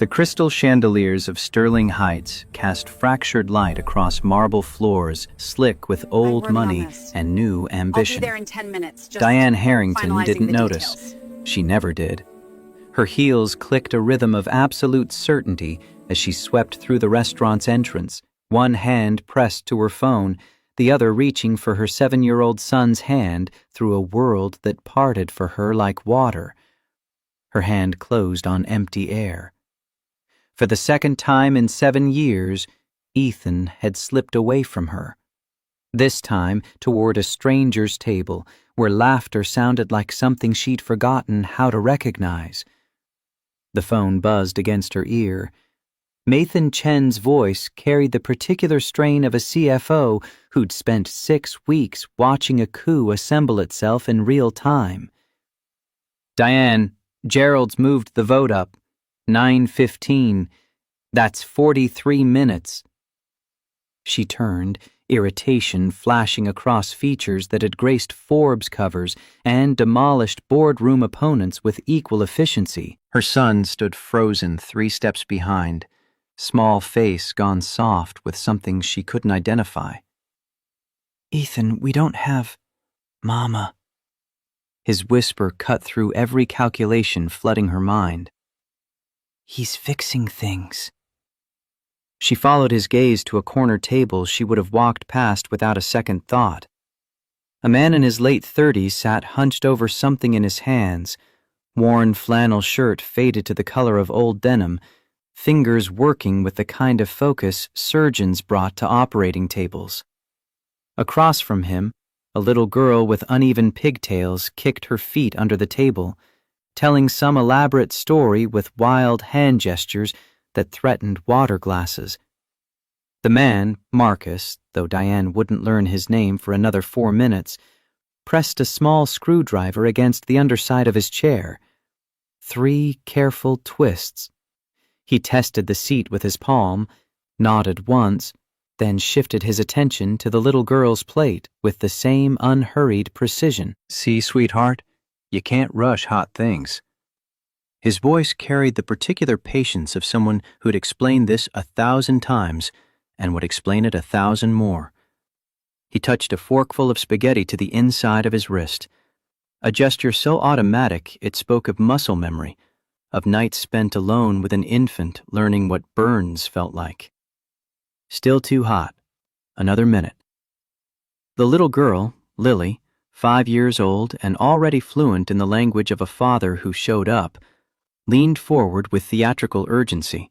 The crystal chandeliers of Sterling Heights cast fractured light across marble floors slick with old money and new ambition. I'll be there in 10 minutes. Diane Harrington didn't notice. Details. She never did. Her heels clicked a rhythm of absolute certainty as she swept through the restaurant's entrance, one hand pressed to her phone, the other reaching for her 7-year-old son's hand through a world that parted for her like water. Her hand closed on empty air. For the second time in 7 years, Ethan had slipped away from her. This time toward a stranger's table where laughter sounded like something she'd forgotten how to recognize. The phone buzzed against her ear. Mathan Chen's voice carried the particular strain of a CFO who'd spent 6 weeks watching a coup assemble itself in real time. Diane, Gerald's moved the vote up. 9:15. That's 43 minutes. She turned, irritation flashing across features that had graced Forbes covers and demolished boardroom opponents with equal efficiency. Her son stood frozen 3 steps behind, small face gone soft with something she couldn't identify. "Ethan, we don't have Mama." His whisper cut through every calculation flooding her mind. "He's fixing things." She followed his gaze to a corner table she would have walked past without a second thought. A man in his late 30s sat hunched over something in his hands, worn flannel shirt faded to the color of old denim, fingers working with the kind of focus surgeons brought to operating tables. Across from him, a little girl with uneven pigtails kicked her feet under the table, telling some elaborate story with wild hand gestures that threatened water glasses. The man, Marcus, though Diane wouldn't learn his name for another 4 minutes, pressed a small screwdriver against the underside of his chair. 3 careful twists. He tested the seat with his palm, nodded once, then shifted his attention to the little girl's plate with the same unhurried precision. "See, sweetheart, you can't rush hot things." His voice carried the particular patience of someone who'd explained this 1,000 times and would explain it 1,000 more. He touched a forkful of spaghetti to the inside of his wrist, a gesture so automatic it spoke of muscle memory, of nights spent alone with an infant learning what burns felt like. "Still too hot. Another minute." The little girl, Lily, 5 years old and already fluent in the language of a father who showed up, leaned forward with theatrical urgency.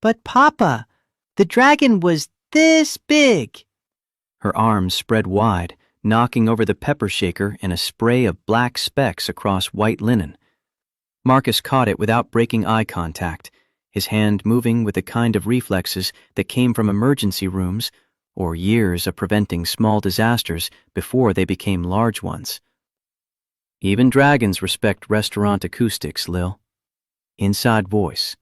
"But Papa, the dragon was this big." Her arms spread wide, knocking over the pepper shaker in a spray of black specks across white linen. Marcus caught it without breaking eye contact, his hand moving with the kind of reflexes that came from emergency rooms or years of preventing small disasters before they became large ones. "Even dragons respect restaurant acoustics, Lil." Inside voice.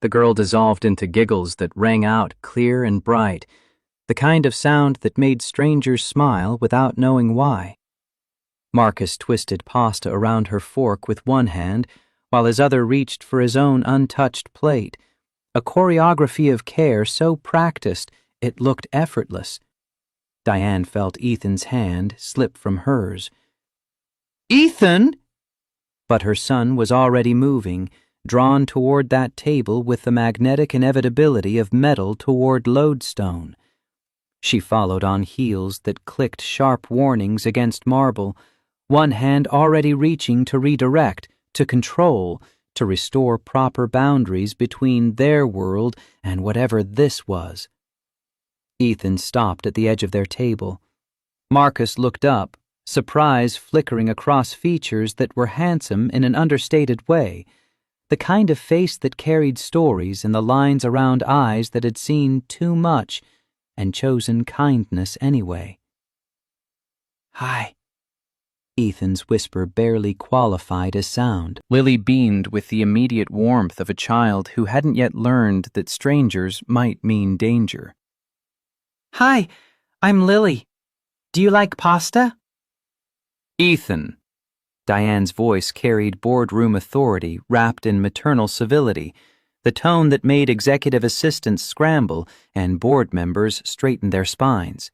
The girl dissolved into giggles that rang out clear and bright, the kind of sound that made strangers smile without knowing why. Marcus twisted pasta around her fork with one hand, while his other reached for his own untouched plate, a choreography of care so practiced it looked effortless. Diane felt Ethan's hand slip from hers. "Ethan!" But her son was already moving, drawn toward that table with the magnetic inevitability of metal toward lodestone. She followed on heels that clicked sharp warnings against marble, one hand already reaching to redirect, to control, to restore proper boundaries between their world and whatever this was. Ethan stopped at the edge of their table. Marcus looked up, surprise flickering across features that were handsome in an understated way, the kind of face that carried stories in the lines around eyes that had seen too much and chosen kindness anyway. "Hi." Ethan's whisper barely qualified as sound. Lily beamed with the immediate warmth of a child who hadn't yet learned that strangers might mean danger. "Hi, I'm Lily. Do you like pasta?" "Ethan." Diane's voice carried boardroom authority wrapped in maternal civility, the tone that made executive assistants scramble and board members straighten their spines.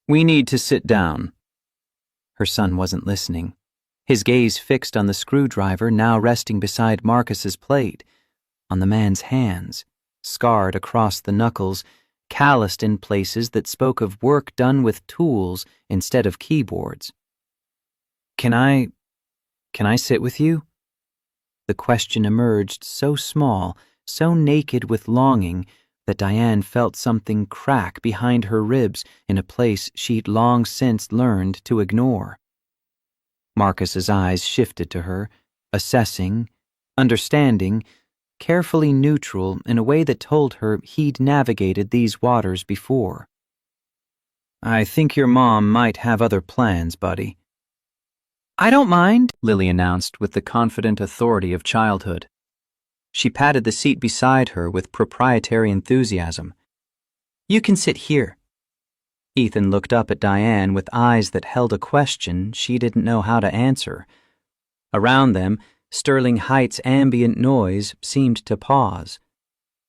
"We need to sit down." Her son wasn't listening, his gaze fixed on the screwdriver now resting beside Marcus's plate, on the man's hands, scarred across the knuckles, calloused in places that spoke of work done with tools instead of keyboards. Can I sit with you?" The question emerged so small, so naked with longing, that Diane felt something crack behind her ribs in a place she'd long since learned to ignore. Marcus's eyes shifted to her, assessing, understanding, carefully neutral in a way that told her he'd navigated these waters before. "I think your mom might have other plans, buddy." "I don't mind," Lily announced with the confident authority of childhood. She patted the seat beside her with proprietary enthusiasm. "You can sit here." Ethan looked up at Diane with eyes that held a question she didn't know how to answer. Around them, Sterling Heights' ambient noise seemed to pause.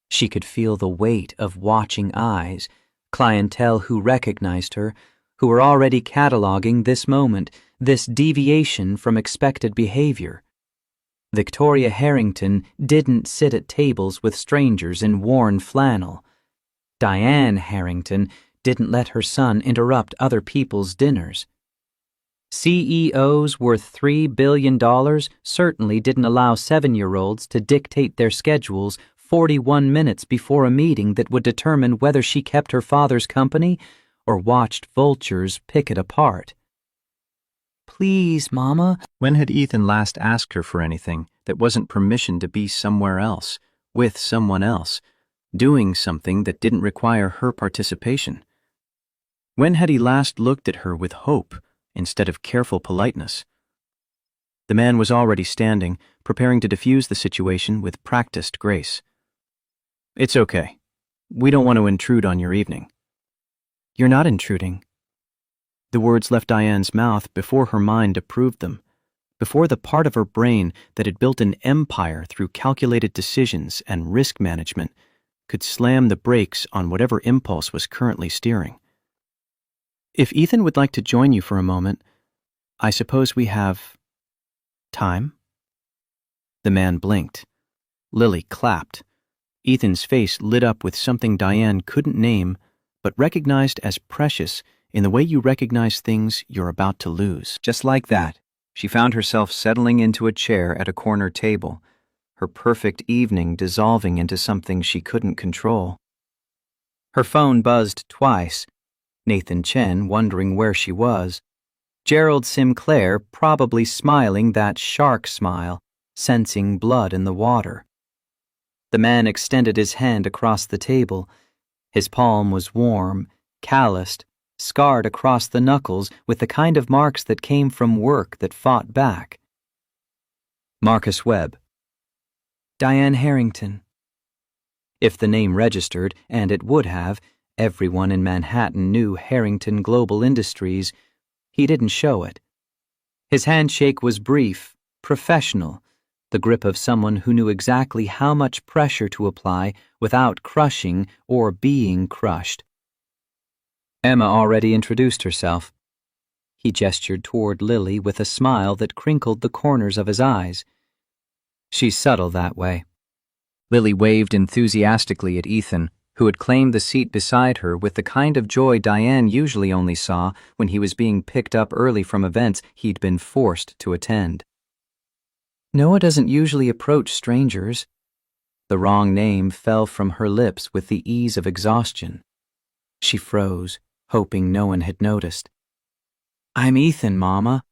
She could feel the weight of watching eyes, clientele who recognized her, who were already cataloging this moment, this deviation from expected behavior. Victoria Harrington didn't sit at tables with strangers in worn flannel. Diane Harrington didn't let her son interrupt other people's dinners. CEOs worth $3 billion certainly didn't allow 7-year-olds to dictate their schedules 41 minutes before a meeting that would determine whether she kept her father's company or watched vultures pick it apart. "Please, Mama." When had Ethan last asked her for anything that wasn't permission to be somewhere else, with someone else, doing something that didn't require her participation? When had he last looked at her with hope instead of careful politeness? The man was already standing, preparing to diffuse the situation with practiced grace. "It's okay. We don't want to intrude on your evening." "You're not intruding." The words left Diane's mouth before her mind approved them, before the part of her brain that had built an empire through calculated decisions and risk management could slam the brakes on whatever impulse was currently steering. "If Ethan would like to join you for a moment, I suppose we have time?" The man blinked. Lily clapped. Ethan's face lit up with something Diane couldn't name, but recognized as precious in the way you recognize things you're about to lose. Just like that, she found herself settling into a chair at a corner table, her perfect evening dissolving into something she couldn't control. Her phone buzzed twice, Nathan Chen wondering where she was, Gerald Sinclair probably smiling that shark smile, sensing blood in the water. The man extended his hand across the table. His palm was warm, calloused, scarred across the knuckles with the kind of marks that came from work that fought back. Marcus Webb. Diane Harrington. If the name registered, and it would have, everyone in Manhattan knew Harrington Global Industries. He didn't show it. His handshake was brief, professional, the grip of someone who knew exactly how much pressure to apply without crushing or being crushed. Emma already introduced herself. He gestured toward Lily with a smile that crinkled the corners of his eyes. She's subtle that way. Lily waved enthusiastically at Ethan, who had claimed the seat beside her with the kind of joy Diane usually only saw when he was being picked up early from events he'd been forced to attend. Noah doesn't usually approach strangers. The wrong name fell from her lips with the ease of exhaustion. She froze, hoping no one had noticed. I'm Ethan, Mama.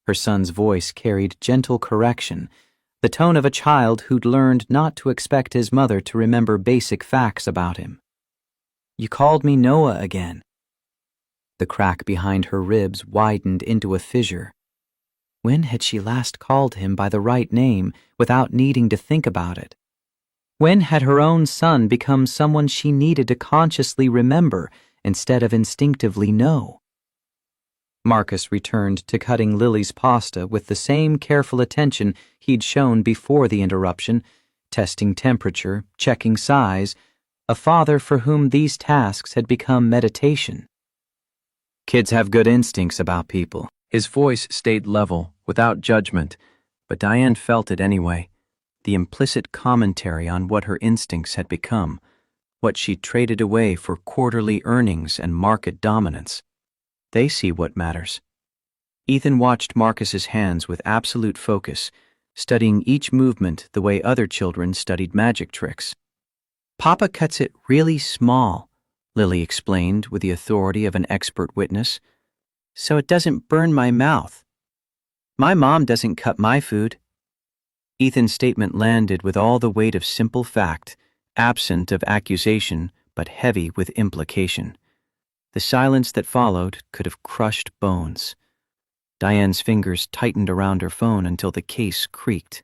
Her son's voice carried gentle correction, the tone of a child who'd learned not to expect his mother to remember basic facts about him. You called me Noah again. The crack behind her ribs widened into a fissure. When had she last called him by the right name without needing to think about it? When had her own son become someone she needed to consciously remember instead of instinctively know? Marcus returned to cutting Lily's pasta with the same careful attention he'd shown before the interruption, testing temperature, checking size, a father for whom these tasks had become meditation. Kids have good instincts about people. His voice stayed level, without judgment, but Diane felt it anyway. The implicit commentary on what her instincts had become, what she'd traded away for quarterly earnings and market dominance. They see what matters. Ethan watched Marcus's hands with absolute focus, studying each movement the way other children studied magic tricks. Papa cuts it really small, Lily explained with the authority of an expert witness, so it doesn't burn my mouth. My mom doesn't cut my food. Ethan's statement landed with all the weight of simple fact, absent of accusation but heavy with implication. The silence that followed could have crushed bones. Diane's fingers tightened around her phone until the case creaked.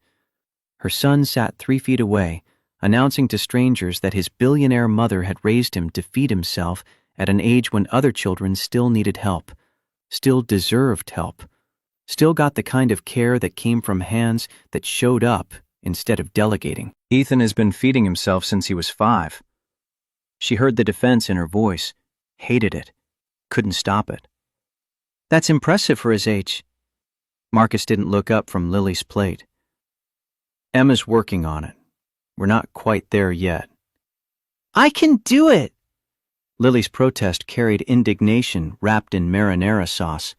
Her son sat 3 feet away, announcing to strangers that his billionaire mother had raised him to feed himself at an age when other children still needed help, still deserved help, still got the kind of care that came from hands that showed up instead of delegating. Ethan has been feeding himself since he was 5. She heard the defense in her voice, hated it, couldn't stop it. That's impressive for his age. Marcus didn't look up from Lily's plate. Emma's working on it. We're not quite there yet. I can do it! Lily's protest carried indignation wrapped in marinara sauce.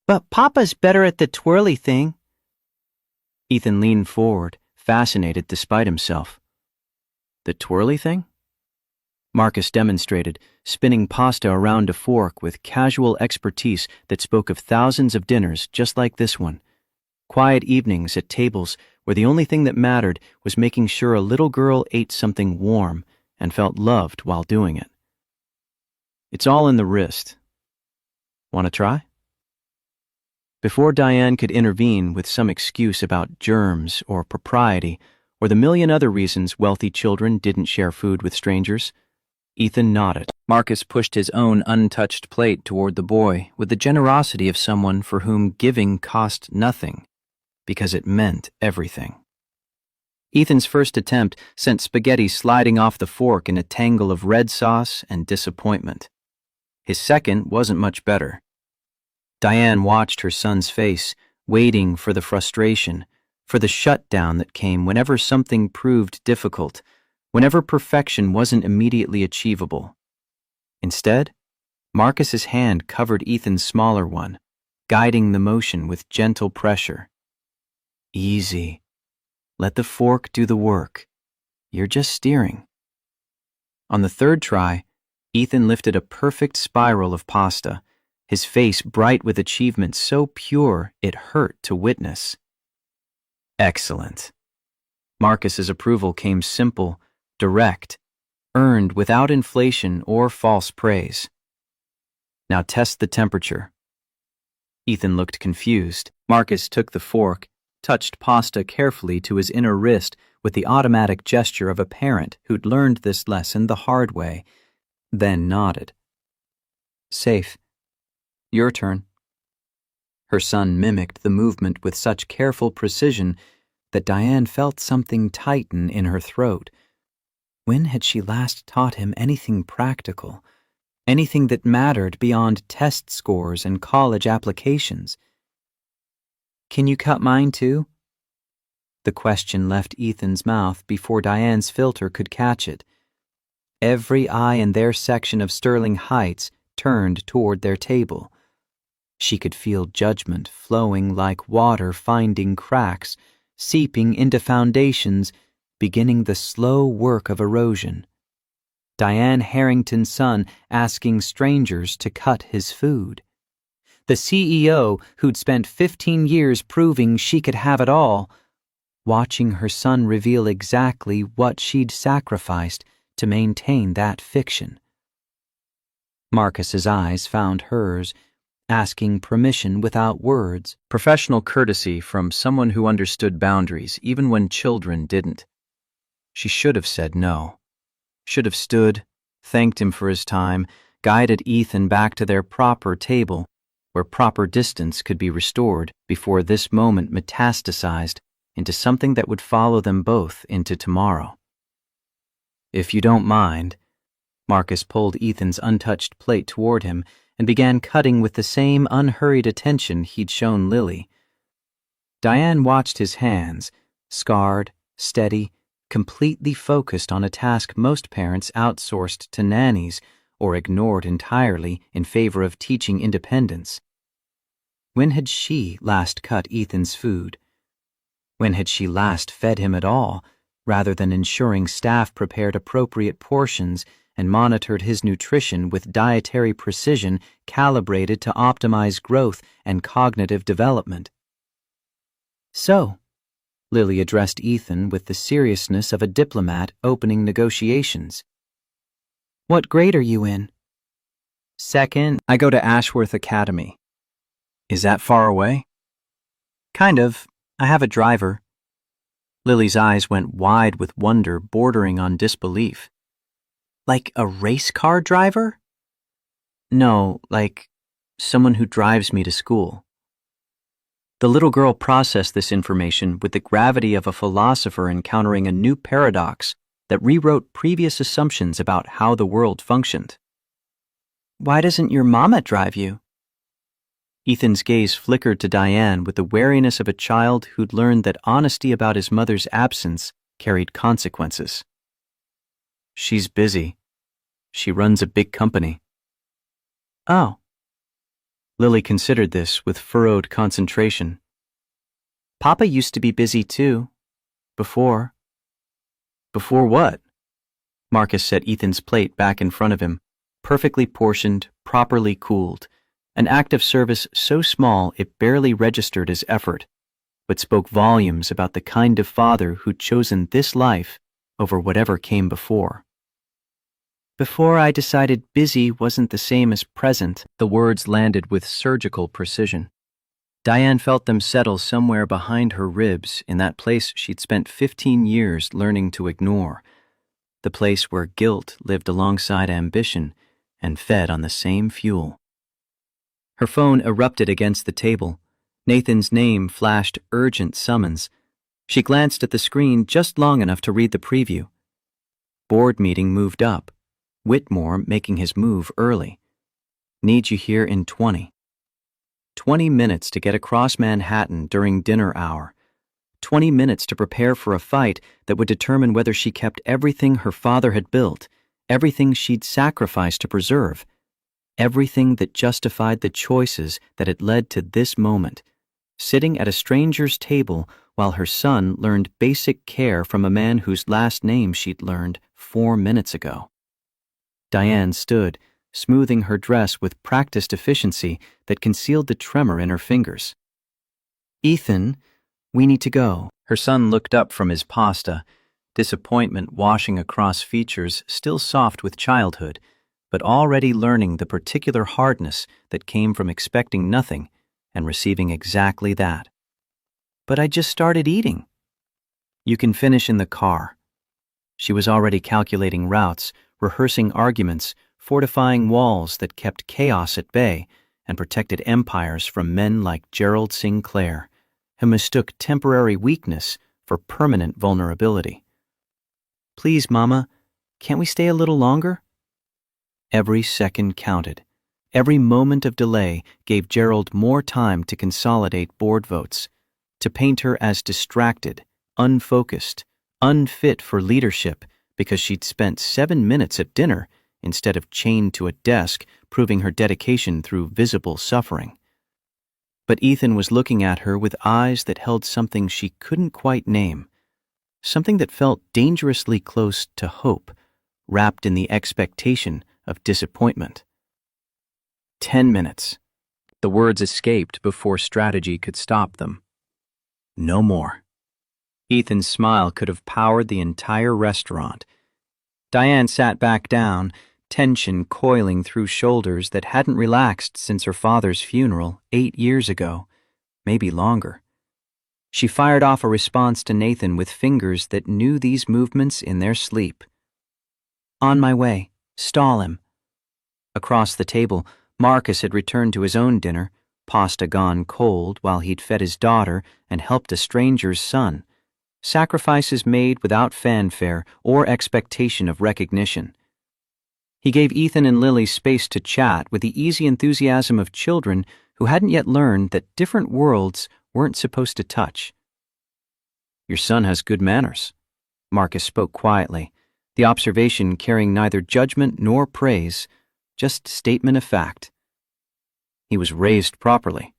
But Papa's better at the twirly thing. Ethan leaned forward, fascinated despite himself. The twirly thing? Marcus demonstrated, spinning pasta around a fork with casual expertise that spoke of thousands of dinners just like this one. Quiet evenings at tables where the only thing that mattered was making sure a little girl ate something warm and felt loved while doing it. It's all in the wrist. Want to try? Before Diane could intervene with some excuse about germs or propriety or the million other reasons wealthy children didn't share food with strangers, Ethan nodded. Marcus pushed his own untouched plate toward the boy with the generosity of someone for whom giving cost nothing, because it meant everything. Ethan's first attempt sent spaghetti sliding off the fork in a tangle of red sauce and disappointment. His second wasn't much better. Diane watched her son's face, waiting for the frustration, for the shutdown that came whenever something proved difficult, whenever perfection wasn't immediately achievable. Instead, Marcus's hand covered Ethan's smaller one, guiding the motion with gentle pressure. Easy. Let the fork do the work. You're just steering. On the third try, Ethan lifted a perfect spiral of pasta, his face bright with achievement so pure it hurt to witness. Excellent. Marcus's approval came simple, direct, earned without inflation or false praise. Now test the temperature. Ethan looked confused. Marcus took the fork, touched pasta carefully to his inner wrist with the automatic gesture of a parent who'd learned this lesson the hard way, then nodded. Safe. Your turn. Her son mimicked the movement with such careful precision that Diane felt something tighten in her throat. When had she last taught him anything practical, anything that mattered beyond test scores and college applications? Can you cut mine too? The question left Ethan's mouth before Diane's filter could catch it. Every eye in their section of Sterling Heights turned toward their table. She could feel judgment flowing like water finding cracks, seeping into foundations, beginning the slow work of erosion. Diane Harrington's son asking strangers to cut his food. The CEO who'd spent 15 years proving she could have it all, watching her son reveal exactly what she'd sacrificed to maintain that fiction. Marcus's eyes found hers, asking permission without words, professional courtesy from someone who understood boundaries even when children didn't. She should have said no. Should have stood, thanked him for his time, guided Ethan back to their proper table, where proper distance could be restored before this moment metastasized into something that would follow them both into tomorrow. "If you don't mind," Marcus pulled Ethan's untouched plate toward him and began cutting with the same unhurried attention he'd shown Lily. Diane watched his hands, scarred, steady, completely focused on a task most parents outsourced to nannies or ignored entirely in favor of teaching independence. When had she last cut Ethan's food? When had she last fed him at all, rather than ensuring staff prepared appropriate portions and monitored his nutrition with dietary precision calibrated to optimize growth and cognitive development? "So," Lily addressed Ethan with the seriousness of a diplomat opening negotiations, "what grade are you in?" "Second. I go to Ashworth Academy." "Is that far away?" "Kind of. I have a driver." Lily's eyes went wide with wonder bordering on disbelief. "Like a race car driver?" "No, like someone who drives me to school." The little girl processed this information with the gravity of a philosopher encountering a new paradox that rewrote previous assumptions about how the world functioned. "Why doesn't your mama drive you?" Ethan's gaze flickered to Diane with the wariness of a child who'd learned that honesty about his mother's absence carried consequences. "She's busy. She runs a big company." "Oh." Lily considered this with furrowed concentration. "Papa used to be busy too. Before." "Before what?" Marcus set Ethan's plate back in front of him, perfectly portioned, properly cooled, an act of service so small it barely registered as effort, but spoke volumes about the kind of father who'd chosen this life over whatever came before. "Before I decided busy wasn't the same as present," the words landed with surgical precision. Diane felt them settle somewhere behind her ribs in that place she'd spent 15 years learning to ignore, the place where guilt lived alongside ambition and fed on the same fuel. Her phone erupted against the table. Nathan's name flashed urgent summons. She glanced at the screen just long enough to read the preview. Board meeting moved up. Whitmore making his move early. Need you here in 20. 20 minutes to get across Manhattan during dinner hour. 20 minutes to prepare for a fight that would determine whether she kept everything her father had built, everything she'd sacrificed to preserve, everything that justified the choices that had led to this moment, sitting at a stranger's table while her son learned basic care from a man whose last name she'd learned 4 minutes ago. Diane stood, smoothing her dress with practiced efficiency that concealed the tremor in her fingers. "Ethan, we need to go." Her son looked up from his pasta, disappointment washing across features still soft with childhood, but already learning the particular hardness that came from expecting nothing and receiving exactly that. "But I just started eating." "You can finish in the car." She was already calculating routes, rehearsing arguments, fortifying walls that kept chaos at bay and protected empires from men like Gerald Sinclair, who mistook temporary weakness for permanent vulnerability. "Please, Mama, can't we stay a little longer?" Every second counted. Every moment of delay gave Gerald more time to consolidate board votes, to paint her as distracted, unfocused, unfit for leadership because she'd spent 7 minutes at dinner instead of chained to a desk, proving her dedication through visible suffering. But Ethan was looking at her with eyes that held something she couldn't quite name, something that felt dangerously close to hope, wrapped in the expectation of disappointment. 10 minutes. The words escaped before strategy could stop them. No more. Ethan's smile could have powered the entire restaurant. Diane sat back down, tension coiling through shoulders that hadn't relaxed since her father's funeral 8 years ago, maybe longer. She fired off a response to Nathan with fingers that knew these movements in their sleep. "On my way. Stall him." Across the table, Marcus had returned to his own dinner, pasta gone cold while he'd fed his daughter and helped a stranger's son, sacrifices made without fanfare or expectation of recognition. He gave Ethan and Lily space to chat with the easy enthusiasm of children who hadn't yet learned that different worlds weren't supposed to touch. "Your son has good manners," Marcus spoke quietly, the observation carrying neither judgment nor praise, just statement of fact. "He was raised properly."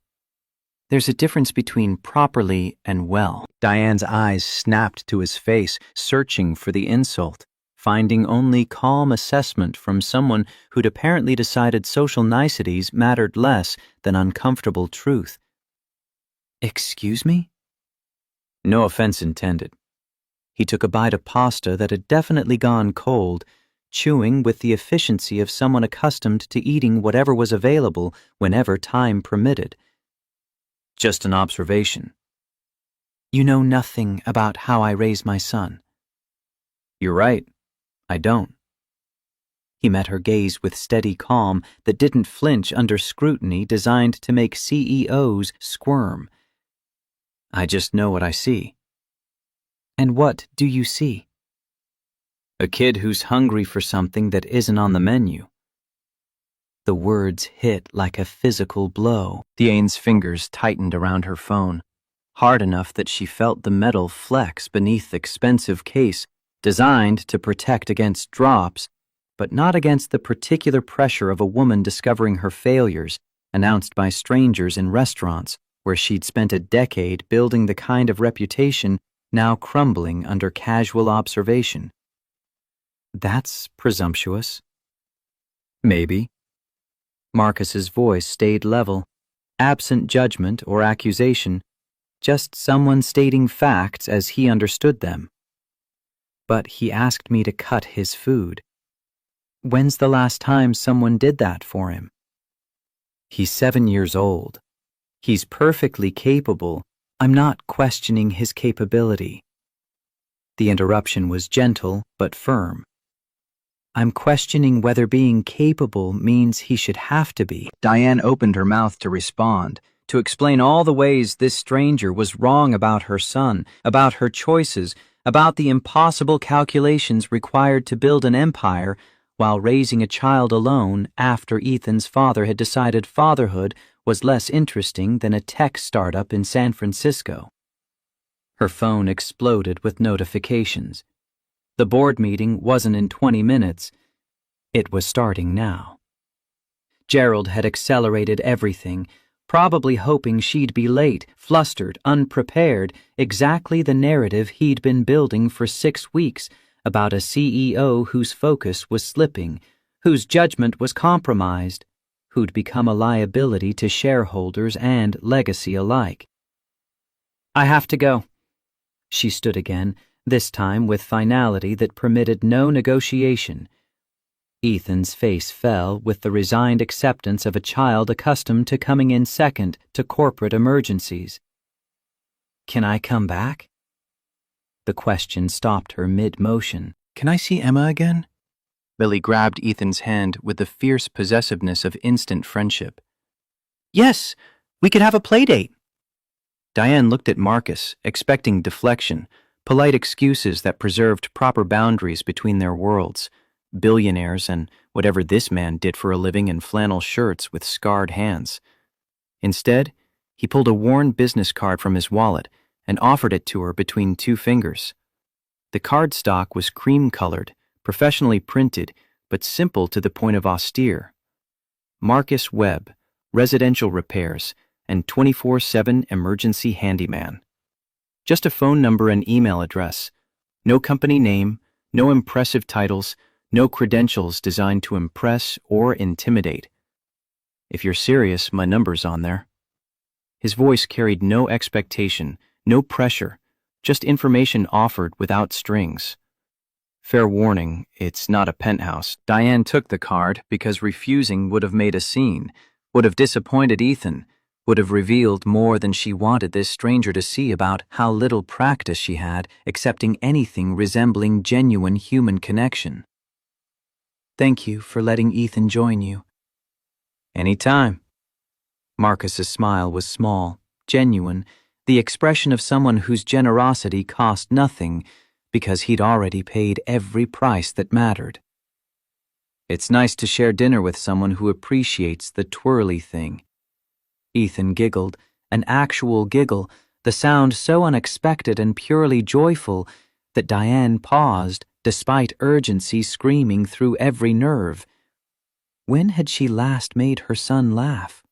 "There's a difference between properly and well." Diane's eyes snapped to his face, searching for the insult, finding only calm assessment from someone who'd apparently decided social niceties mattered less than uncomfortable truth. "Excuse me?" No offense intended. He took a bite of pasta that had definitely gone cold, chewing with the efficiency of someone accustomed to eating whatever was available whenever time permitted. "Just an observation." "You know nothing about how I raise my son." "You're right. I don't." He met her gaze with steady calm that didn't flinch under scrutiny designed to make CEOs squirm. "I just know what I see." "And what do you see?" "A kid who's hungry for something that isn't on the menu." The words hit like a physical blow. Diane's fingers tightened around her phone, hard enough that she felt the metal flex beneath the expensive case designed to protect against drops, but not against the particular pressure of a woman discovering her failures, announced by strangers in restaurants where she'd spent a decade building the kind of reputation now crumbling under casual observation. "That's presumptuous." "Maybe." Marcus's voice stayed level, absent judgment or accusation, just someone stating facts as he understood them. "But he asked me to cut his food. When's the last time someone did that for him?" "He's 7 years old. He's perfectly capable. I'm not questioning his capability." The interruption was gentle but firm. "I'm questioning whether being capable means he should have to be." Diane opened her mouth to respond, to explain all the ways this stranger was wrong about her son, about her choices, about the impossible calculations required to build an empire while raising a child alone after Ethan's father had decided fatherhood was less interesting than a tech startup in San Francisco. Her phone exploded with notifications. The board meeting wasn't in 20 minutes. It was starting now. Gerald had accelerated everything, probably hoping she'd be late, flustered, unprepared, exactly the narrative he'd been building for 6 weeks about a CEO whose focus was slipping, whose judgment was compromised, who'd become a liability to shareholders and legacy alike. "I have to go." She stood again, this time with finality that permitted no negotiation. Ethan's face fell with the resigned acceptance of a child accustomed to coming in second to corporate emergencies. "Can I come back?" The question stopped her mid-motion. "Can I see Emma again?" Lily grabbed Ethan's hand with the fierce possessiveness of instant friendship. "Yes, we could have a play date." Diane looked at Marcus, expecting deflection, polite excuses that preserved proper boundaries between their worlds, billionaires and whatever this man did for a living in flannel shirts with scarred hands. Instead, he pulled a worn business card from his wallet and offered it to her between 2 fingers. The cardstock was cream-colored, professionally printed, but simple to the point of austere. Marcus Webb, residential repairs, and 24/7 emergency handyman. Just a phone number and email address. No company name, no impressive titles, no credentials designed to impress or intimidate. "If you're serious, my number's on there." His voice carried no expectation, no pressure, just information offered without strings. Fair warning, it's not a penthouse. Diane took the card because refusing would have made a scene, would have disappointed Ethan, would have revealed more than she wanted this stranger to see about how little practice she had accepting anything resembling genuine human connection. "Thank you for letting Ethan join you." "Anytime." Marcus's smile was small, genuine, the expression of someone whose generosity cost nothing because he'd already paid every price that mattered. It's nice to share dinner with someone who appreciates the twirly thing. Ethan giggled, an actual giggle, the sound so unexpected and purely joyful that Diane paused, despite urgency screaming through every nerve. When had she last made her son laugh?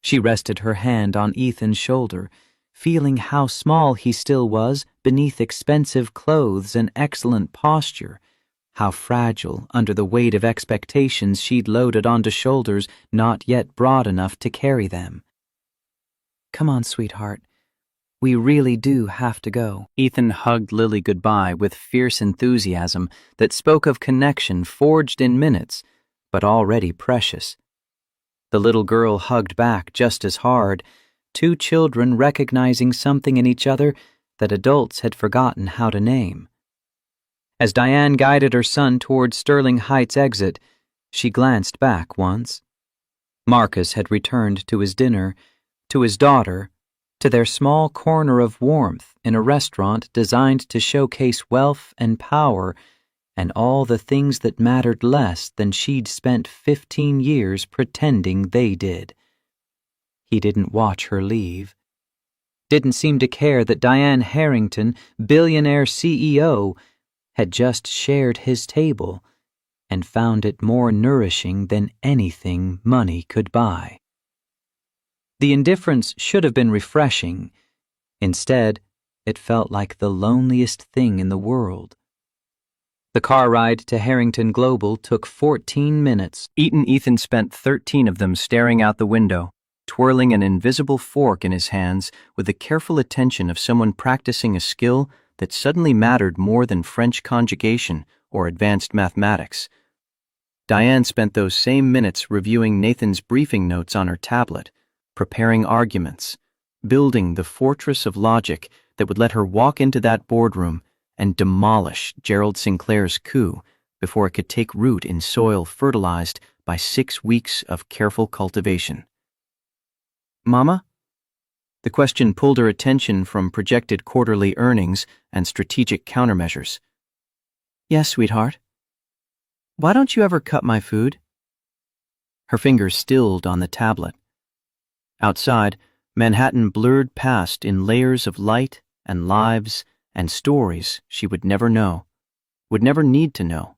She rested her hand on Ethan's shoulder, feeling how small he still was beneath expensive clothes and excellent posture, how fragile under the weight of expectations she'd loaded onto shoulders not yet broad enough to carry them. "Come on, sweetheart. We really do have to go." Ethan hugged Lily goodbye with fierce enthusiasm that spoke of connection forged in minutes, but already precious. The little girl hugged back just as hard, two children recognizing something in each other that adults had forgotten how to name. As Diane guided her son toward Sterling Heights' exit, she glanced back once. Marcus had returned to his dinner, to his daughter, to their small corner of warmth in a restaurant designed to showcase wealth and power and all the things that mattered less than she'd spent 15 years pretending they did. He didn't watch her leave. Didn't seem to care that Diane Harrington, billionaire CEO, had just shared his table and found it more nourishing than anything money could buy. The indifference should have been refreshing. Instead, it felt like the loneliest thing in the world. The car ride to Harrington Global took 14 minutes. Ethan spent 13 of them staring out the window, twirling an invisible fork in his hands with the careful attention of someone practicing a skill that suddenly mattered more than French conjugation or advanced mathematics. Diane spent those same minutes reviewing Nathan's briefing notes on her tablet, preparing arguments, building the fortress of logic that would let her walk into that boardroom and demolish Gerald Sinclair's coup before it could take root in soil fertilized by 6 weeks of careful cultivation. "Mama?" The question pulled her attention from projected quarterly earnings and strategic countermeasures. "Yes, sweetheart." "Why don't you ever cut my food?" Her fingers stilled on the tablet. Outside, Manhattan blurred past in layers of light and lives and stories she would never know, would never need to know.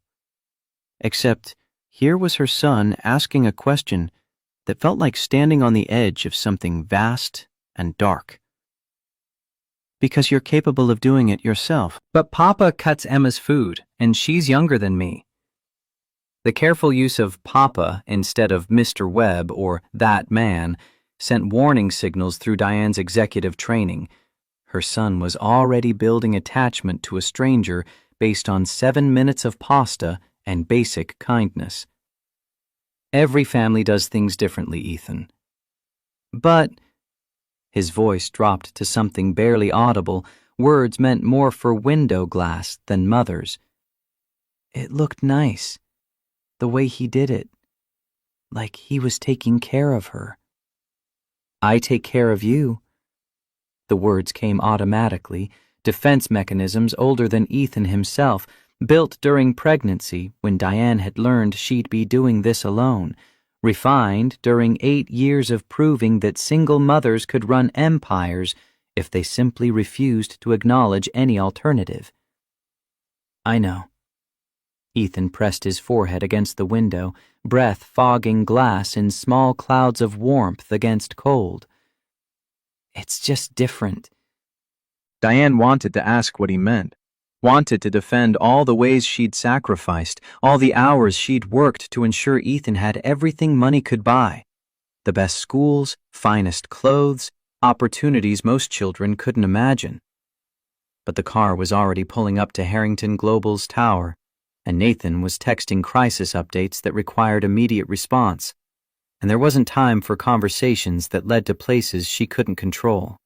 Except here was her son asking a question that felt like standing on the edge of something vast and dark. "Because you're capable of doing it yourself." "But Papa cuts Emma's food, and she's younger than me." The careful use of Papa instead of Mr. Webb or that man sent warning signals through Diane's executive training. Her son was already building attachment to a stranger based on 7 minutes of pasta and basic kindness. "Every family does things differently, Ethan." "But..." His voice dropped to something barely audible, words meant more for window glass than mothers. "It looked nice, the way he did it, like he was taking care of her." "I take care of you." The words came automatically, defense mechanisms older than Ethan himself, built during pregnancy when Diane had learned she'd be doing this alone, refined during 8 years of proving that single mothers could run empires if they simply refused to acknowledge any alternative. "I know." Ethan pressed his forehead against the window, breath fogging glass in small clouds of warmth against cold. "It's just different." Diane wanted to ask what he meant, wanted to defend all the ways she'd sacrificed, all the hours she'd worked to ensure Ethan had everything money could buy. The best schools, finest clothes, opportunities most children couldn't imagine. But the car was already pulling up to Harrington Global's tower, and Nathan was texting crisis updates that required immediate response, and there wasn't time for conversations that led to places she couldn't control.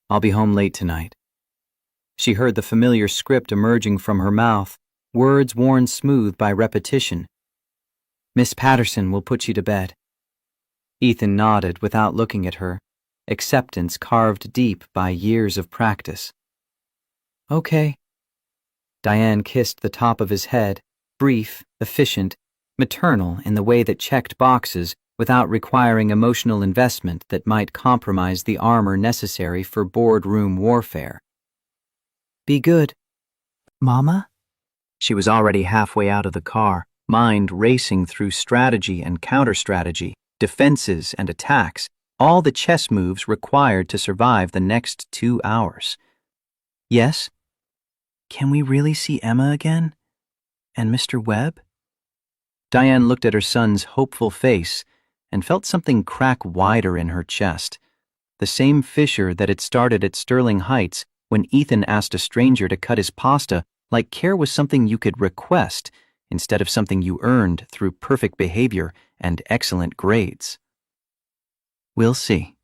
"I'll be home late tonight." She heard the familiar script emerging from her mouth, words worn smooth by repetition. "Miss Patterson will put you to bed." Ethan nodded without looking at her. acceptance carved deep by years of practice. Okay. Diane kissed the top of his head, brief, efficient, maternal in the way that checked boxes without requiring emotional investment that might compromise the armor necessary for boardroom warfare. Be good. Mama? She was already halfway out of the car, mind racing through strategy and counter-strategy, defenses and attacks, all the chess moves required to survive the next 2 hours. Yes? Can we really see Emma again? And Mr. Webb? Diane looked at her son's hopeful face and felt something crack wider in her chest, the same fissure that had started at Sterling Heights when Ethan asked a stranger to cut his pasta like care was something you could request instead of something you earned through perfect behavior and excellent grades. We'll see.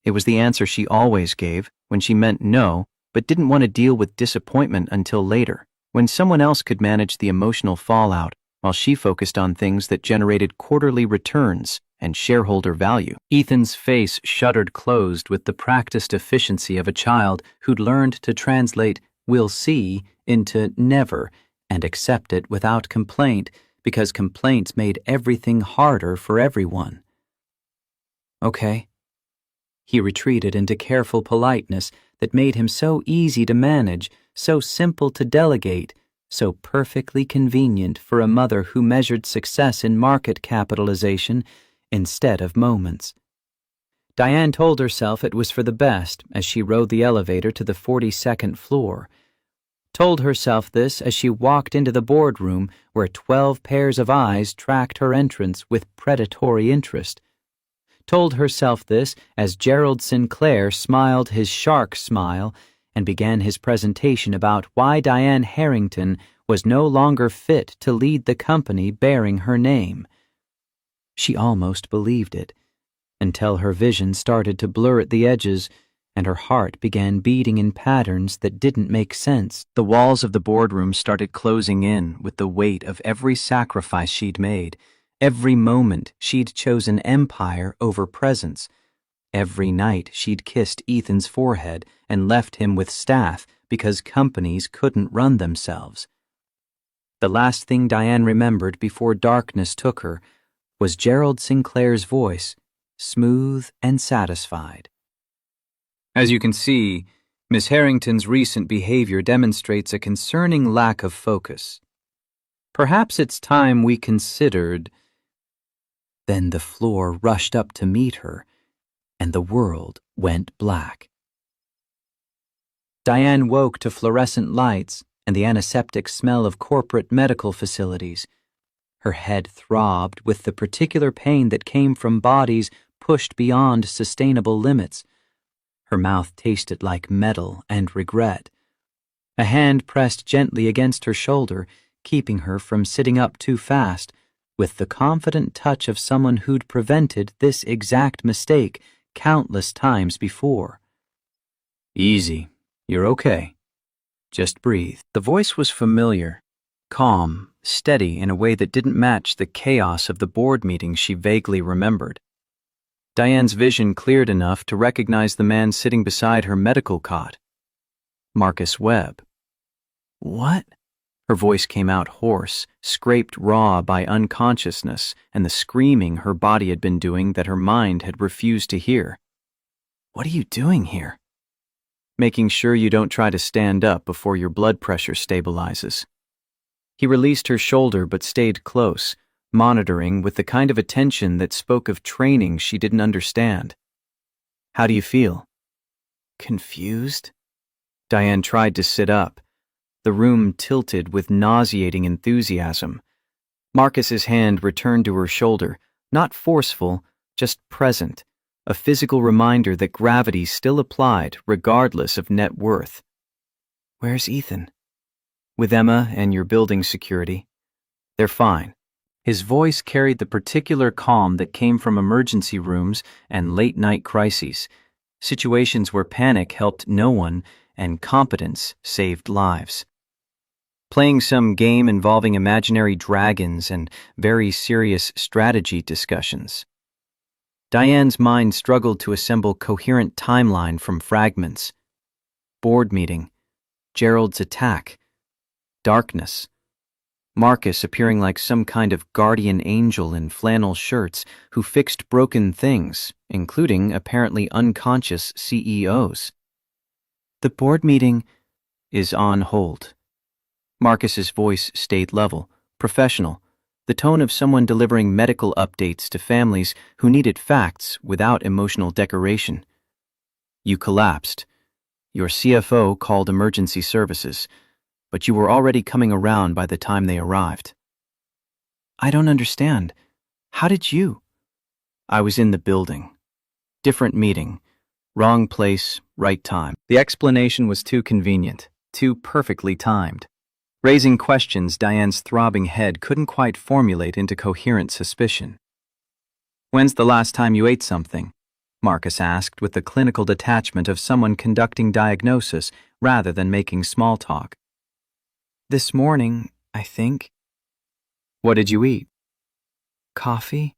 It was the answer she always gave when she meant no, but didn't want to deal with disappointment until later, when someone else could manage the emotional fallout while she focused on things that generated quarterly returns and shareholder value. Ethan's face shuttered closed with the practiced efficiency of a child who'd learned to translate "we'll see" into "never" and accept it without complaint because complaints made everything harder for everyone. Okay. He retreated into careful politeness that made him so easy to manage, so simple to delegate, so perfectly convenient for a mother who measured success in market capitalization instead of moments. Diane told herself it was for the best as she rode the elevator to the 42nd floor. Told herself this as she walked into the boardroom where 12 pairs of eyes tracked her entrance with predatory interest. Told herself this as Gerald Sinclair smiled his shark smile and began his presentation about why Diane Harrington was no longer fit to lead the company bearing her name. She almost believed it, until her vision started to blur at the edges and her heart began beating in patterns that didn't make sense. The walls of the boardroom started closing in with the weight of every sacrifice she'd made, every moment she'd chosen empire over presence, every night she'd kissed Ethan's forehead and left him with staff because companies couldn't run themselves. The last thing Diane remembered before darkness took her was Gerald Sinclair's voice, smooth and satisfied. As you can see, Miss Harrington's recent behavior demonstrates a concerning lack of focus. Perhaps it's time we considered. Then the floor rushed up to meet her, and the world went black. Diane woke to fluorescent lights and the antiseptic smell of corporate medical facilities. Her head throbbed with the particular pain that came from bodies pushed beyond sustainable limits. Her mouth tasted like metal and regret. A hand pressed gently against her shoulder, keeping her from sitting up too fast, with the confident touch of someone who'd prevented this exact mistake countless times before. Easy. You're okay. Just breathe. The voice was familiar, calm, steady in a way that didn't match the chaos of the board meeting she vaguely remembered. Diane's vision cleared enough to recognize the man sitting beside her medical cot. Marcus Webb. What? Her voice came out hoarse, scraped raw by unconsciousness and the screaming her body had been doing that her mind had refused to hear. What are you doing here? Making sure you don't try to stand up before your blood pressure stabilizes. He released her shoulder but stayed close, monitoring with the kind of attention that spoke of training she didn't understand. How do you feel? Confused? Diane tried to sit up. The room tilted with nauseating enthusiasm. Marcus's hand returned to her shoulder, not forceful, just present, a physical reminder that gravity still applied regardless of net worth. Where's Ethan? With Emma and your building security. They're fine. His voice carried the particular calm that came from emergency rooms and late-night crises, situations where panic helped no one and competence saved lives. Playing some game involving imaginary dragons and very serious strategy discussions. Diane's mind struggled to assemble coherent timeline from fragments. Board meeting. Gerald's attack. Darkness. Marcus appearing like some kind of guardian angel in flannel shirts who fixed broken things, including apparently unconscious CEOs. The board meeting is on hold. Marcus's voice stayed level, professional, the tone of someone delivering medical updates to families who needed facts without emotional decoration. You collapsed. Your CFO called emergency services, but you were already coming around by the time they arrived. I don't understand. How did you? I was in the building. Different meeting. Wrong place, right time. The explanation was too convenient, too perfectly timed. Raising questions Diane's throbbing head couldn't quite formulate into coherent suspicion. When's the last time you ate something? Marcus asked with the clinical detachment of someone conducting diagnosis rather than making small talk. This morning, I think. What did you eat? Coffee?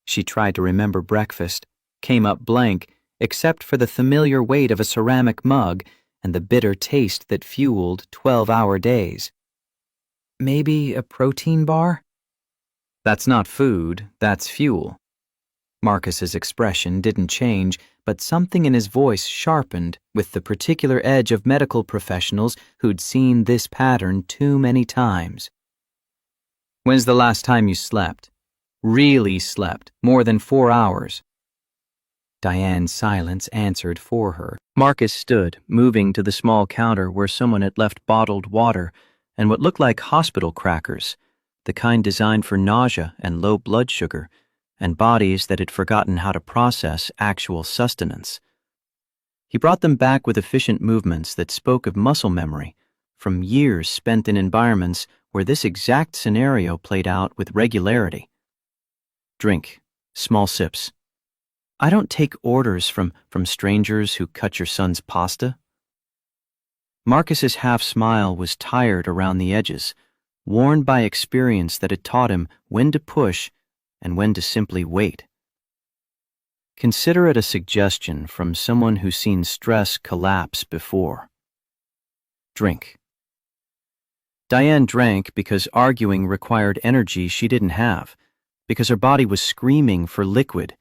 She tried to remember breakfast, came up blank, except for the familiar weight of a ceramic mug and the bitter taste that fueled 12-hour days. Maybe a protein bar? That's not food, that's fuel. Marcus's expression didn't change, but something in his voice sharpened with the particular edge of medical professionals who'd seen this pattern too many times. When's the last time you slept? Really slept, more than 4 hours? Diane's silence answered for her. Marcus stood, moving to the small counter where someone had left bottled water and what looked like hospital crackers, the kind designed for nausea and low blood sugar, and bodies that had forgotten how to process actual sustenance. He brought them back with efficient movements that spoke of muscle memory, from years spent in environments where this exact scenario played out with regularity. Drink, small sips. I don't take orders from strangers who cut your son's pasta. Marcus's half-smile was tired around the edges, worn by experience that had taught him when to push and when to simply wait. Consider it a suggestion from someone who's seen stress collapse before. Drink. Diane drank because arguing required energy she didn't have, because her body was screaming for liquid,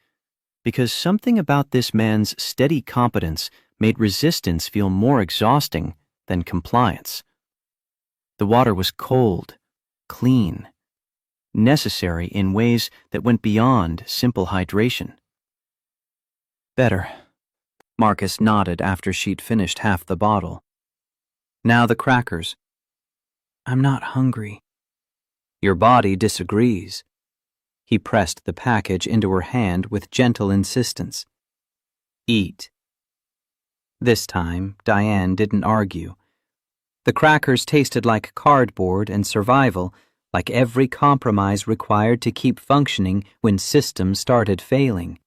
because something about this man's steady competence made resistance feel more exhausting than compliance. The water was cold, clean, necessary in ways that went beyond simple hydration. Better. Marcus nodded after she'd finished half the bottle. Now the crackers. I'm not hungry. Your body disagrees. He pressed the package into her hand with gentle insistence. Eat. This time, Diane didn't argue. The crackers tasted like cardboard and survival, like every compromise required to keep functioning when systems started failing.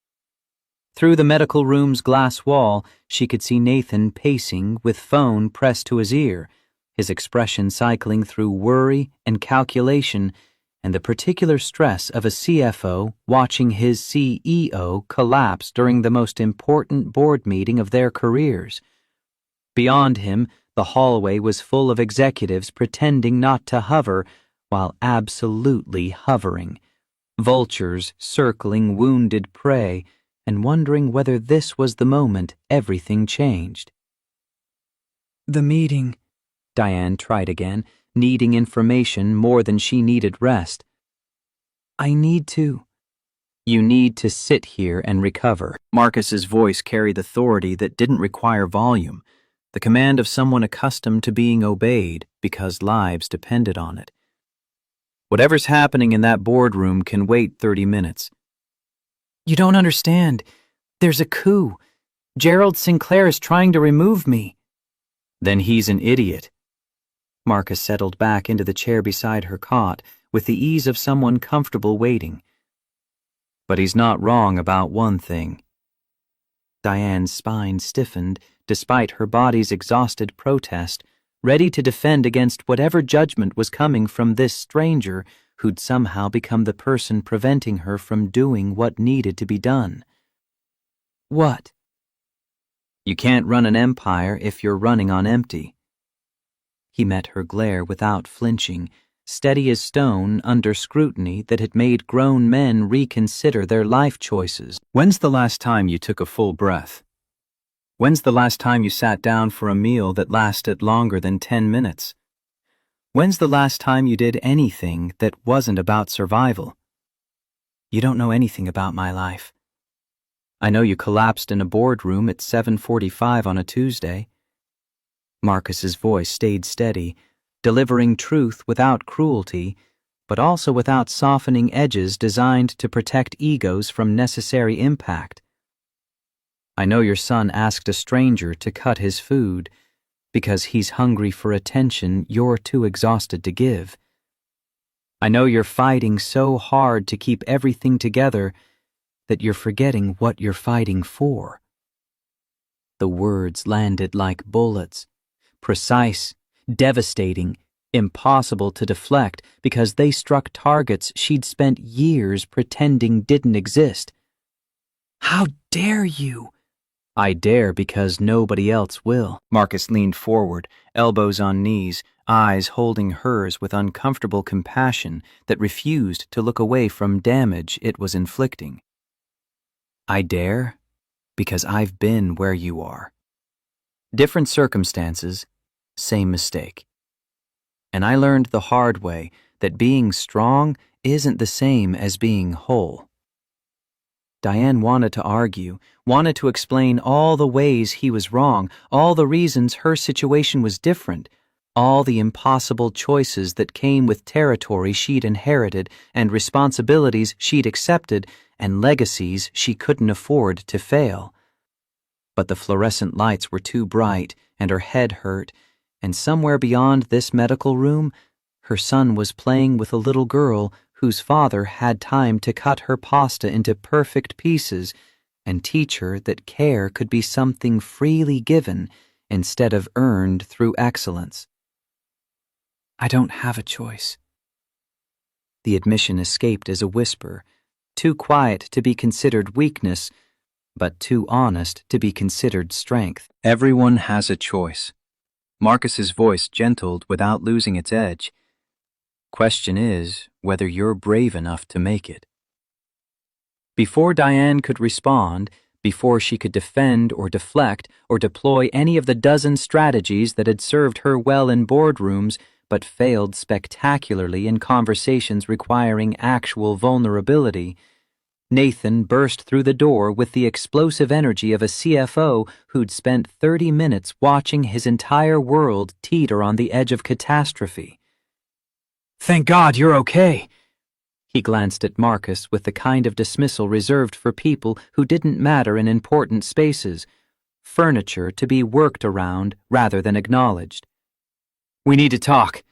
Through the medical room's glass wall, she could see Nathan pacing with phone pressed to his ear, his expression cycling through worry and calculation and the particular stress of a CFO watching his CEO collapse during the most important board meeting of their careers. Beyond him, the hallway was full of executives pretending not to hover while absolutely hovering, vultures circling wounded prey and wondering whether this was the moment everything changed. The meeting, Diane tried again, needing information more than she needed rest. I need to. You need to sit here and recover. Marcus's voice carried authority that didn't require volume, the command of someone accustomed to being obeyed because lives depended on it. Whatever's happening in that boardroom can wait 30 minutes. You don't understand. There's a coup. Gerald Sinclair is trying to remove me. Then he's an idiot. Marcus settled back into the chair beside her cot with the ease of someone comfortable waiting. But he's not wrong about one thing. Diane's spine stiffened despite her body's exhausted protest, ready to defend against whatever judgment was coming from this stranger who'd somehow become the person preventing her from doing what needed to be done. What? You can't run an empire if you're running on empty. He met her glare without flinching, steady as stone under scrutiny that had made grown men reconsider their life choices. When's the last time you took a full breath? When's the last time you sat down for a meal that lasted longer than 10 minutes? When's the last time you did anything that wasn't about survival? You don't know anything about my life. I know you collapsed in a boardroom at 7:45 on a Tuesday. Marcus's voice stayed steady, delivering truth without cruelty, but also without softening edges designed to protect egos from necessary impact. I know your son asked a stranger to cut his food because he's hungry for attention you're too exhausted to give. I know you're fighting so hard to keep everything together that you're forgetting what you're fighting for. The words landed like bullets, precise, devastating, impossible to deflect because they struck targets she'd spent years pretending didn't exist. How dare you? I dare because nobody else will. Marcus leaned forward, elbows on knees, eyes holding hers with uncomfortable compassion that refused to look away from damage it was inflicting. I dare because I've been where you are. Different circumstances, same mistake. And I learned the hard way that being strong isn't the same as being whole. Diane wanted to argue, wanted to explain all the ways he was wrong, all the reasons her situation was different, all the impossible choices that came with territory she'd inherited and responsibilities she'd accepted and legacies she couldn't afford to fail. But the fluorescent lights were too bright and her head hurt, and somewhere beyond this medical room, her son was playing with a little girl whose father had time to cut her pasta into perfect pieces and teach her that care could be something freely given instead of earned through excellence. I don't have a choice. The admission escaped as a whisper, too quiet to be considered weakness, but too honest to be considered strength. Everyone has a choice. Marcus's voice gentled without losing its edge. Question is whether you're brave enough to make it. Before Diane could respond, before she could defend or deflect or deploy any of the dozen strategies that had served her well in boardrooms but failed spectacularly in conversations requiring actual vulnerability, Nathan burst through the door with the explosive energy of a CFO who'd spent 30 minutes watching his entire world teeter on the edge of catastrophe. Thank God you're okay. He glanced at Marcus with the kind of dismissal reserved for people who didn't matter in important spaces, furniture to be worked around rather than acknowledged. We need to talk.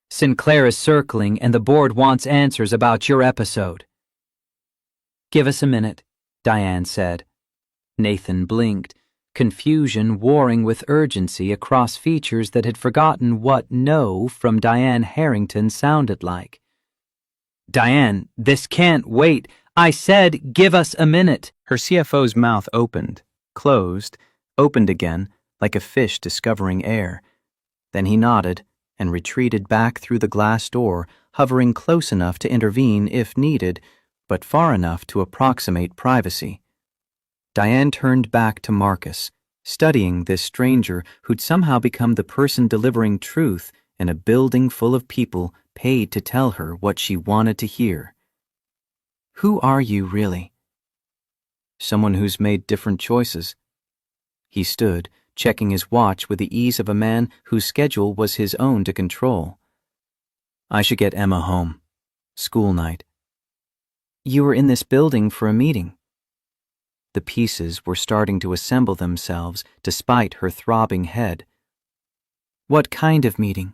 Sinclair is circling and the board wants answers about your episode. Give us a minute, Diane said. Nathan blinked, confusion warring with urgency across features that had forgotten what no from Diane Harrington sounded like. Diane, this can't wait. I said give us a minute. Her CFO's mouth opened, closed, opened again, like a fish discovering air. Then he nodded and retreated back through the glass door, hovering close enough to intervene if needed, but far enough to approximate privacy. Diane turned back to Marcus, studying this stranger who'd somehow become the person delivering truth in a building full of people paid to tell her what she wanted to hear. Who are you, really? Someone who's made different choices. He stood, checking his watch with the ease of a man whose schedule was his own to control. I should get Emma home. School night. You were in this building for a meeting. The pieces were starting to assemble themselves despite her throbbing head. What kind of meeting?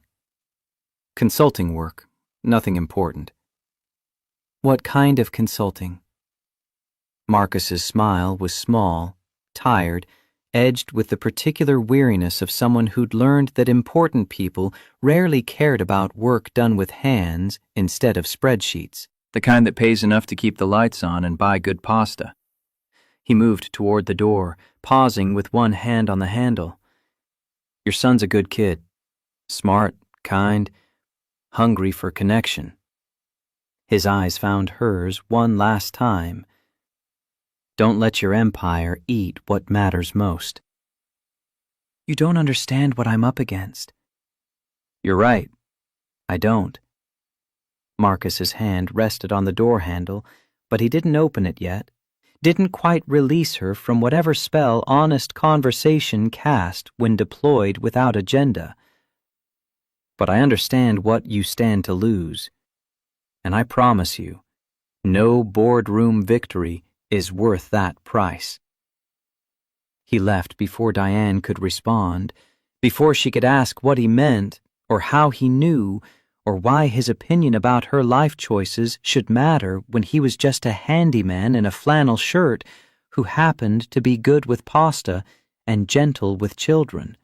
Consulting work. Nothing important. What kind of consulting? Marcus's smile was small, tired, edged with the particular weariness of someone who'd learned that important people rarely cared about work done with hands instead of spreadsheets. The kind that pays enough to keep the lights on and buy good pasta. He moved toward the door, pausing with one hand on the handle. Your son's a good kid. Smart, kind, hungry for connection. His eyes found hers one last time. Don't let your empire eat what matters most. You don't understand what I'm up against. You're right. I don't. Marcus's hand rested on the door handle, but he didn't open it yet, didn't quite release her from whatever spell honest conversation cast when deployed without agenda. But I understand what you stand to lose, and I promise you, no boardroom victory is worth that price. He left before Diane could respond, before she could ask what he meant, or how he knew, or why his opinion about her life choices should matter when he was just a handyman in a flannel shirt who happened to be good with pasta and gentle with children.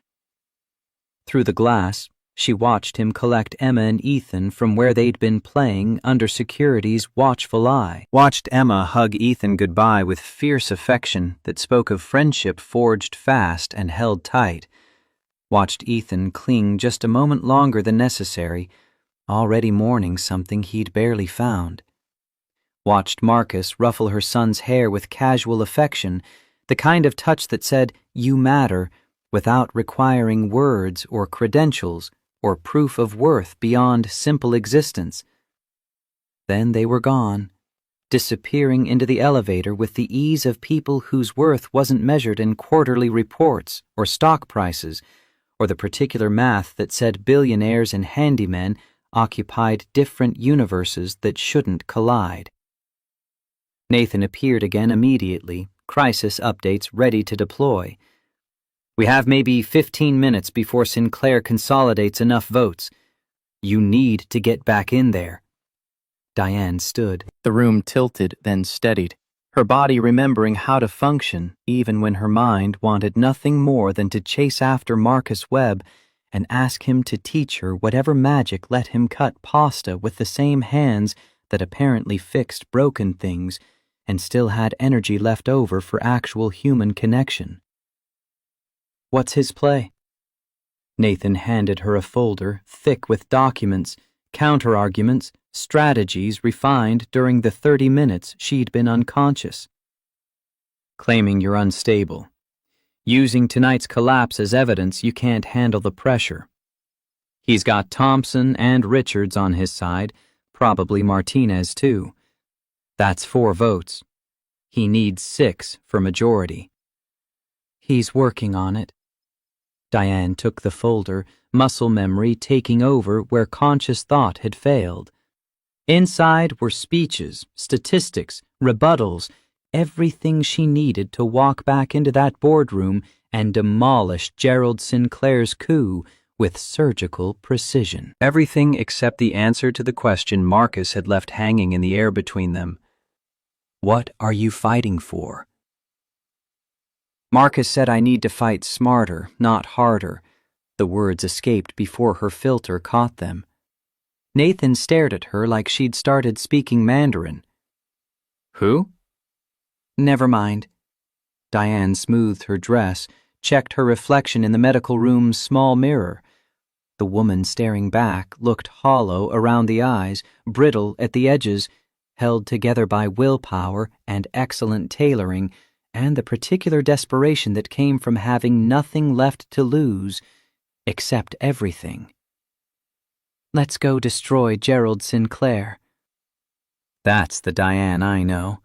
Through the glass, she watched him collect Emma and Ethan from where they'd been playing under security's watchful eye. Watched Emma hug Ethan goodbye with fierce affection that spoke of friendship forged fast and held tight. Watched Ethan cling just a moment longer than necessary, already mourning something he'd barely found. Watched Marcus ruffle her son's hair with casual affection, the kind of touch that said, "You matter," without requiring words or credentials or proof of worth beyond simple existence. Then they were gone, disappearing into the elevator with the ease of people whose worth wasn't measured in quarterly reports or stock prices, or the particular math that said billionaires and handymen occupied different universes that shouldn't collide. Nathan appeared again immediately, crisis updates ready to deploy. We have maybe 15 minutes before Sinclair consolidates enough votes. You need to get back in there. Diane stood. The room tilted, then steadied, her body remembering how to function even when her mind wanted nothing more than to chase after Marcus Webb and ask him to teach her whatever magic let him cut pasta with the same hands that apparently fixed broken things and still had energy left over for actual human connection. What's his play? Nathan handed her a folder thick with documents, counter-arguments, strategies refined during the 30 minutes she'd been unconscious. Claiming you're unstable. Using tonight's collapse as evidence you can't handle the pressure. He's got Thompson and Richards on his side, probably Martinez too. That's 4 votes. He needs 6 for majority. He's working on it. Diane took the folder, muscle memory taking over where conscious thought had failed. Inside were speeches, statistics, rebuttals, everything she needed to walk back into that boardroom and demolish Gerald Sinclair's coup with surgical precision. Everything except the answer to the question Marcus had left hanging in the air between them. What are you fighting for? Marcus said I need to fight smarter, not harder. The words escaped before her filter caught them. Nathan stared at her like she'd started speaking Mandarin. Who? Never mind. Diane smoothed her dress, checked her reflection in the medical room's small mirror. The woman staring back looked hollow around the eyes, brittle at the edges, held together by willpower and excellent tailoring, and the particular desperation that came from having nothing left to lose, except everything. Let's go destroy Gerald Sinclair. That's the Diane I know.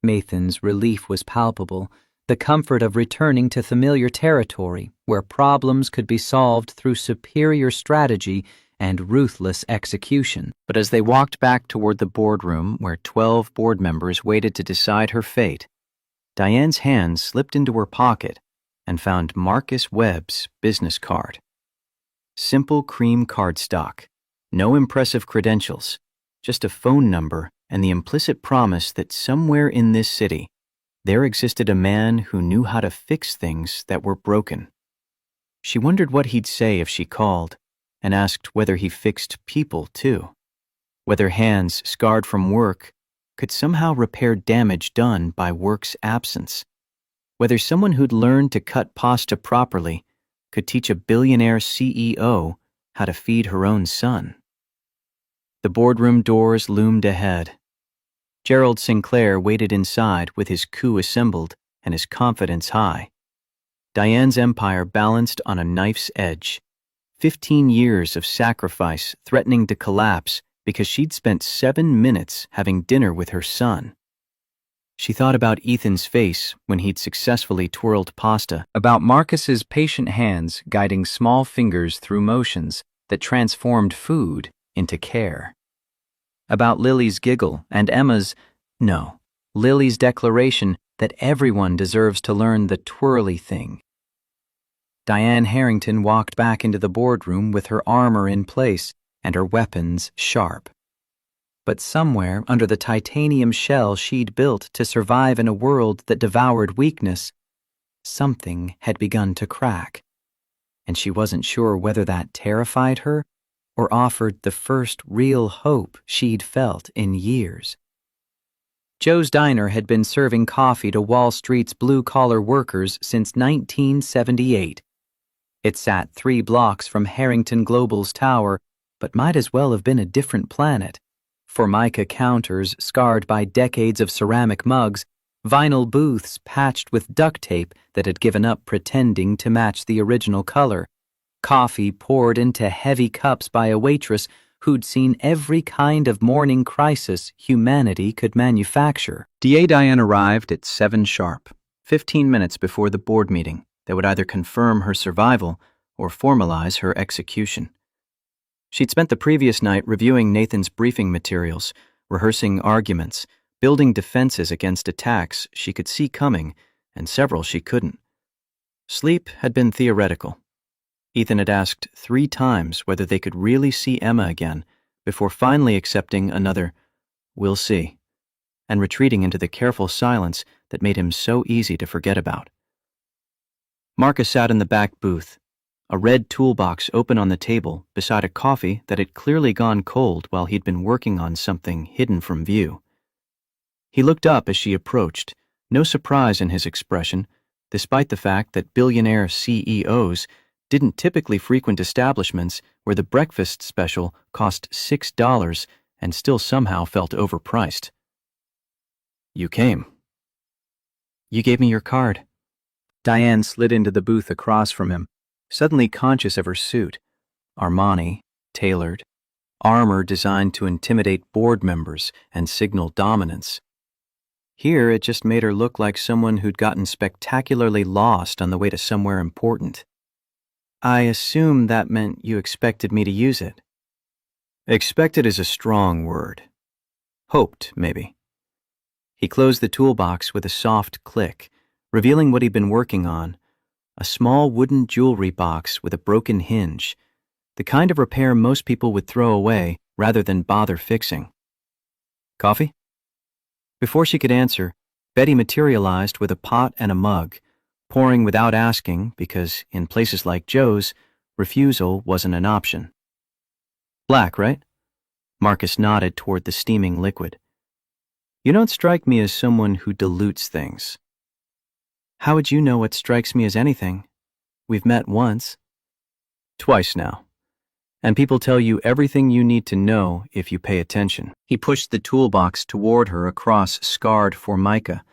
Nathan's relief was palpable, the comfort of returning to familiar territory where problems could be solved through superior strategy and ruthless execution. But as they walked back toward the boardroom where 12 board members waited to decide her fate, Diane's hand slipped into her pocket and found Marcus Webb's business card. Simple cream cardstock, no impressive credentials, just a phone number and the implicit promise that somewhere in this city, there existed a man who knew how to fix things that were broken. She wondered what he'd say if she called, and asked whether he fixed people too. Whether hands scarred from work could somehow repair damage done by work's absence. Whether someone who'd learned to cut pasta properly could teach a billionaire CEO how to feed her own son. The boardroom doors loomed ahead. Gerald Sinclair waited inside with his coup assembled and his confidence high. Diane's empire balanced on a knife's edge. 15 years of sacrifice threatening to collapse because she'd spent 7 minutes having dinner with her son. She thought about Ethan's face when he'd successfully twirled pasta, about Marcus's patient hands guiding small fingers through motions that transformed food into care. About Lily's giggle and Lily's declaration that everyone deserves to learn the twirly thing. Diane Harrington walked back into the boardroom with her armor in place and her weapons sharp. But somewhere under the titanium shell she'd built to survive in a world that devoured weakness, something had begun to crack. And she wasn't sure whether that terrified her or offered the first real hope she'd felt in years. Joe's Diner had been serving coffee to Wall Street's blue-collar workers since 1978. It sat 3 blocks from Harrington Global's tower, but might as well have been a different planet. Formica counters scarred by decades of ceramic mugs, vinyl booths patched with duct tape that had given up pretending to match the original color, coffee poured into heavy cups by a waitress who'd seen every kind of morning crisis humanity could manufacture. DA Diane arrived at 7 sharp, 15 minutes before the board meeting that would either confirm her survival or formalize her execution. She'd spent the previous night reviewing Nathan's briefing materials, rehearsing arguments, building defenses against attacks she could see coming and several she couldn't. Sleep had been theoretical. Ethan had asked 3 times whether they could really see Emma again before finally accepting another, "We'll see," and retreating into the careful silence that made him so easy to forget about. Marcus sat in the back booth, a red toolbox open on the table beside a coffee that had clearly gone cold while he'd been working on something hidden from view. He looked up as she approached, no surprise in his expression, despite the fact that billionaire CEOs didn't typically frequent establishments where the breakfast special cost $6 and still somehow felt overpriced. "You came." "You gave me your card." Diane slid into the booth across from him, suddenly conscious of her suit. Armani, tailored, armor designed to intimidate board members and signal dominance. Here it just made her look like someone who'd gotten spectacularly lost on the way to somewhere important. "I assume that meant you expected me to use it." "Expected is a strong word. Hoped, maybe." He closed the toolbox with a soft click, revealing what he'd been working on, a small wooden jewelry box with a broken hinge, the kind of repair most people would throw away rather than bother fixing. "Coffee?" Before she could answer, Betty materialized with a pot and a mug, pouring without asking because, in places like Joe's, refusal wasn't an option. "Black, right?" Marcus nodded toward the steaming liquid. "You don't strike me as someone who dilutes things." "How would you know what strikes me as anything? We've met once." "Twice now. And people tell you everything you need to know if you pay attention." He pushed the toolbox toward her across scarred formica.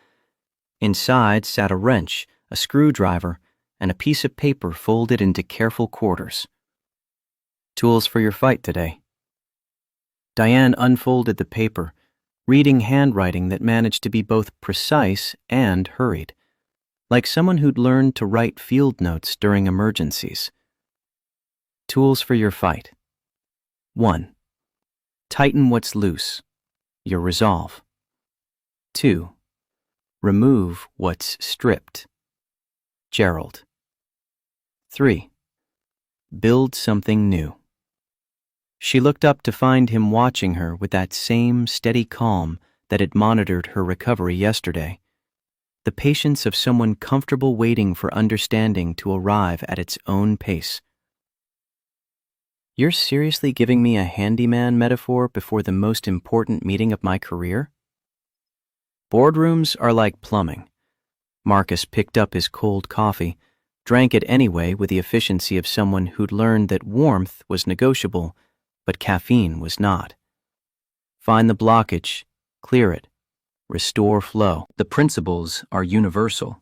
Inside sat a wrench, a screwdriver, and a piece of paper folded into careful quarters. "Tools for your fight today." Diane unfolded the paper, reading handwriting that managed to be both precise and hurried, like someone who'd learned to write field notes during emergencies. "Tools for your fight. 1. Tighten what's loose, your resolve. 2. Remove what's stripped. Gerald. 3. Build something new." She looked up to find him watching her with that same steady calm that had monitored her recovery yesterday. the patience of someone comfortable waiting for understanding to arrive at its own pace. You're seriously giving me a handyman metaphor before the most important meeting of my career? Boardrooms are like plumbing. Marcus picked up his cold coffee, drank it anyway with the efficiency of someone who'd learned that warmth was negotiable, but caffeine was not. Find the blockage, clear it, restore flow. The principles are universal.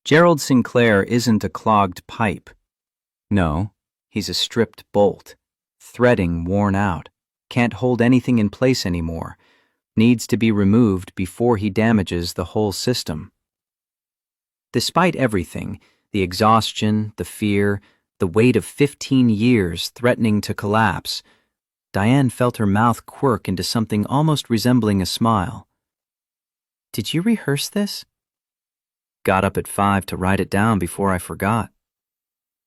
Gerald Sinclair isn't a clogged pipe. No, he's a stripped bolt, threading worn out, can't hold anything in place anymore, needs to be removed before he damages the whole system. Despite everything, the exhaustion, the fear, the weight of 15 years threatening to collapse, Diane felt her mouth quirk into something almost resembling a smile. Did you rehearse this? Got up at 5 to write it down before I forgot.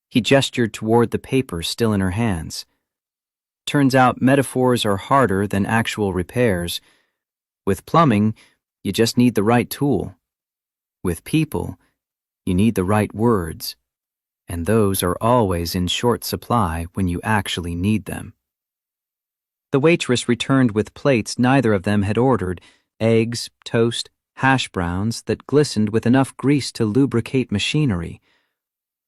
He gestured toward the paper still in her hands. Turns out metaphors are harder than actual repairs. With plumbing, you just need the right tool. With people, you need the right words, and those are always in short supply when you actually need them. The waitress returned with plates neither of them had ordered, eggs, toast, hash browns that glistened with enough grease to lubricate machinery.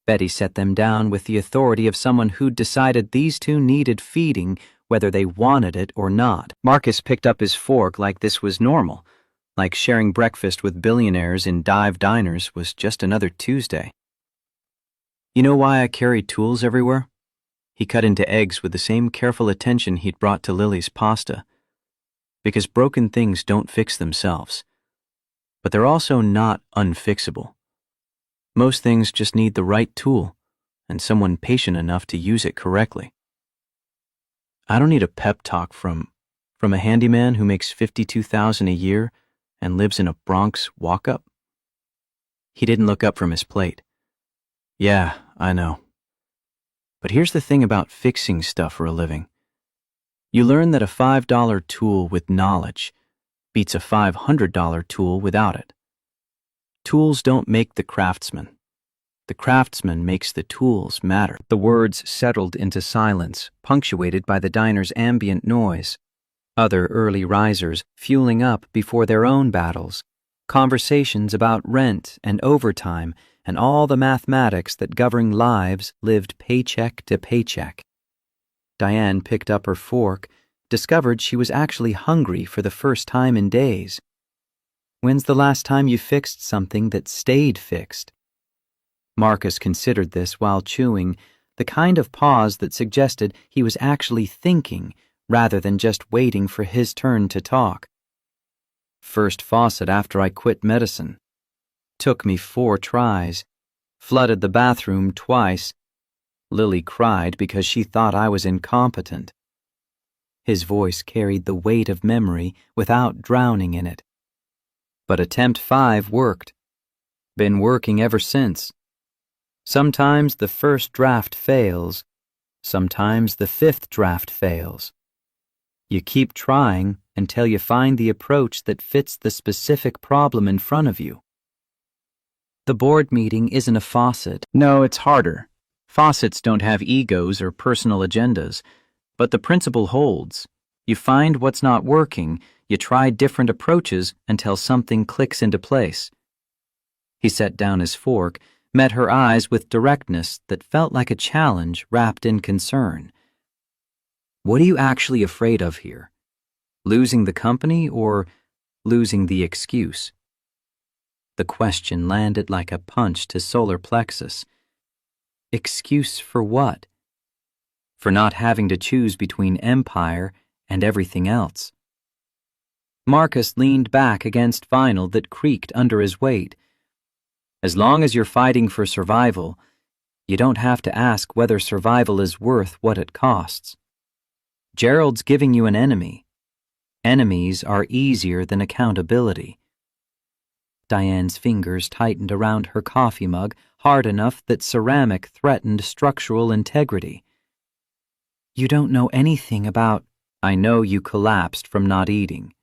Betty set them down with the authority of someone who'd decided these two needed feeding whether they wanted it or not. Marcus picked up his fork like this was normal, like sharing breakfast with billionaires in dive diners was just another Tuesday. You know why I carry tools everywhere? He cut into eggs with the same careful attention he'd brought to Lily's pasta. Because broken things don't fix themselves. But they're also not unfixable. Most things just need the right tool and someone patient enough to use it correctly. I don't need a pep talk from a handyman who makes $52,000 a year and lives in a Bronx walk-up. He didn't look up from his plate. Yeah, I know. But here's the thing about fixing stuff for a living. You learn that a $5 tool with knowledge beats a $500 tool without it. Tools don't make the craftsman. The craftsman makes the tools matter. The words settled into silence, punctuated by the diner's ambient noise. Other early risers fueling up before their own battles. Conversations about rent and overtime and all the mathematics that govern lives lived paycheck to paycheck. Diane picked up her fork, discovered she was actually hungry for the first time in days. When's the last time you fixed something that stayed fixed? Marcus considered this while chewing, the kind of pause that suggested he was actually thinking rather than just waiting for his turn to talk. First faucet after I quit medicine. Took me 4 tries. Flooded the bathroom twice. Lily cried because she thought I was incompetent. His voice carried the weight of memory without drowning in it. But attempt 5 worked. Been working ever since. Sometimes the first draft fails. Sometimes the 5th draft fails. You keep trying until you find the approach that fits the specific problem in front of you. The board meeting isn't a faucet. No, it's harder. Faucets don't have egos or personal agendas, but the principle holds. You find what's not working, you try different approaches until something clicks into place. He set down his fork, met her eyes with directness that felt like a challenge wrapped in concern. What are you actually afraid of here? Losing the company or losing the excuse? The question landed like a punch to solar plexus. Excuse for what? For not having to choose between empire and everything else. Marcus leaned back against vinyl that creaked under his weight. As long as you're fighting for survival, you don't have to ask whether survival is worth what it costs. Gerald's giving you an enemy. Enemies are easier than accountability. Diane's fingers tightened around her coffee mug hard enough that ceramic threatened structural integrity. You don't know anything about... I know you collapsed from not eating.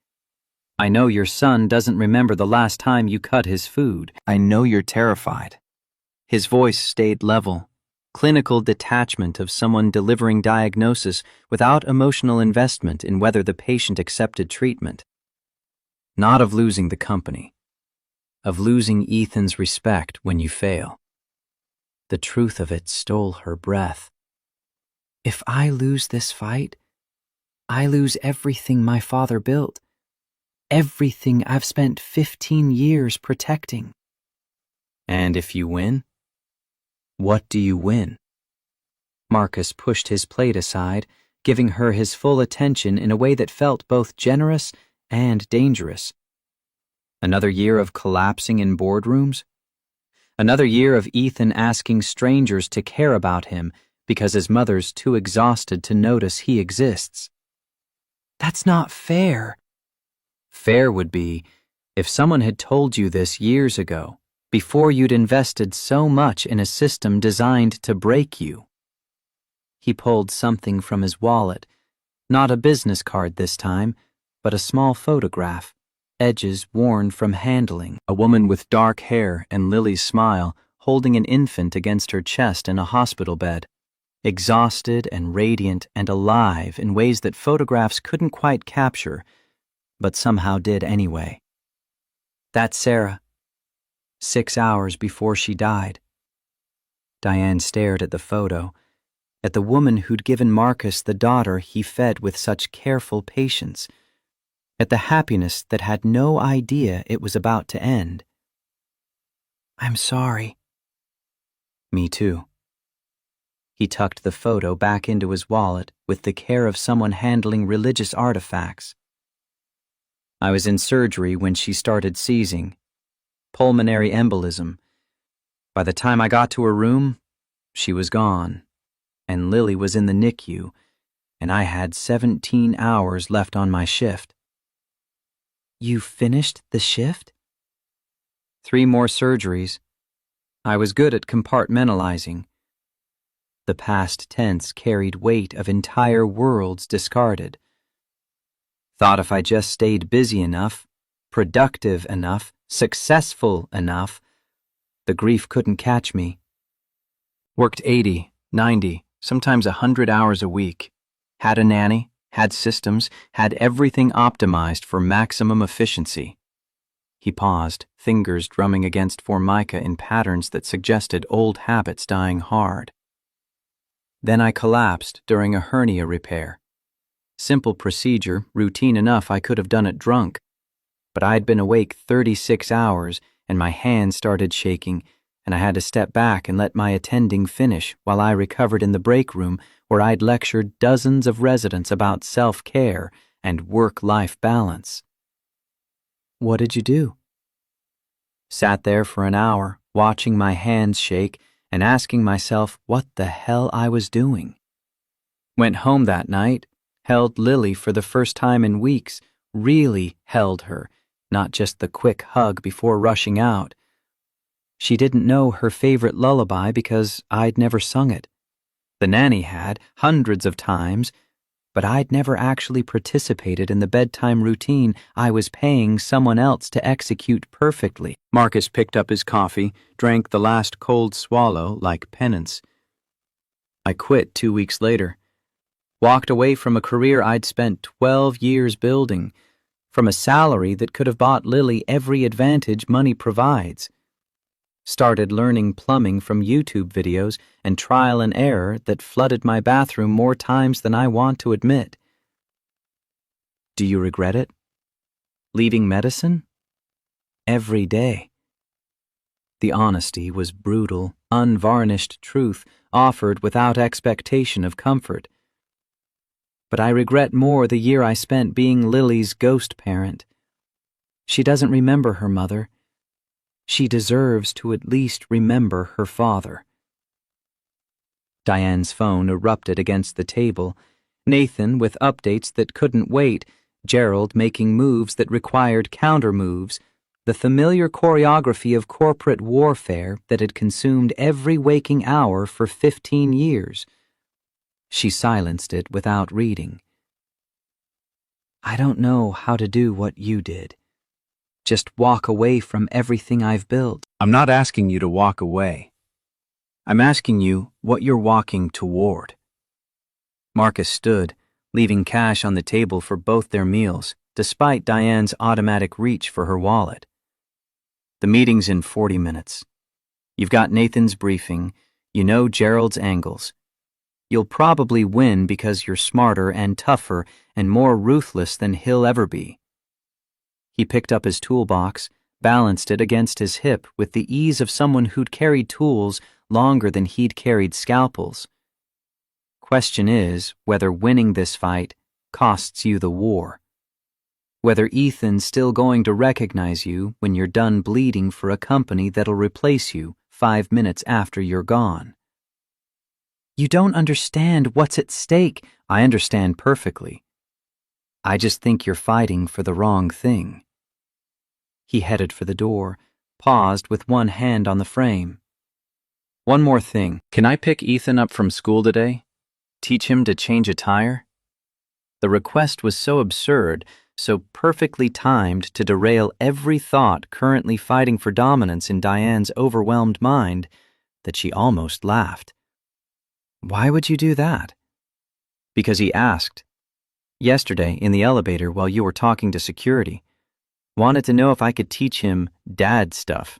I know your son doesn't remember the last time you cut his food. I know you're terrified. His voice stayed level, clinical detachment of someone delivering diagnosis without emotional investment in whether the patient accepted treatment. Not of losing the company, of losing Ethan's respect when you fail. The truth of it stole her breath. If I lose this fight, I lose everything my father built, everything I've spent 15 years protecting. And if you win? What do you win? Marcus pushed his plate aside, giving her his full attention in a way that felt both generous and dangerous. Another year of collapsing in boardrooms? Another year of Ethan asking strangers to care about him because his mother's too exhausted to notice he exists. That's not fair. Fair would be if someone had told you this years ago, before you'd invested so much in a system designed to break you. He pulled something from his wallet, not a business card this time, but a small photograph, edges worn from handling. A woman with dark hair and Lily's smile, holding an infant against her chest in a hospital bed, exhausted and radiant and alive in ways that photographs couldn't quite capture, but somehow did anyway. That's Sarah. 6 hours before she died. Diane stared at the photo, at the woman who'd given Marcus the daughter he fed with such careful patience, at the happiness that had no idea it was about to end. I'm sorry. Me too. He tucked the photo back into his wallet with the care of someone handling religious artifacts. I was in surgery when she started seizing. Pulmonary embolism. By the time I got to her room, she was gone, and Lily was in the NICU, and I had 17 hours left on my shift. You finished the shift? 3 more surgeries. I was good at compartmentalizing. The past tense carried weight of entire worlds discarded. Thought if I just stayed busy enough, productive enough, successful enough, the grief couldn't catch me. Worked 80, 90, sometimes 100 hours a week. Had a nanny, had systems, had everything optimized for maximum efficiency. He paused, fingers drumming against Formica in patterns that suggested old habits dying hard. Then I collapsed during a hernia repair. Simple procedure, routine enough I could have done it drunk. But I'd been awake 36 hours and my hands started shaking, and I had to step back and let my attending finish while I recovered in the break room where I'd lectured dozens of residents about self-care and work-life balance. What did you do? Sat there for an hour, watching my hands shake and asking myself what the hell I was doing. Went home that night, held Lily for the first time in weeks, really held her, not just the quick hug before rushing out. She didn't know her favorite lullaby because I'd never sung it. The nanny had, hundreds of times, but I'd never actually participated in the bedtime routine I was paying someone else to execute perfectly. Marcus picked up his coffee, drank the last cold swallow like penance. I quit 2 weeks later. Walked away from a career I'd spent 12 years building, from a salary that could have bought Lily every advantage money provides. Started learning plumbing from YouTube videos and trial and error that flooded my bathroom more times than I want to admit. Do you regret it? Leaving medicine? Every day. The honesty was brutal, unvarnished truth offered without expectation of comfort. But I regret more the year I spent being Lily's ghost parent. She doesn't remember her mother. She deserves to at least remember her father. Diane's phone erupted against the table, Nathan with updates that couldn't wait, Gerald making moves that required counter-moves, the familiar choreography of corporate warfare that had consumed every waking hour for 15 years. She silenced it without reading. I don't know how to do what you did. Just walk away from everything I've built. I'm not asking you to walk away. I'm asking you what you're walking toward. Marcus stood, leaving cash on the table for both their meals, despite Diane's automatic reach for her wallet. The meeting's in 40 minutes. You've got Nathan's briefing, you know Gerald's angles. You'll probably win because you're smarter and tougher and more ruthless than he'll ever be. He picked up his toolbox, balanced it against his hip with the ease of someone who'd carried tools longer than he'd carried scalpels. Question is whether winning this fight costs you the war. Whether Ethan's still going to recognize you when you're done bleeding for a company that'll replace you 5 minutes after you're gone. You don't understand what's at stake. I understand perfectly. I just think you're fighting for the wrong thing. He headed for the door, paused with one hand on the frame. One more thing. Can I pick Ethan up from school today? Teach him to change a tire? The request was so absurd, so perfectly timed to derail every thought currently fighting for dominance in Diane's overwhelmed mind that she almost laughed. Why would you do that? Because he asked. Yesterday, in the elevator while you were talking to security. Wanted to know if I could teach him dad stuff.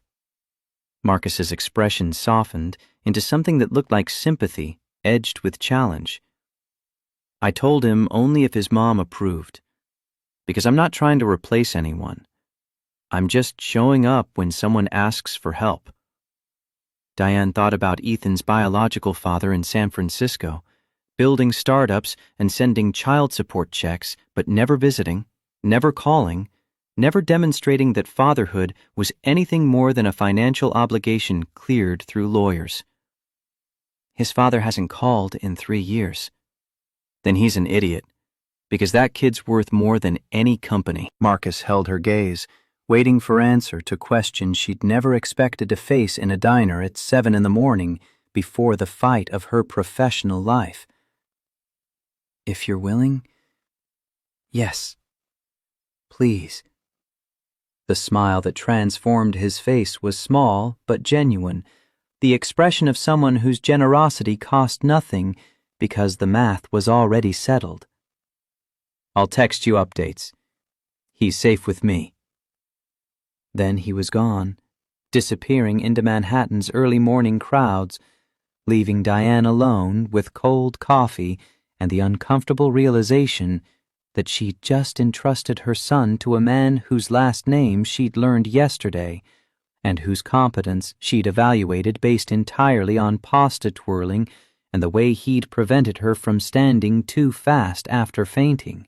Marcus's expression softened into something that looked like sympathy, edged with challenge. I told him only if his mom approved. Because I'm not trying to replace anyone. I'm just showing up when someone asks for help. Diane thought about Ethan's biological father in San Francisco, building startups and sending child support checks, but never visiting, never calling, never demonstrating that fatherhood was anything more than a financial obligation cleared through lawyers. His father hasn't called in 3 years. Then he's an idiot, because that kid's worth more than any company. Marcus held her gaze, waiting for answer to questions she'd never expected to face in a diner at 7 a.m. before the fight of her professional life. If you're willing? Yes. Please. The smile that transformed his face was small but genuine, the expression of someone whose generosity cost nothing because the math was already settled. I'll text you updates. He's safe with me. Then he was gone, disappearing into Manhattan's early morning crowds, leaving Diane alone with cold coffee and the uncomfortable realization that she'd just entrusted her son to a man whose last name she'd learned yesterday and whose competence she'd evaluated based entirely on pasta twirling and the way he'd prevented her from standing too fast after fainting.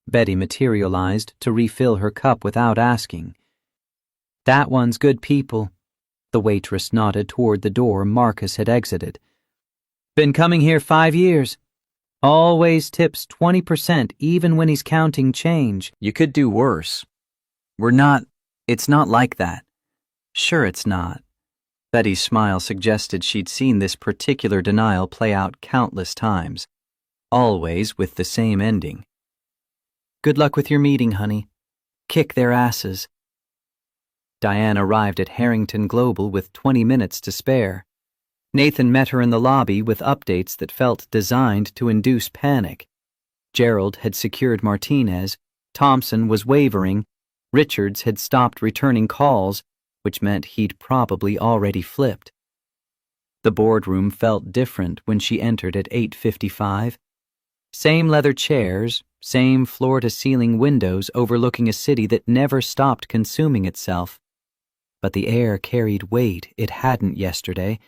Betty materialized to refill her cup without asking. That one's good people. The waitress nodded toward the door Marcus had exited. Been coming here 5 years. Always tips 20% even when he's counting change. You could do worse. It's not like that. Sure it's not. Betty's smile suggested she'd seen this particular denial play out countless times, always with the same ending. Good luck with your meeting, honey. Kick their asses. Diane arrived at Harrington Global with 20 minutes to spare. Nathan met her in the lobby with updates that felt designed to induce panic. Gerald had secured Martinez, Thompson was wavering, Richards had stopped returning calls, which meant he'd probably already flipped. The boardroom felt different when she entered at 8:55. Same leather chairs, same floor-to-ceiling windows overlooking a city that never stopped consuming itself. But the air carried weight it hadn't yesterday,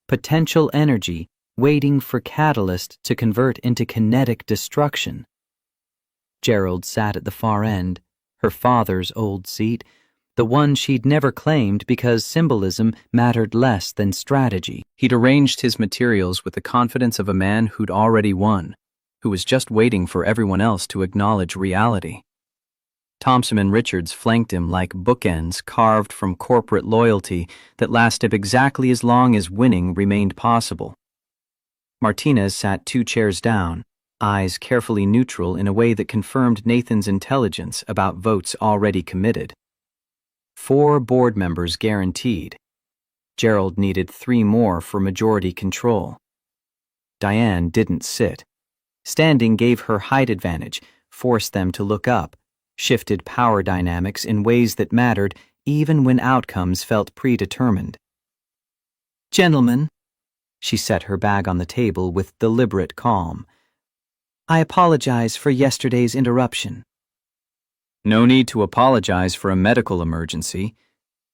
potential energy waiting for catalyst to convert into kinetic destruction. Gerald sat at the far end, her father's old seat, the one she'd never claimed because symbolism mattered less than strategy. He'd arranged his materials with the confidence of a man who'd already won, who was just waiting for everyone else to acknowledge reality. Thompson and Richards flanked him like bookends carved from corporate loyalty that lasted exactly as long as winning remained possible. Martinez sat 2 chairs down, eyes carefully neutral in a way that confirmed Nathan's intelligence about votes already committed. 4 board members guaranteed. Gerald needed 3 more for majority control. Diane didn't sit. Standing gave her height advantage, forced them to look up, shifted power dynamics in ways that mattered even when outcomes felt predetermined. "Gentlemen," she set her bag on the table with deliberate calm, "I apologize for yesterday's interruption." No need to apologize for a medical emergency.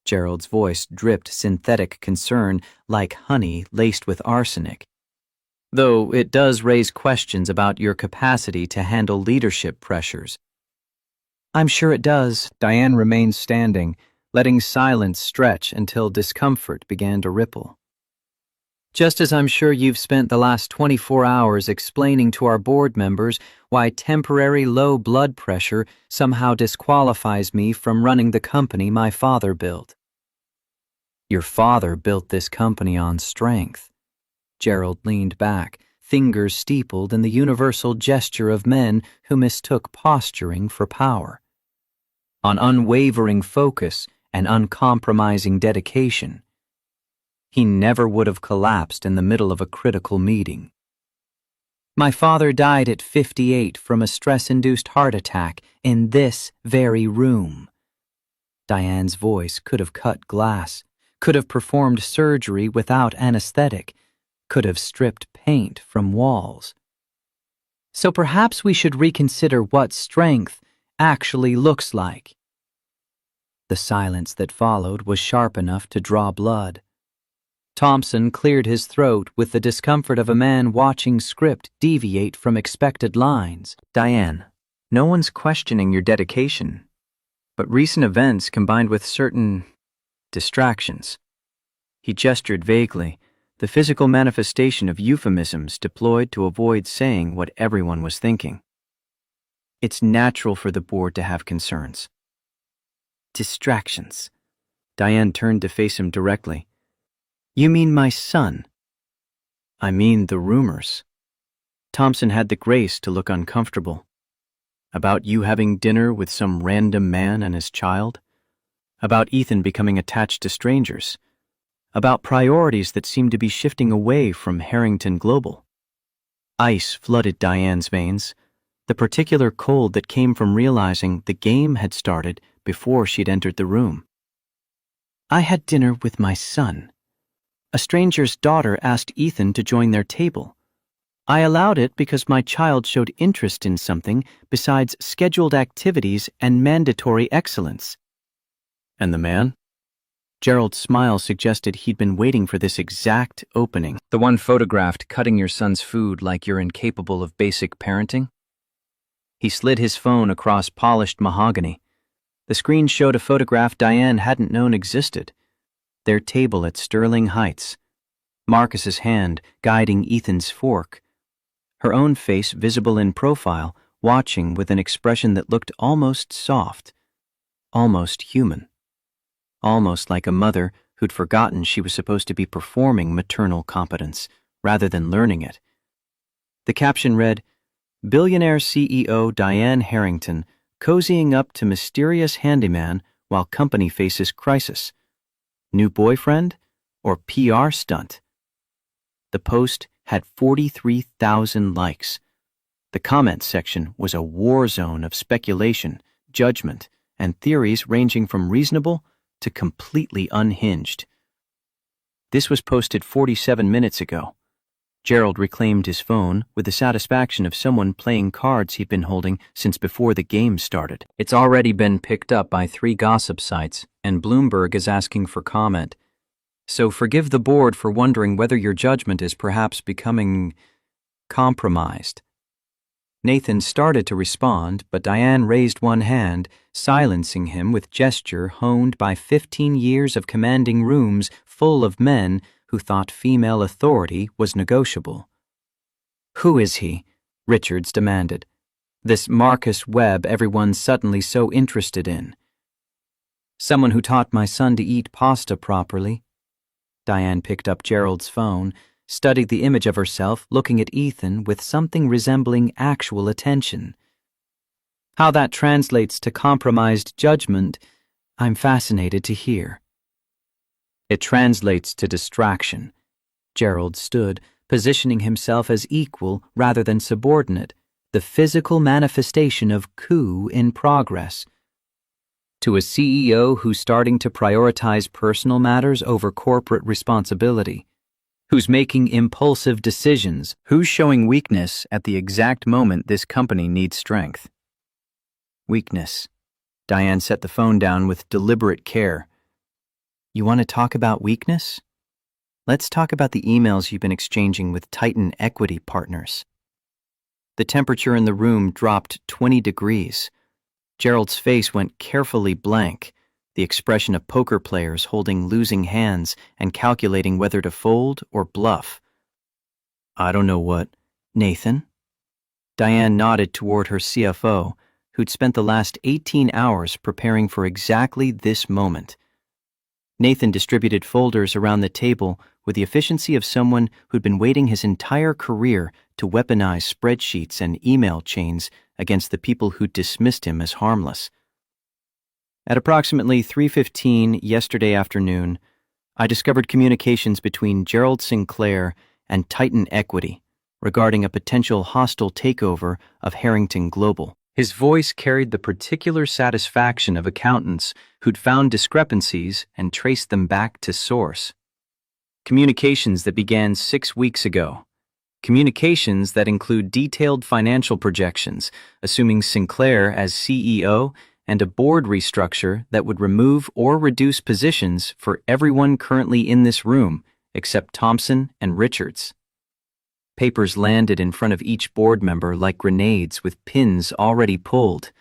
Gerald's voice dripped synthetic concern like honey laced with arsenic. Though it does raise questions about your capacity to handle leadership pressures. "I'm sure it does." Diane remained standing, letting silence stretch until discomfort began to ripple. "Just as I'm sure you've spent the last 24 hours explaining to our board members why temporary low blood pressure somehow disqualifies me from running the company my father built." Your father built this company on strength. Gerald leaned back, fingers steepled in the universal gesture of men who mistook posturing for power. On unwavering focus and uncompromising dedication. He never would have collapsed in the middle of a critical meeting. My father died at 58 from a stress-induced heart attack in this very room. Diane's voice could have cut glass, could have performed surgery without anesthetic, could have stripped paint from walls. So perhaps we should reconsider what strength actually looks like. The silence that followed was sharp enough to draw blood. Thompson cleared his throat with the discomfort of a man watching script deviate from expected lines. "Diane, no one's questioning your dedication, but recent events combined with certain distractions." He gestured vaguely, the physical manifestation of euphemisms deployed to avoid saying what everyone was thinking. "It's natural for the board to have concerns." "Distractions." Diane turned to face him directly. "You mean my son?" "I mean the rumors." Thompson had the grace to look uncomfortable. "About you having dinner with some random man and his child? About Ethan becoming attached to strangers? About priorities that seem to be shifting away from Harrington Global?" Ice flooded Diane's veins, the particular cold that came from realizing the game had started before she'd entered the room. "I had dinner with my son. A stranger's daughter asked Ethan to join their table. I allowed it because my child showed interest in something besides scheduled activities and mandatory excellence." "And the man?" Gerald's smile suggested he'd been waiting for this exact opening. The one photographed cutting your son's food like you're incapable of basic parenting? He slid his phone across polished mahogany. The screen showed a photograph Diane hadn't known existed. Their table at Sterling Heights. Marcus's hand guiding Ethan's fork. Her own face visible in profile, watching with an expression that looked almost soft, almost human. Almost like a mother who'd forgotten she was supposed to be performing maternal competence rather than learning it. The caption read, "Billionaire CEO Diane Harrington cozying up to mysterious handyman while company faces crisis. New boyfriend or PR stunt?" The post had 43,000 likes. The comments section was a war zone of speculation, judgment, and theories ranging from reasonable to completely unhinged. This was posted 47 minutes ago. Gerald reclaimed his phone with the satisfaction of someone playing cards he'd been holding since before the game started. It's already been picked up by 3 gossip sites, and Bloomberg is asking for comment. So forgive the board for wondering whether your judgment is perhaps becoming compromised. Nathan started to respond, but Diane raised one hand, silencing him with gesture honed by 15 years of commanding rooms full of men who thought female authority was negotiable. "Who is he?" Richards demanded. "This Marcus Webb everyone's suddenly so interested in." "Someone who taught my son to eat pasta properly." Diane picked up Gerald's phone, studied the image of herself looking at Ethan with something resembling actual attention. How that translates to compromised judgment, I'm fascinated to hear. It translates to distraction. Gerald stood, positioning himself as equal rather than subordinate, the physical manifestation of coup in progress. To a CEO who's starting to prioritize personal matters over corporate responsibility, who's making impulsive decisions, Who's showing weakness at the exact moment this company needs strength? Weakness. Diane set the phone down with deliberate care. You want to talk about weakness? Let's talk about the emails you've been exchanging with Titan equity partners. The temperature in the room dropped 20 degrees. Gerald's face went carefully blank, the expression of poker players holding losing hands and calculating whether to fold or bluff. I don't know what. Nathan? Diane nodded toward her CFO, who'd spent the last 18 hours preparing for exactly this moment. Nathan distributed folders around the table with the efficiency of someone who'd been waiting his entire career to weaponize spreadsheets and email chains against the people who'd dismissed him as harmless. At approximately 3:15 yesterday afternoon, I discovered communications between Gerald Sinclair and Titan Equity regarding a potential hostile takeover of Harrington Global. His voice carried the particular satisfaction of accountants who'd found discrepancies and traced them back to source. Communications that began 6 weeks ago. Communications that include detailed financial projections, assuming Sinclair as CEO, and a board restructure that would remove or reduce positions for everyone currently in this room, except Thompson and Richards. Papers landed in front of each board member like grenades with pins already pulled.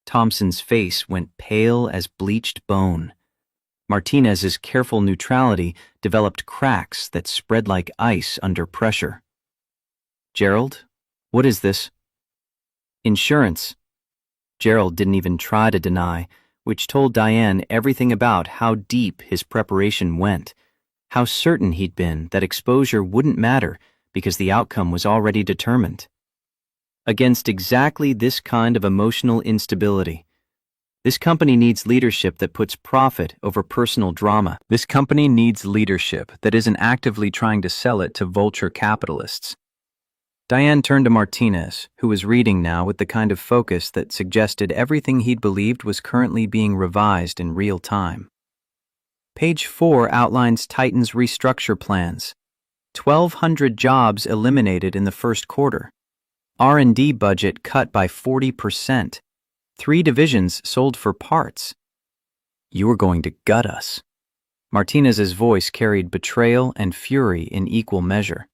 Thompson's face went pale as bleached bone. Martinez's careful neutrality developed cracks that spread like ice under pressure. Gerald, what is this? Insurance. Gerald didn't even try to deny, which told Diane everything about how deep his preparation went, how certain he'd been that exposure wouldn't matter because the outcome was already determined. Against exactly this kind of emotional instability, this company needs leadership that puts profit over personal drama. This company needs leadership that isn't actively trying to sell it to vulture capitalists. Diane turned to Martinez, who was reading now with the kind of focus that suggested everything he'd believed was currently being revised in real time. Page 4 outlines Titan's restructure plans. 1,200 jobs eliminated in the first quarter. R&D budget cut by 40%. 3 divisions sold for parts. You are going to gut us. Martinez's voice carried betrayal and fury in equal measure.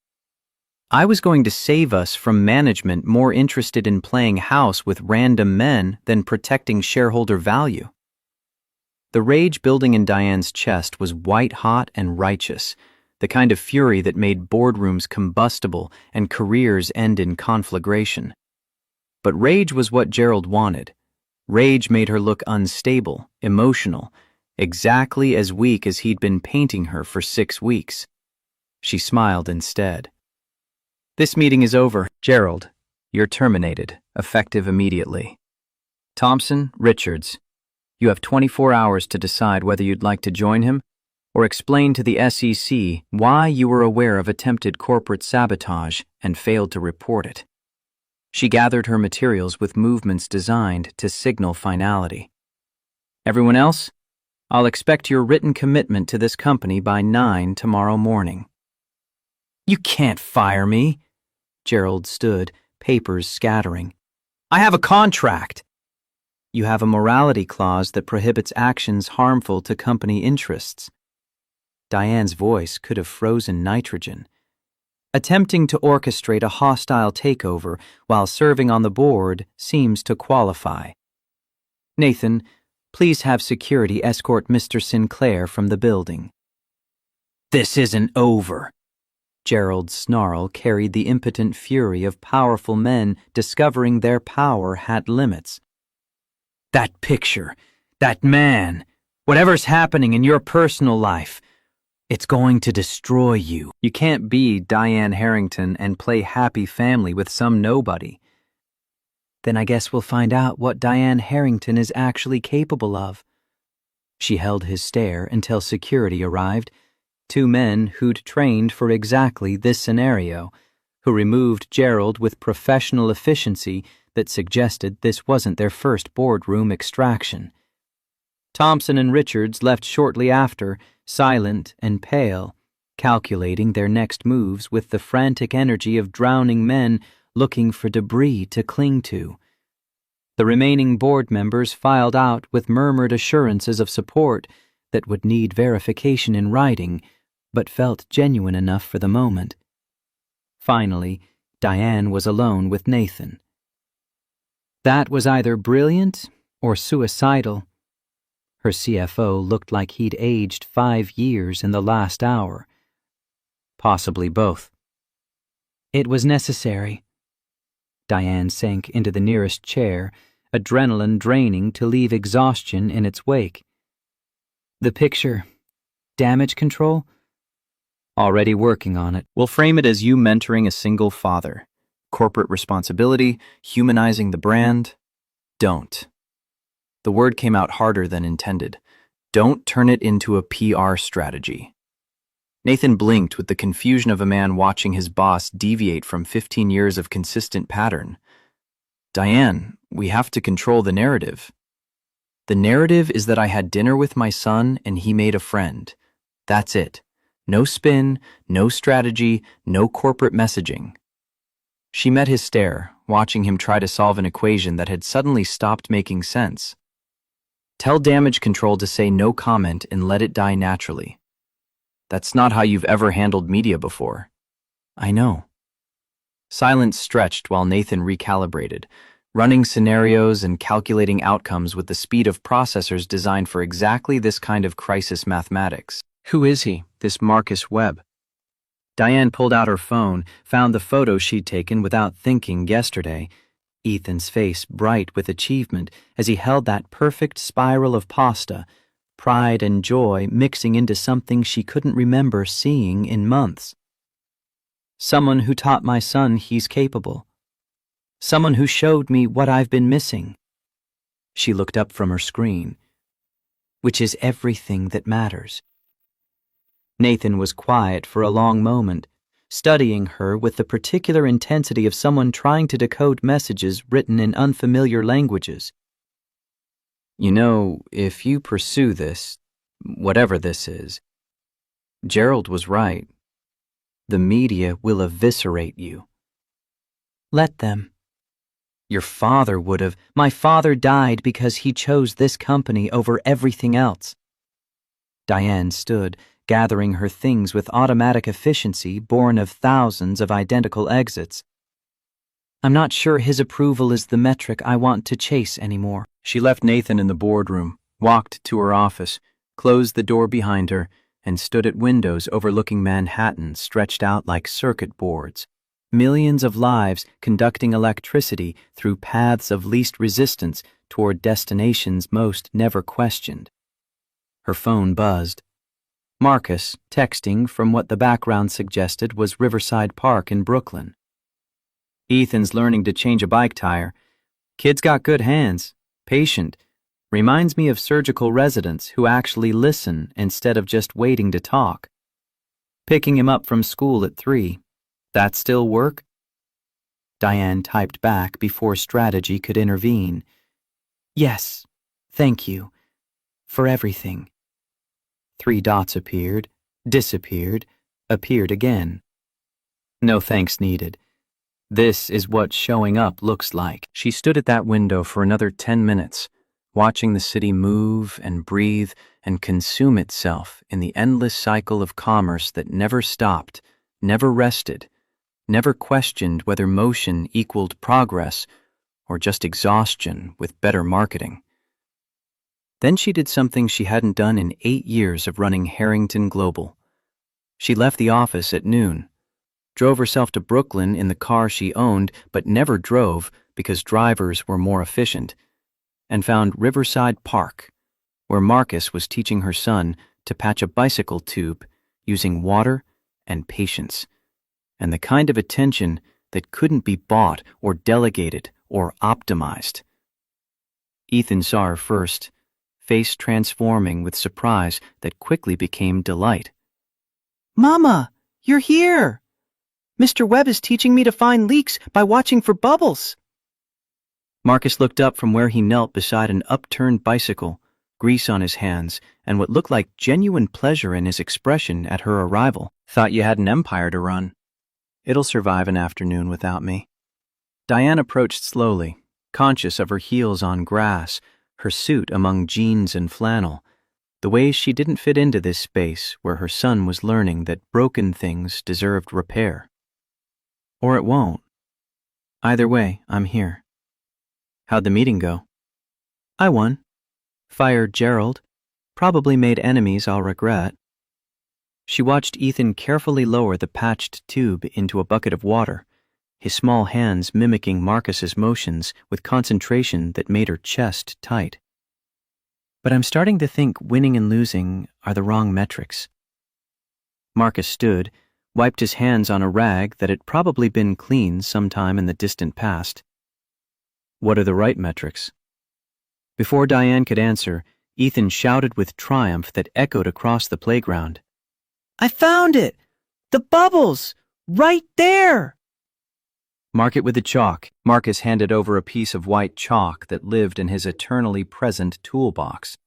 I was going to save us from management more interested in playing house with random men than protecting shareholder value. The rage building in Diane's chest was white-hot and righteous, the kind of fury that made boardrooms combustible and careers end in conflagration. But rage was what Gerald wanted. Rage made her look unstable, emotional, exactly as weak as he'd been painting her for 6 weeks. She smiled instead. This meeting is over. Gerald, you're terminated, effective immediately. Thompson, Richards, you have 24 hours to decide whether you'd like to join him or explain to the SEC why you were aware of attempted corporate sabotage and failed to report it. She gathered her materials with movements designed to signal finality. Everyone else, I'll expect your written commitment to this company by 9 tomorrow morning. You can't fire me. Gerald stood, papers scattering. I have a contract. You have a morality clause that prohibits actions harmful to company interests. Diane's voice could have frozen nitrogen. Attempting to orchestrate a hostile takeover while serving on the board seems to qualify. Nathan, please have security escort Mr. Sinclair from the building. This isn't over. Gerald's snarl carried the impotent fury of powerful men discovering their power had limits. That picture, that man, whatever's happening in your personal life, It's going to destroy you. You can't be Diane Harrington and play happy family with some nobody. Then I guess we'll find out what Diane Harrington is actually capable of. She held his stare until security arrived, 2 men who'd trained for exactly this scenario, who removed Gerald with professional efficiency that suggested this wasn't their first boardroom extraction. Thompson and Richards left shortly after, silent and pale, calculating their next moves with the frantic energy of drowning men looking for debris to cling to. The remaining board members filed out with murmured assurances of support that would need verification in writing, but felt genuine enough for the moment. Finally, Diane was alone with Nathan. That was either brilliant or suicidal. Her CFO looked like he'd aged 5 years in the last hour. Possibly both. It was necessary. Diane sank into the nearest chair, adrenaline draining to leave exhaustion in its wake. The picture. Damage control? Already working on it. We'll frame it as you mentoring a single father. Corporate responsibility, humanizing the brand. Don't. The word came out harder than intended. Don't turn it into a PR strategy. Nathan blinked with the confusion of a man watching his boss deviate from 15 years of consistent pattern. Diane, we have to control the narrative. The narrative is that I had dinner with my son and he made a friend. That's it. No spin, no strategy, no corporate messaging. She met his stare, watching him try to solve an equation that had suddenly stopped making sense. Tell damage control to say no comment and let it die naturally. That's not how you've ever handled media before. I know. Silence stretched while Nathan recalibrated, running scenarios and calculating outcomes with the speed of processors designed for exactly this kind of crisis mathematics. Who is he, this Marcus Webb? Diane pulled out her phone, found the photo she'd taken without thinking yesterday. Ethan's face bright with achievement as he held that perfect spiral of pasta, pride and joy mixing into something she couldn't remember seeing in months. Someone who taught my son he's capable. Someone who showed me what I've been missing. She looked up from her screen. Which is everything that matters. Nathan was quiet for a long moment, studying her with the particular intensity of someone trying to decode messages written in unfamiliar languages. You know, if you pursue this, whatever this is, Gerald was right. The media will eviscerate you. Let them. Your father would have. My father died because he chose this company over everything else. Diane stood, gathering her things with automatic efficiency born of thousands of identical exits. I'm not sure his approval is the metric I want to chase anymore. She left Nathan in the boardroom, walked to her office, closed the door behind her, and stood at windows overlooking Manhattan stretched out like circuit boards. Millions of lives conducting electricity through paths of least resistance toward destinations most never questioned. Her phone buzzed. Marcus, texting from what the background suggested was Riverside Park in Brooklyn. Ethan's learning to change a bike tire. Kid's got good hands. Patient. Reminds me of surgical residents who actually listen instead of just waiting to talk. Picking him up from school at 3. That still work? Diane typed back before strategy could intervene. Yes, thank you. For everything. 3 dots appeared, disappeared, appeared again. No thanks needed. This is what showing up looks like. She stood at that window for another 10 minutes, watching the city move and breathe and consume itself in the endless cycle of commerce that never stopped, never rested, never questioned whether motion equaled progress or just exhaustion with better marketing. Then she did something she hadn't done in 8 years of running Harrington Global. She left the office at noon, drove herself to Brooklyn in the car she owned but never drove because drivers were more efficient, and found Riverside Park, where Marcus was teaching her son to patch a bicycle tube using water and patience, and the kind of attention that couldn't be bought or delegated or optimized. Ethan saw her first, face transforming with surprise that quickly became delight. "Mama, you're here! Mr. Webb is teaching me to find leaks by watching for bubbles." Marcus looked up from where he knelt beside an upturned bicycle, grease on his hands, and what looked like genuine pleasure in his expression at her arrival. "Thought you had an empire to run. It'll survive an afternoon without me." Diane approached slowly, conscious of her heels on grass, her suit among jeans and flannel, the ways she didn't fit into this space where her son was learning that broken things deserved repair. Or it won't. Either way, I'm here. How'd the meeting go? I won. Fired Gerald. Probably made enemies I'll regret. She watched Ethan carefully lower the patched tube into a bucket of water, his small hands mimicking Marcus's motions with concentration that made her chest tight. But I'm starting to think winning and losing are the wrong metrics. Marcus stood, wiped his hands on a rag that had probably been clean sometime in the distant past. What are the right metrics? Before Diane could answer, Ethan shouted with triumph that echoed across the playground. "I found it! The bubbles! Right there!" "Mark it with the chalk." Marcus handed over a piece of white chalk that lived in his eternally present toolbox.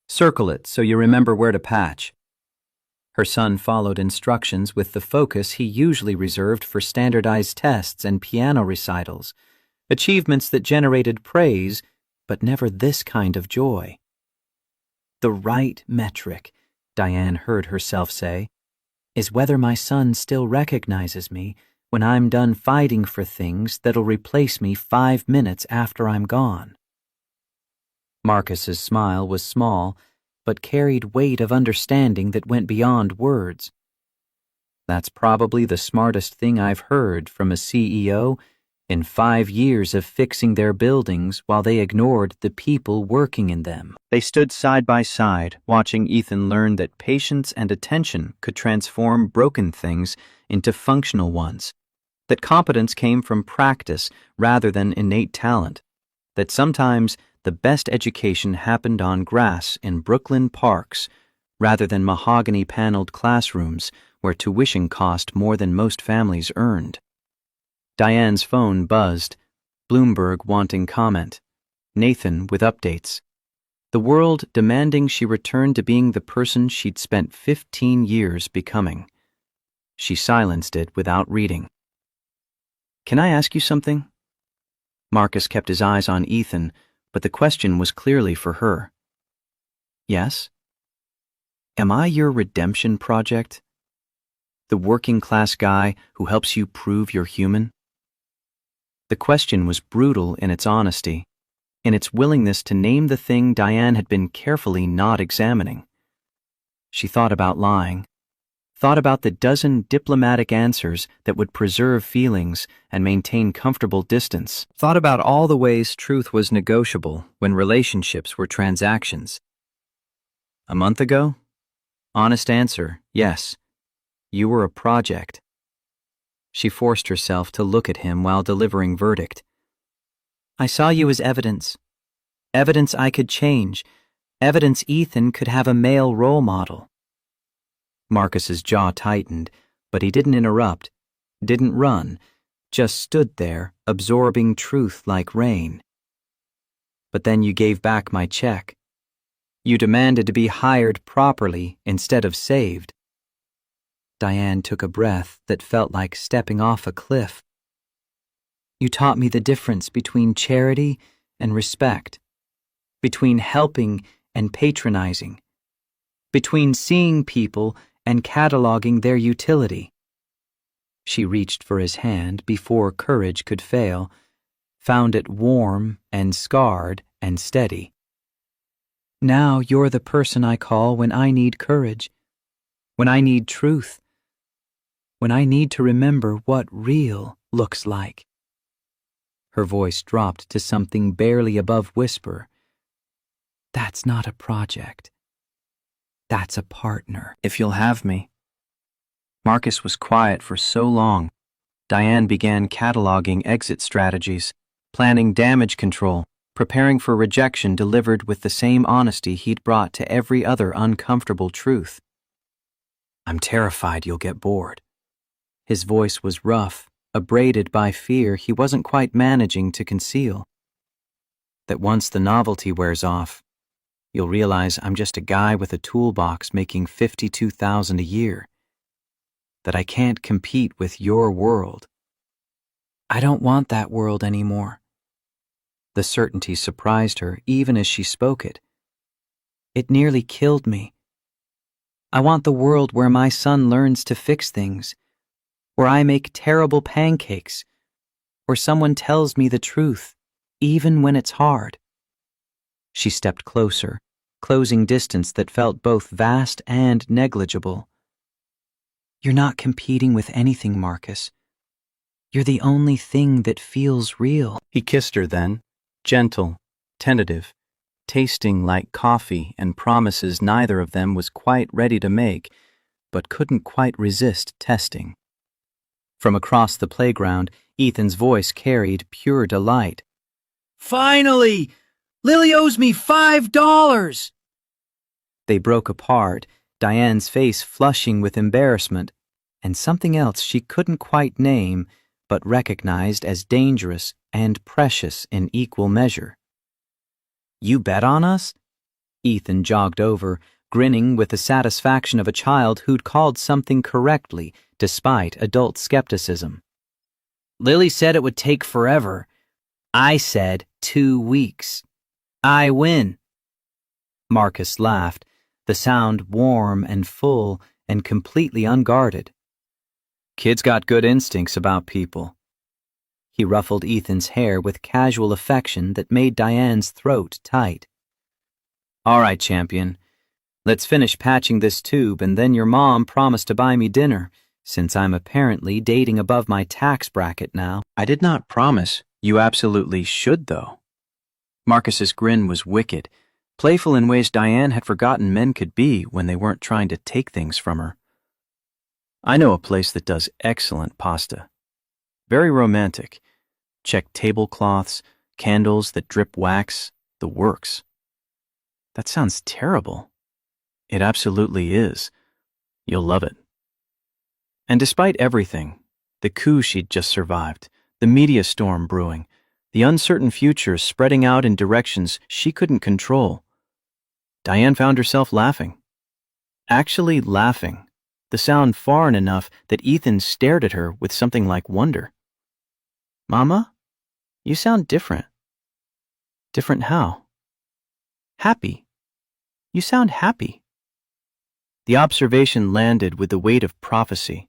"Circle it so you remember where to patch." Her son followed instructions with the focus he usually reserved for standardized tests and piano recitals, achievements that generated praise, but never this kind of joy. "The right metric," Diane heard herself say, "is whether my son still recognizes me when I'm done fighting for things that'll replace me 5 minutes after I'm gone." Marcus's smile was small, but carried weight of understanding that went beyond words. "That's probably the smartest thing I've heard from a CEO in 5 years of fixing their buildings while they ignored the people working in them." They stood side by side, watching Ethan learn that patience and attention could transform broken things into functional ones, that competence came from practice rather than innate talent, that sometimes the best education happened on grass in Brooklyn parks rather than mahogany-paneled classrooms where tuition cost more than most families earned. Diane's phone buzzed, Bloomberg wanting comment, Nathan with updates. The world demanding she return to being the person she'd spent 15 years becoming. She silenced it without reading. "Can I ask you something?" Marcus kept his eyes on Ethan, but the question was clearly for her. "Yes? Am I your redemption project? The working-class guy who helps you prove you're human?" The question was brutal in its honesty, in its willingness to name the thing Diane had been carefully not examining. She thought about lying, thought about the dozen diplomatic answers that would preserve feelings and maintain comfortable distance, thought about all the ways truth was negotiable when relationships were transactions. A month ago? Honest answer, yes. You were a project. She forced herself to look at him while delivering verdict. "I saw you as evidence. Evidence I could change. Evidence Ethan could have a male role model." Marcus's jaw tightened, but he didn't interrupt, didn't run, just stood there, absorbing truth like rain. "But then you gave back my check. You demanded to be hired properly instead of saved." Diane took a breath that felt like stepping off a cliff. "You taught me the difference between charity and respect, between helping and patronizing, between seeing people and cataloging their utility." She reached for his hand before courage could fail, found it warm and scarred and steady. "Now you're the person I call when I need courage, when I need truth, when I need to remember what real looks like." Her voice dropped to something barely above whisper. "That's not a project. That's a partner. If you'll have me. Marcus was quiet for so long. Diane began cataloging exit strategies, planning damage control, preparing for rejection delivered with the same honesty he'd brought to every other uncomfortable truth. I'm terrified you'll get bored. His voice was rough, abraded by fear he wasn't quite managing to conceal. That once the novelty wears off, you'll realize I'm just a guy with a toolbox making $52,000 a year. That I can't compete with your world. I don't want that world anymore. The certainty surprised her even as she spoke it. It nearly killed me. I want the world where my son learns to fix things, where I make terrible pancakes, where someone tells me the truth, even when it's hard. She stepped closer, closing distance that felt both vast and negligible. You're not competing with anything, Marcus. You're the only thing that feels real. He kissed her then, gentle, tentative, tasting like coffee and promises neither of them was quite ready to make, but couldn't quite resist testing. From across the playground, Ethan's voice carried pure delight. Finally! Lily owes me $5! They broke apart, Diane's face flushing with embarrassment, and something else she couldn't quite name, but recognized as dangerous and precious in equal measure. You bet on us? Ethan jogged over, grinning with the satisfaction of a child who'd called something correctly despite adult skepticism. Lily said it would take forever. I said 2 weeks. I win. Marcus laughed, the sound warm and full and completely unguarded. Kids got good instincts about people. He ruffled Ethan's hair with casual affection that made Diane's throat tight. All right, champion. Let's finish patching this tube and then your mom promised to buy me dinner, since I'm apparently dating above my tax bracket now. I did not promise. You absolutely should, though. Marcus's grin was wicked, playful in ways Diane had forgotten men could be when they weren't trying to take things from her. I know a place that does excellent pasta. Very romantic. Check tablecloths, candles that drip wax, the works. That sounds terrible. It absolutely is. You'll love it. And despite everything, the coup she'd just survived, the media storm brewing, the uncertain future spreading out in directions she couldn't control, Diane found herself laughing. Actually laughing, the sound foreign enough that Ethan stared at her with something like wonder. Mama, you sound different. Different how? Happy. You sound happy. The observation landed with the weight of prophecy,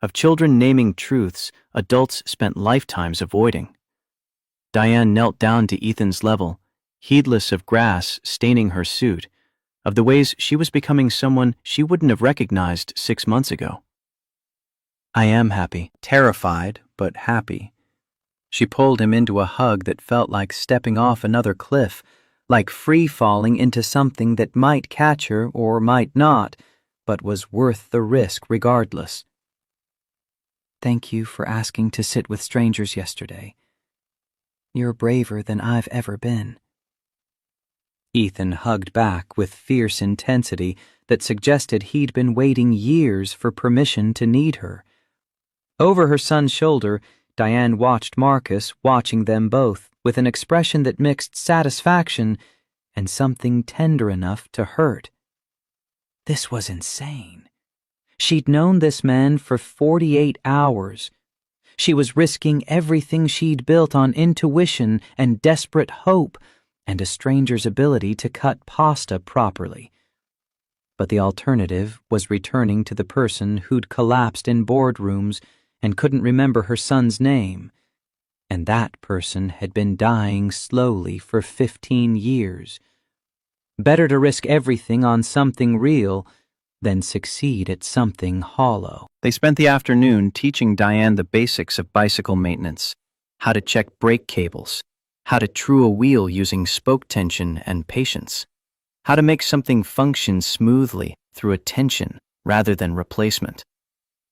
of children naming truths adults spent lifetimes avoiding. Diane knelt down to Ethan's level, heedless of grass staining her suit, of the ways she was becoming someone she wouldn't have recognized 6 months ago. I am happy, terrified, but happy. She pulled him into a hug that felt like stepping off another cliff, like free-falling into something that might catch her or might not, but was worth the risk regardless. Thank you for asking to sit with strangers yesterday. You're braver than I've ever been. Ethan hugged back with fierce intensity that suggested he'd been waiting years for permission to need her. Over her son's shoulder, Diane watched Marcus watching them both with an expression that mixed satisfaction and something tender enough to hurt. This was insane. She'd known this man for 48 hours. She was risking everything she'd built on intuition and desperate hope and a stranger's ability to cut pasta properly. But the alternative was returning to the person who'd collapsed in boardrooms and couldn't remember her son's name, and that person had been dying slowly for 15 years. Better to risk everything on something real than succeed at something hollow. They spent the afternoon teaching Diane the basics of bicycle maintenance, how to check brake cables, how to true a wheel using spoke tension and patience, how to make something function smoothly through attention rather than replacement.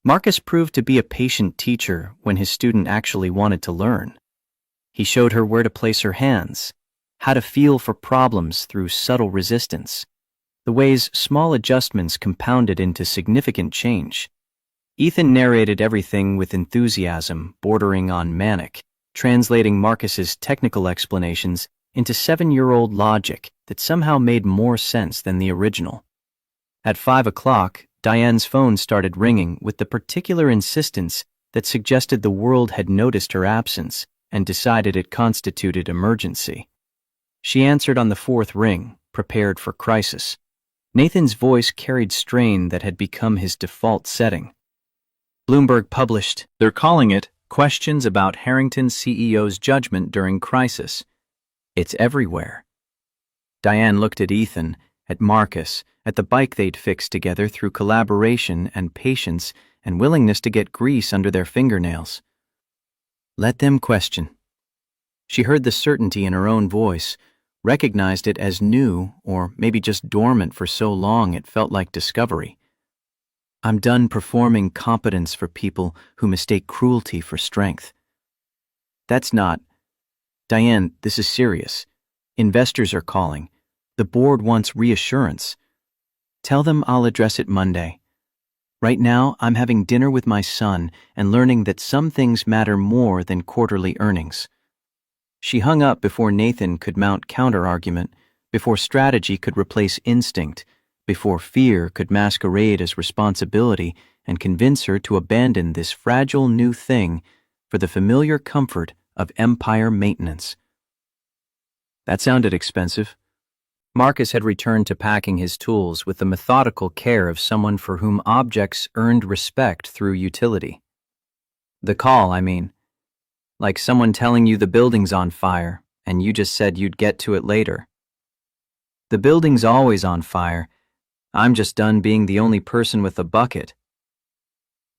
Marcus proved to be a patient teacher when his student actually wanted to learn. He showed her where to place her hands, how to feel for problems through subtle resistance, the ways small adjustments compounded into significant change. Ethan narrated everything with enthusiasm bordering on manic, translating Marcus's technical explanations into 7-year-old logic that somehow made more sense than the original. At 5 o'clock, Diane's phone started ringing with the particular insistence that suggested the world had noticed her absence and decided it constituted emergency. She answered on the 4th ring, prepared for crisis. Nathan's voice carried strain that had become his default setting. Bloomberg published, "They're calling it Questions About Harrington CEO's Judgment During Crisis. It's everywhere." Diane looked at Ethan, at Marcus, at the bike they'd fixed together through collaboration and patience and willingness to get grease under their fingernails. Let them question. She heard the certainty in her own voice, recognized it as new or maybe just dormant for so long it felt like discovery. I'm done performing competence for people who mistake cruelty for strength. That's not. Diane, this is serious. Investors are calling. The board wants reassurance. Tell them I'll address it Monday. Right now, I'm having dinner with my son and learning that some things matter more than quarterly earnings. She hung up before Nathan could mount counter-argument, before strategy could replace instinct, before fear could masquerade as responsibility and convince her to abandon this fragile new thing for the familiar comfort of empire maintenance. That sounded expensive. Marcus had returned to packing his tools with the methodical care of someone for whom objects earned respect through utility. The call, I mean. Like someone telling you the building's on fire, and you just said you'd get to it later. The building's always on fire. I'm just done being the only person with a bucket.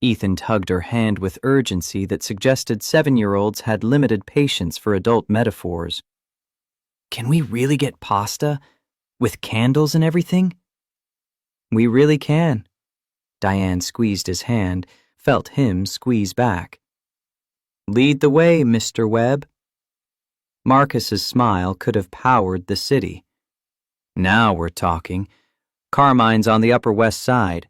Ethan tugged her hand with urgency that suggested 7-year-olds had limited patience for adult metaphors. Can we really get pasta? With candles and everything? We really can. Diane squeezed his hand, felt him squeeze back. Lead the way, Mr. Webb. Marcus's smile could have powered the city. Now we're talking. Carmine's on the Upper West Side.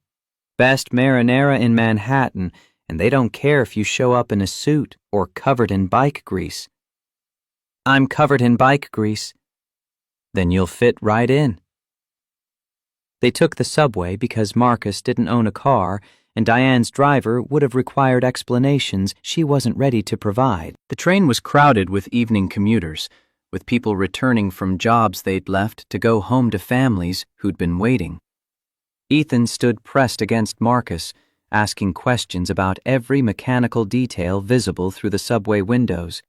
Best marinara in Manhattan, and they don't care if you show up in a suit or covered in bike grease. I'm covered in bike grease. Then you'll fit right in. They took the subway because Marcus didn't own a car, and Diane's driver would have required explanations she wasn't ready to provide. The train was crowded with evening commuters, with people returning from jobs they'd left to go home to families who'd been waiting. Ethan stood pressed against Marcus, asking questions about every mechanical detail visible through the subway windows.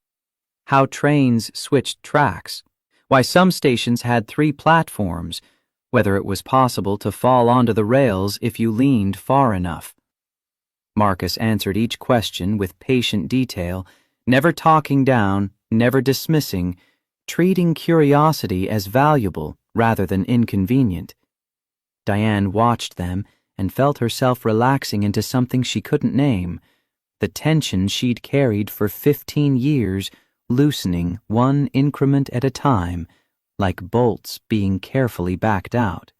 How trains switched tracks, why some stations had 3 platforms, whether it was possible to fall onto the rails if you leaned far enough. Marcus answered each question with patient detail, never talking down, never dismissing, treating curiosity as valuable rather than inconvenient. Diane watched them and felt herself relaxing into something she couldn't name, the tension she'd carried for 15 years, loosening one increment at a time, like bolts being carefully backed out.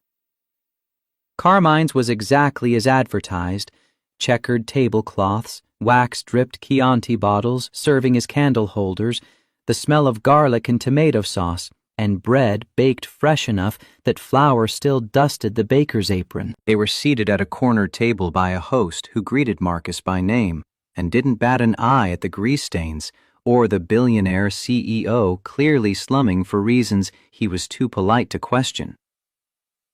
Carmine's was exactly as advertised, checkered tablecloths, wax-dripped Chianti bottles serving as candle holders, the smell of garlic and tomato sauce, and bread baked fresh enough that flour still dusted the baker's apron. They were seated at a corner table by a host who greeted Marcus by name and didn't bat an eye at the grease stains or the billionaire CEO clearly slumming for reasons he was too polite to question.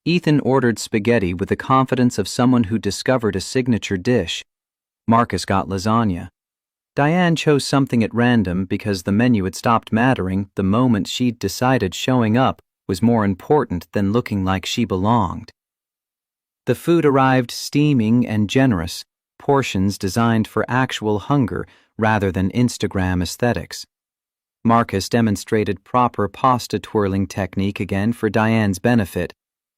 Ethan ordered spaghetti with the confidence of someone who discovered a signature dish. Marcus got lasagna. Diane chose something at random because the menu had stopped mattering the moment she'd decided showing up was more important than looking like she belonged. The food arrived steaming and generous, portions designed for actual hunger rather than Instagram aesthetics. Marcus demonstrated proper pasta twirling technique again for Diane's benefit,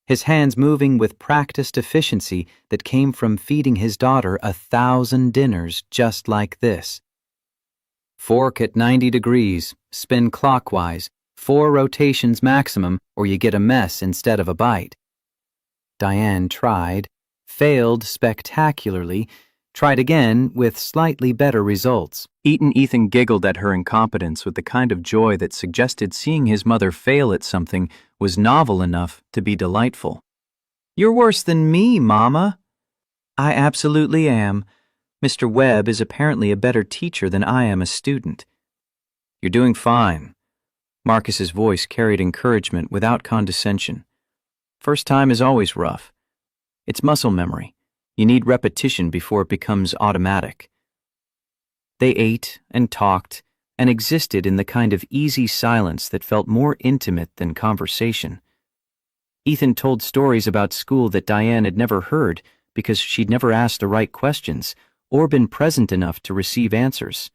his hands moving with practiced efficiency that came from feeding his daughter 1,000 dinners just like this. Fork at 90 degrees, spin clockwise, 4 rotations maximum, or you get a mess instead of a bite. Diane tried, failed spectacularly, tried again with slightly better results. Ethan giggled at her incompetence with the kind of joy that suggested seeing his mother fail at something was novel enough to be delightful. "You're worse than me, Mama." "I absolutely am. Mr. Webb is apparently a better teacher than I am a student." "You're doing fine." Marcus's voice carried encouragement without condescension. "First time is always rough. It's muscle memory. You need repetition before it becomes automatic." They ate and talked and existed in the kind of easy silence that felt more intimate than conversation. Ethan told stories about school that Diane had never heard because she'd never asked the right questions or been present enough to receive answers.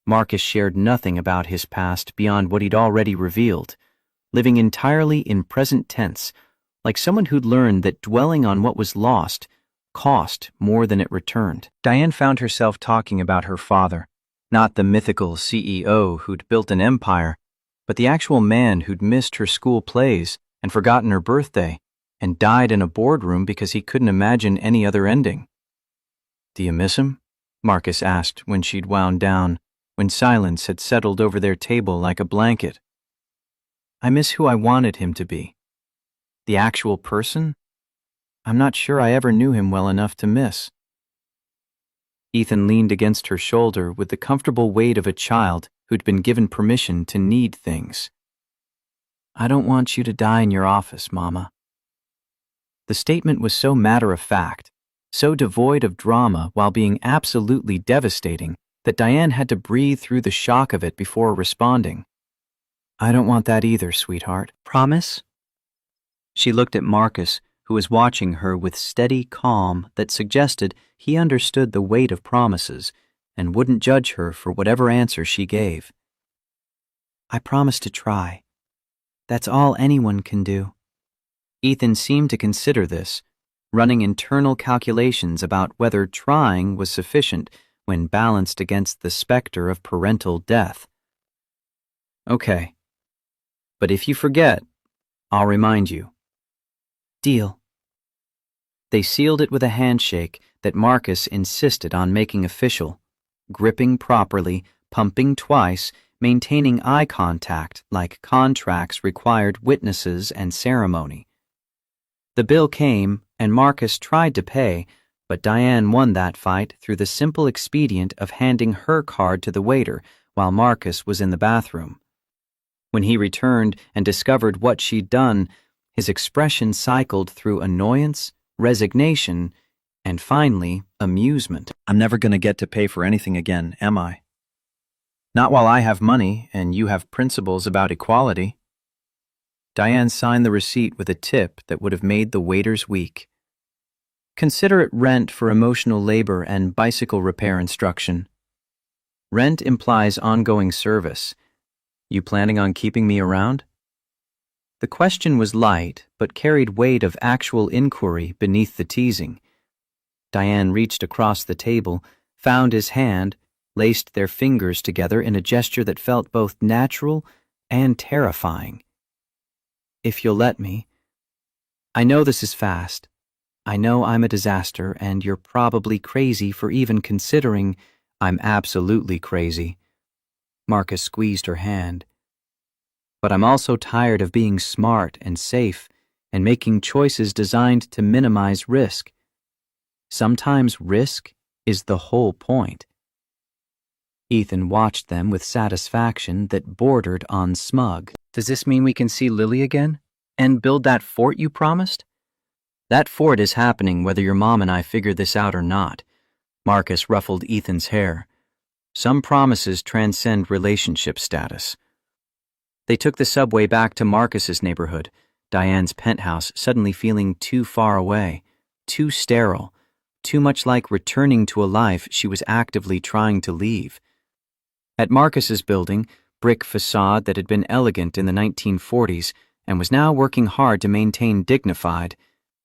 Marcus shared nothing about his past beyond what he'd already revealed, living entirely in present tense, like someone who'd learned that dwelling on what was lost cost more than it returned. Diane found herself talking about her father, not the mythical CEO who'd built an empire, but the actual man who'd missed her school plays and forgotten her birthday and died in a boardroom because he couldn't imagine any other ending. "Do you miss him?" Marcus asked when she'd wound down, when silence had settled over their table like a blanket. "I miss who I wanted him to be. The actual person? I'm not sure I ever knew him well enough to miss." Ethan leaned against her shoulder with the comfortable weight of a child who'd been given permission to need things. "I don't want you to die in your office, Mama." The statement was so matter-of-fact, so devoid of drama while being absolutely devastating, that Diane had to breathe through the shock of it before responding. "I don't want that either, sweetheart. Promise?" She looked at Marcus, who was watching her with steady calm that suggested he understood the weight of promises and wouldn't judge her for whatever answer she gave. "I promise to try. That's all anyone can do." Ethan seemed to consider this, running internal calculations about whether trying was sufficient when balanced against the specter of parental death. "Okay. But if you forget, I'll remind you." "Deal." They sealed it with a handshake that Marcus insisted on making official, gripping properly, pumping twice, maintaining eye contact like contracts required witnesses and ceremony. The bill came, and Marcus tried to pay, but Diane won that fight through the simple expedient of handing her card to the waiter while Marcus was in the bathroom. When he returned and discovered what she'd done, his expression cycled through annoyance, resignation, and finally, amusement. "I'm never going to get to pay for anything again, am I? Not while I have money and you have principles about equality." Diane signed the receipt with a tip that would have made the waiter's week. "Consider it rent for emotional labor and bicycle repair instruction. Rent implies ongoing service. You planning on keeping me around?" The question was light, but carried weight of actual inquiry beneath the teasing. Diane reached across the table, found his hand, laced their fingers together in a gesture that felt both natural and terrifying. "If you'll let me. I know this is fast. I know I'm a disaster, and you're probably crazy for even considering I'm absolutely crazy." Marcus squeezed her hand. "But I'm also tired of being smart and safe and making choices designed to minimize risk. Sometimes risk is the whole point." Ethan watched them with satisfaction that bordered on smug. "Does this mean we can see Lily again? And build that fort you promised?" "That fort is happening whether your mom and I figure this out or not." Marcus ruffled Ethan's hair. "Some promises transcend relationship status." They took the subway back to Marcus's neighborhood, Diane's penthouse suddenly feeling too far away, too sterile, too much like returning to a life she was actively trying to leave. At Marcus's building, brick facade that had been elegant in the 1940s and was now working hard to maintain dignified.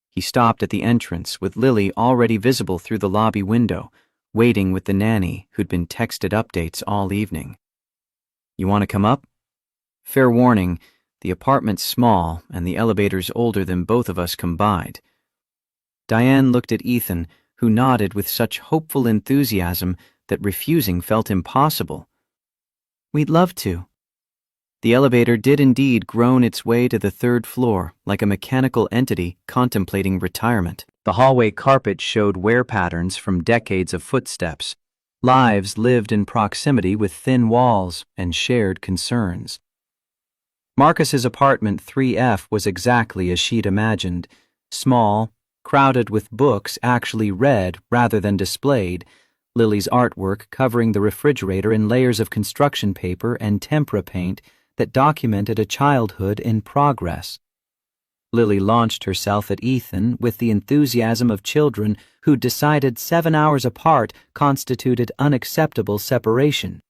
He stopped at the entrance with Lily already visible through the lobby window, waiting with the nanny who'd been texted updates all evening. "You want to come up?" Fair warning, the apartment's small and the elevator's older than both of us combined. Diane looked at Ethan, who nodded with such hopeful enthusiasm that refusing felt impossible. "We'd love to." The elevator did indeed groan its way to the third floor like a mechanical entity contemplating retirement. The hallway carpet showed wear patterns from decades of footsteps. Lives lived in proximity with thin walls and shared concerns. Marcus's apartment 3F was exactly as she'd imagined. Small, crowded with books actually read rather than displayed, Lily's artwork covering the refrigerator in layers of construction paper and tempera paint that documented a childhood in progress. Lily launched herself at Ethan with the enthusiasm of children who decided 7 hours apart constituted unacceptable separation.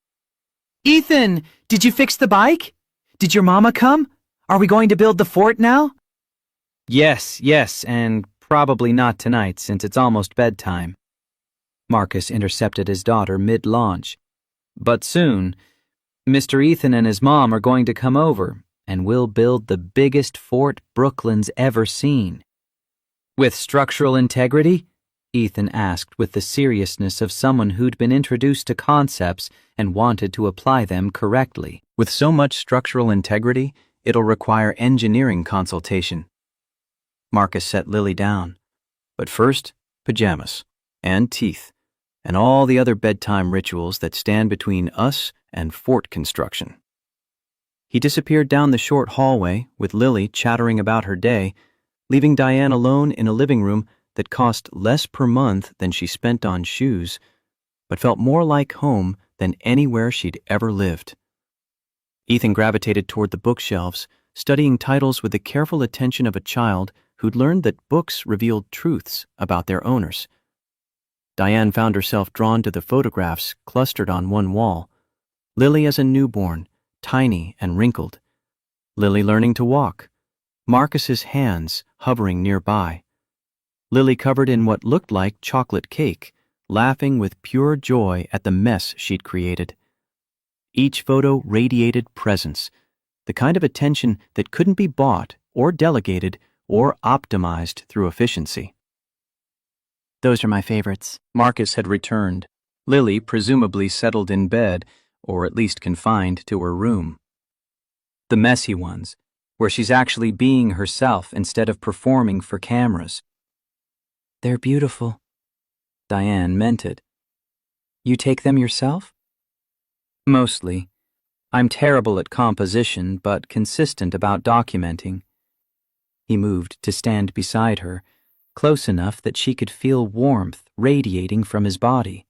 "Ethan, did you fix the bike? Did your mama come? Are we going to build the fort now?" Yes, and probably not tonight since it's almost bedtime." Marcus intercepted his daughter mid-launch. "But soon, Mr. Ethan and his mom are going to come over, and we'll build the biggest fort Brooklyn's ever seen." "With structural integrity?" Ethan asked with the seriousness of someone who'd been introduced to concepts and wanted to apply them correctly. "With so much structural integrity, it'll require engineering consultation." Marcus set Lily down. "But first, pajamas, and teeth, and all the other bedtime rituals that stand between us and fort construction." He disappeared down the short hallway with Lily chattering about her day, leaving Diane alone in a living room that cost less per month than she spent on shoes, but felt more like home than anywhere she'd ever lived. Ethan gravitated toward the bookshelves, studying titles with the careful attention of a child who'd learned that books revealed truths about their owners. Diane found herself drawn to the photographs clustered on one wall. Lily as a newborn, tiny and wrinkled. Lily learning to walk. Marcus's hands hovering nearby. Lily covered in what looked like chocolate cake, laughing with pure joy at the mess she'd created. Each photo radiated presence, the kind of attention that couldn't be bought or delegated or optimized through efficiency. "Those are my favorites." Marcus had returned. Lily presumably settled in bed, or at least confined to her room. The messy ones, where she's actually being herself instead of performing for cameras. "They're beautiful." Diane meant it. "You take them yourself?" "Mostly. I'm terrible at composition, but consistent about documenting." He moved to stand beside her, close enough that she could feel warmth radiating from his body.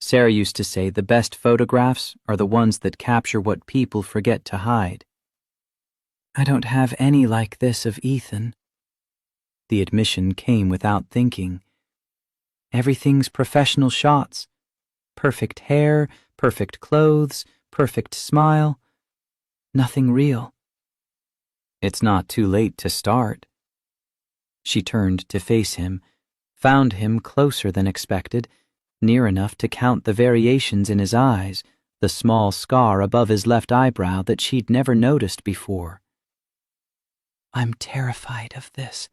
Sarah used to say the best photographs are the ones that capture what people forget to hide. "I don't have any like this of Ethan." The admission came without thinking. "Everything's professional shots. Perfect hair, perfect clothes, perfect smile. Nothing real." "It's not too late to start." She turned to face him, found him closer than expected, near enough to count the variations in his eyes, the small scar above his left eyebrow that she'd never noticed before. "I'm terrified of this."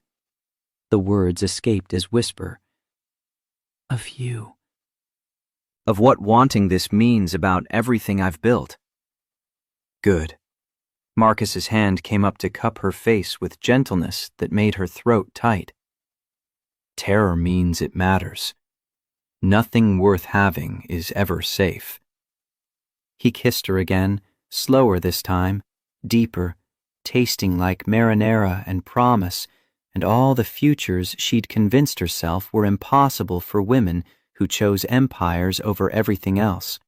The words escaped as whisper. "Of you." "Of what wanting this means about everything I've built." "Good." Marcus's hand came up to cup her face with gentleness that made her throat tight. "Terror means it matters. Nothing worth having is ever safe." He kissed her again, slower this time, deeper, tasting like marinara and promise, and all the futures she'd convinced herself were impossible for women who chose empires over everything else.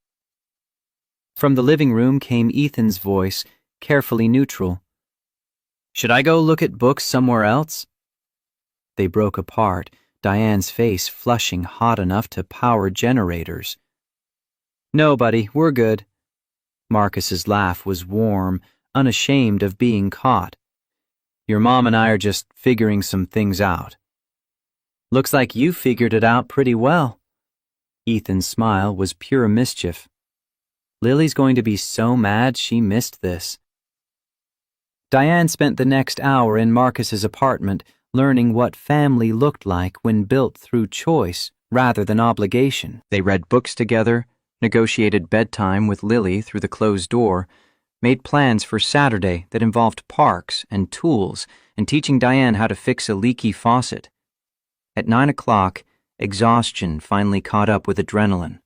From the living room came Ethan's voice, carefully neutral. "Should I go look at books somewhere else?" They broke apart, Diane's face flushing hot enough to power generators. "No, buddy, we're good." Marcus's laugh was warm, unashamed of being caught. "Your mom and I are just figuring some things out." "Looks like you figured it out pretty well." Ethan's smile was pure mischief. "Lily's going to be so mad she missed this." Diane spent the next hour in Marcus's apartment learning what family looked like when built through choice rather than obligation. They read books together, negotiated bedtime with Lily through the closed door, made plans for Saturday that involved parks and tools and teaching Diane how to fix a leaky faucet. At 9 o'clock, exhaustion finally caught up with adrenaline.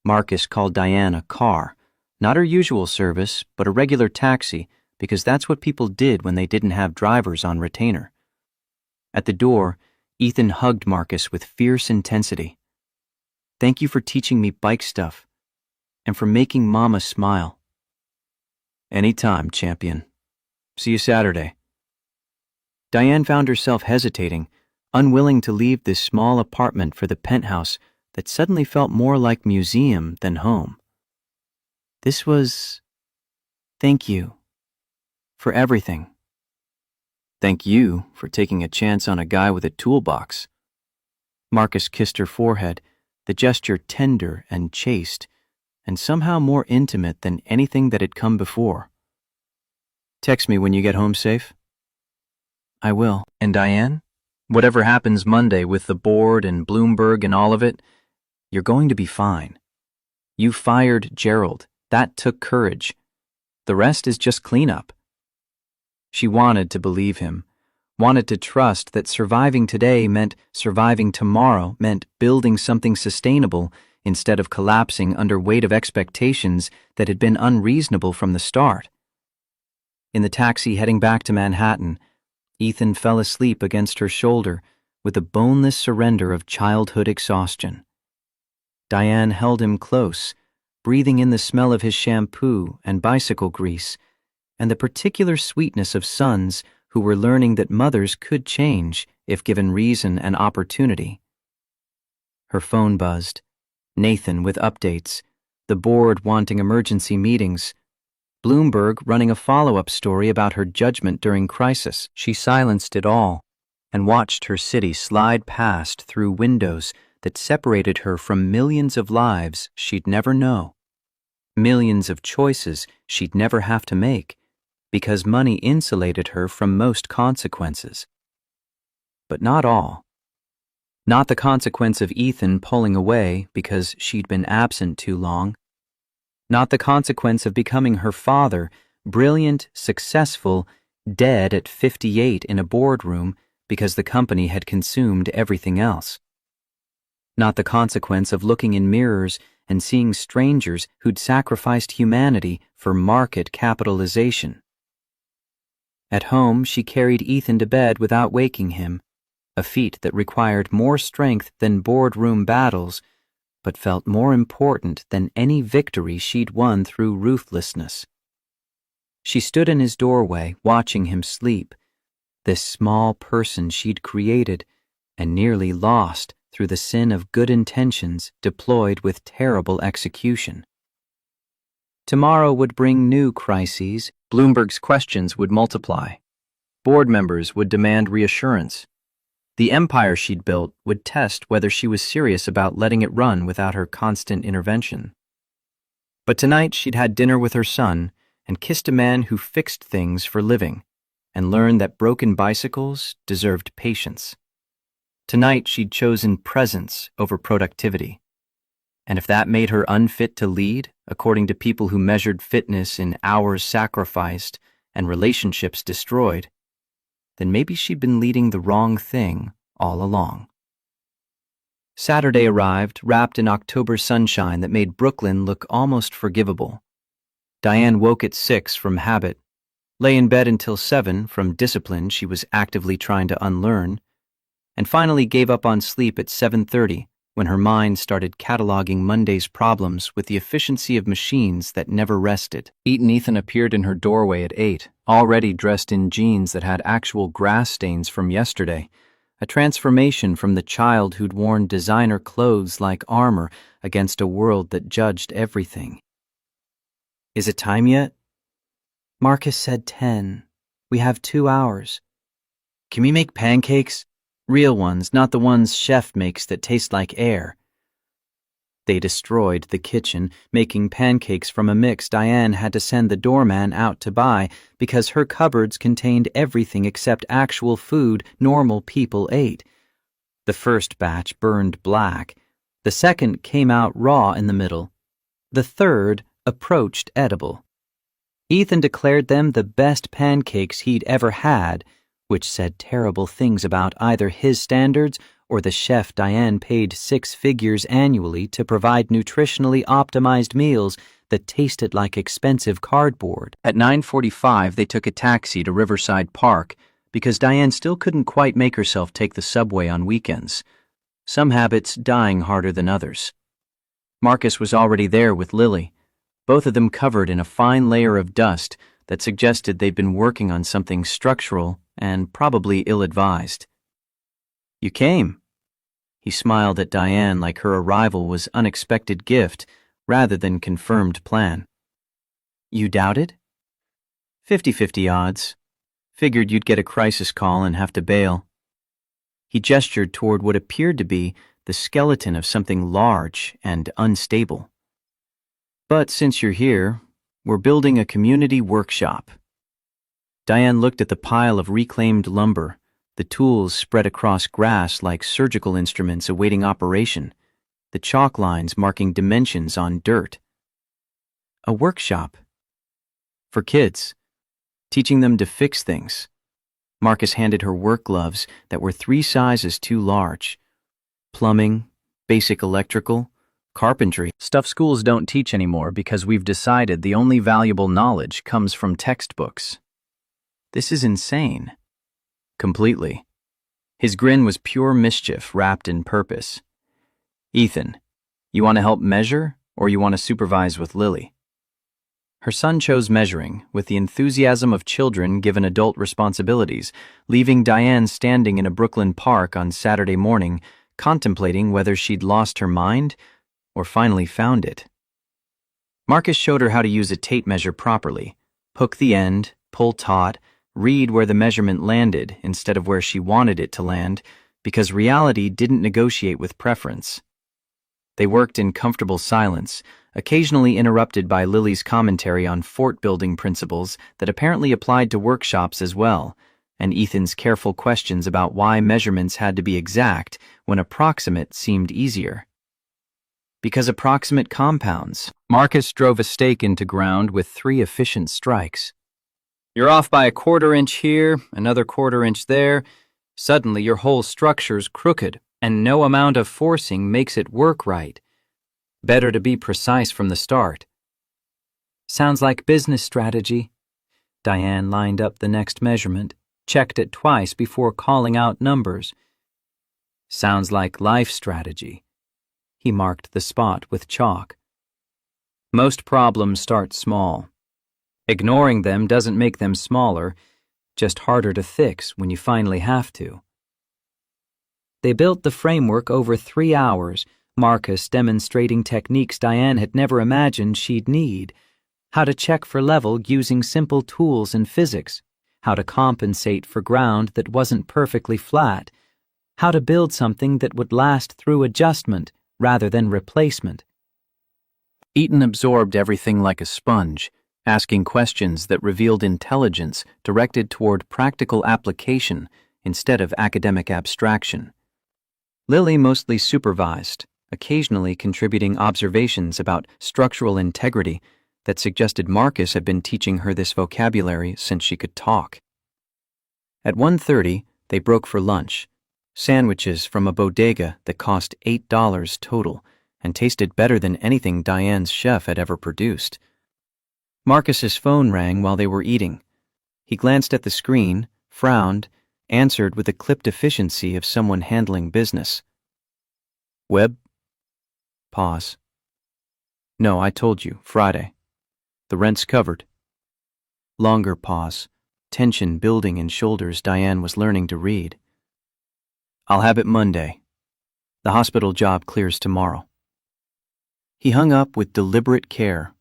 Marcus called Diane a car, not her usual service, but a regular taxi, because that's what people did when they didn't have drivers on retainer. At the door, Ethan hugged Marcus with fierce intensity. "Thank you for teaching me bike stuff, and for making Mama smile." "Anytime, champion. See you Saturday." Diane found herself hesitating, unwilling to leave this small apartment for the penthouse that suddenly felt more like museum than home. Thank you. For everything." "Thank you for taking a chance on a guy with a toolbox." Marcus kissed her forehead, the gesture tender and chaste, and somehow more intimate than anything that had come before. "Text me when you get home safe." "I will." "And Diane, whatever happens Monday with the board and Bloomberg and all of it, you're going to be fine. You fired Gerald. That took courage. The rest is just cleanup." She wanted to believe him, wanted to trust that surviving today meant surviving tomorrow, meant building something sustainable instead of collapsing under weight of expectations that had been unreasonable from the start. In the taxi heading back to Manhattan, Ethan fell asleep against her shoulder with the boneless surrender of childhood exhaustion. Diane held him close, breathing in the smell of his shampoo and bicycle grease, and the particular sweetness of sons who were learning that mothers could change if given reason and opportunity. Her phone buzzed. Nathan with updates, the board wanting emergency meetings, Bloomberg running a follow-up story about her judgment during crisis. She silenced it all and watched her city slide past through windows that separated her from millions of lives she'd never know, millions of choices she'd never have to make, because money insulated her from most consequences. But not all. Not the consequence of Ethan pulling away because she'd been absent too long. Not the consequence of becoming her father, brilliant, successful, dead at 58 in a boardroom because the company had consumed everything else. Not the consequence of looking in mirrors and seeing strangers who'd sacrificed humanity for market capitalization. At home, she carried Ethan to bed without waking him, a feat that required more strength than boardroom battles, but felt more important than any victory she'd won through ruthlessness. She stood in his doorway, watching him sleep, this small person she'd created and nearly lost through the sin of good intentions deployed with terrible execution. Tomorrow would bring new crises. Bloomberg's questions would multiply. Board members would demand reassurance. The empire she'd built would test whether she was serious about letting it run without her constant intervention. But tonight she'd had dinner with her son and kissed a man who fixed things for living and learned that broken bicycles deserved patience. Tonight she'd chosen presence over productivity. And if that made her unfit to lead, according to people who measured fitness in hours sacrificed and relationships destroyed, then maybe she'd been leading the wrong thing all along. Saturday arrived, wrapped in October sunshine that made Brooklyn look almost forgivable. Diane woke at 6 from habit, lay in bed until 7 from discipline she was actively trying to unlearn, and finally gave up on sleep at 7:30 when her mind started cataloging Monday's problems with the efficiency of machines that never rested. Ethan appeared in her doorway at 8, already dressed in jeans that had actual grass stains from yesterday, a transformation from the child who'd worn designer clothes like armor against a world that judged everything. "Is it time yet?" Marcus said 10. We have 2 hours. Can we make pancakes? Real ones, not the ones Chef makes that taste like air. They destroyed the kitchen, making pancakes from a mix Diane had to send the doorman out to buy because her cupboards contained everything except actual food normal people ate. The first batch burned black. The second came out raw in the middle. The third approached edible. Ethan declared them the best pancakes he'd ever had, which said terrible things about either his standards or the chef Diane paid 6 figures annually to provide nutritionally optimized meals that tasted like expensive cardboard. At 9:45, they took a taxi to Riverside Park because Diane still couldn't quite make herself take the subway on weekends, some habits dying harder than others. Marcus was already there with Lily, both of them covered in a fine layer of dust that suggested they'd been working on something structural and probably ill-advised. You came. He smiled at Diane like her arrival was unexpected gift rather than confirmed plan. You doubted? 50-50 odds. Figured you'd get a crisis call and have to bail. He gestured toward what appeared to be the skeleton of something large and unstable. But since you're here, we're building a community workshop. Diane looked at the pile of reclaimed lumber, the tools spread across grass like surgical instruments awaiting operation, the chalk lines marking dimensions on dirt. A workshop. For kids, teaching them to fix things. Marcus handed her work gloves that were 3 sizes too large. Plumbing, basic electrical, carpentry. Stuff schools don't teach anymore because we've decided the only valuable knowledge comes from textbooks. This is insane. Completely. His grin was pure mischief wrapped in purpose. Ethan, you want to help measure or you want to supervise with Lily? Her son chose measuring with the enthusiasm of children given adult responsibilities, leaving Diane standing in a Brooklyn park on Saturday morning, contemplating whether she'd lost her mind or finally found it. Marcus showed her how to use a tape measure properly, hook the end, pull taut, read where the measurement landed instead of where she wanted it to land, because reality didn't negotiate with preference. They worked in comfortable silence, occasionally interrupted by Lily's commentary on fort-building principles that apparently applied to workshops as well, and Ethan's careful questions about why measurements had to be exact when approximate seemed easier. Because approximate compounds. Marcus drove a stake into ground with 3 efficient strikes. You're off by a 1/4 inch here, another 1/4 inch there. Suddenly your whole structure's crooked, and no amount of forcing makes it work right. Better to be precise from the start. Sounds like business strategy. Diane lined up the next measurement, checked it twice before calling out numbers. Sounds like life strategy. He marked the spot with chalk. Most problems start small. Ignoring them doesn't make them smaller, just harder to fix when you finally have to. They built the framework over 3 hours, Marcus demonstrating techniques Diane had never imagined she'd need. How to check for level using simple tools in physics, how to compensate for ground that wasn't perfectly flat, how to build something that would last through adjustment rather than replacement. Eaton absorbed everything like a sponge, asking questions that revealed intelligence directed toward practical application instead of academic abstraction. Lily mostly supervised, occasionally contributing observations about structural integrity that suggested Marcus had been teaching her this vocabulary since she could talk. At 1:30, they broke for lunch, sandwiches from a bodega that cost $8 total and tasted better than anything Diane's chef had ever produced. Marcus's phone rang while they were eating. He glanced at the screen, frowned, answered with the clipped efficiency of someone handling business. Web? Pause. No, I told you, Friday. The rent's covered. Longer pause, tension building in shoulders Diane was learning to read. I'll have it Monday. The hospital job clears tomorrow. He hung up with deliberate care,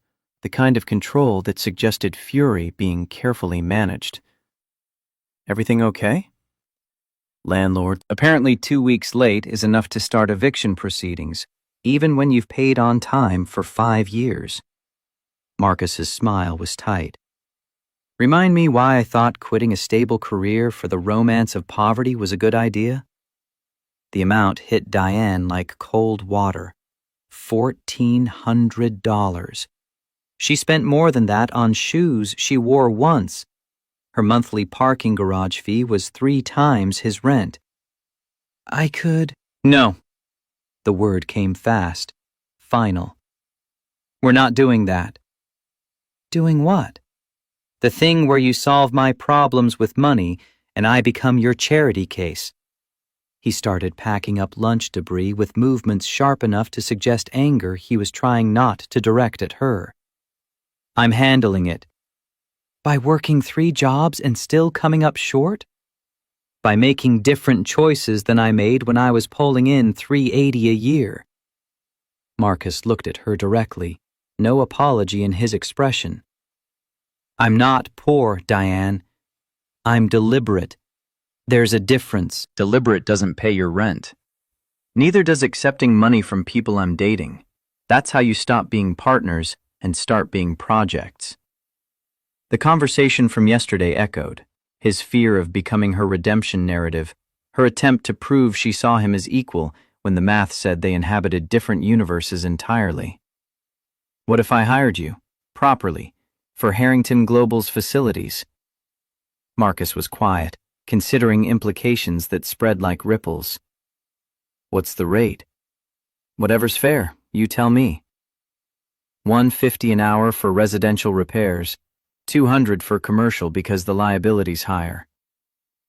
the kind of control that suggested fury being carefully managed. Everything okay? Landlord. Apparently 2 weeks late is enough to start eviction proceedings, even when you've paid on time for 5 years. Marcus's smile was tight. Remind me why I thought quitting a stable career for the romance of poverty was a good idea? The amount hit Diane like cold water. $1,400. She spent more than that on shoes she wore once. Her monthly parking garage fee was 3 times his rent. I could... No. The word came fast. Final. We're not doing that. Doing what? The thing where you solve my problems with money and I become your charity case. He started packing up lunch debris with movements sharp enough to suggest anger he was trying not to direct at her. I'm handling it. By working 3 jobs and still coming up short? By making different choices than I made when I was pulling in $380 a year. Marcus looked at her directly, no apology in his expression. I'm not poor, Diane. I'm deliberate. There's a difference. Deliberate doesn't pay your rent. Neither does accepting money from people I'm dating. That's how you stop being partners and start being projects. The conversation from yesterday echoed, his fear of becoming her redemption narrative, her attempt to prove she saw him as equal when the math said they inhabited different universes entirely. What if I hired you, properly, for Harrington Global's facilities? Marcus was quiet, considering implications that spread like ripples. What's the rate? Whatever's fair, you tell me. $150 an hour for residential repairs, $200 for commercial because the liability's higher.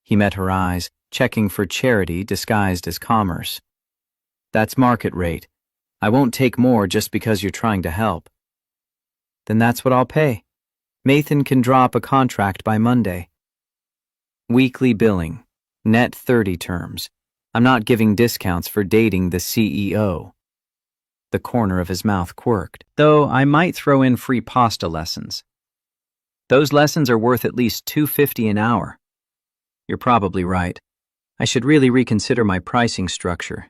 He met her eyes, checking for charity disguised as commerce. That's market rate. I won't take more just because you're trying to help. Then that's what I'll pay. Nathan can draw up a contract by Monday. Weekly billing, net 30 terms. I'm not giving discounts for dating the CEO. The corner of his mouth quirked. Though I might throw in free pasta lessons. Those lessons are worth at least $250 an hour. You're probably right. I should really reconsider my pricing structure.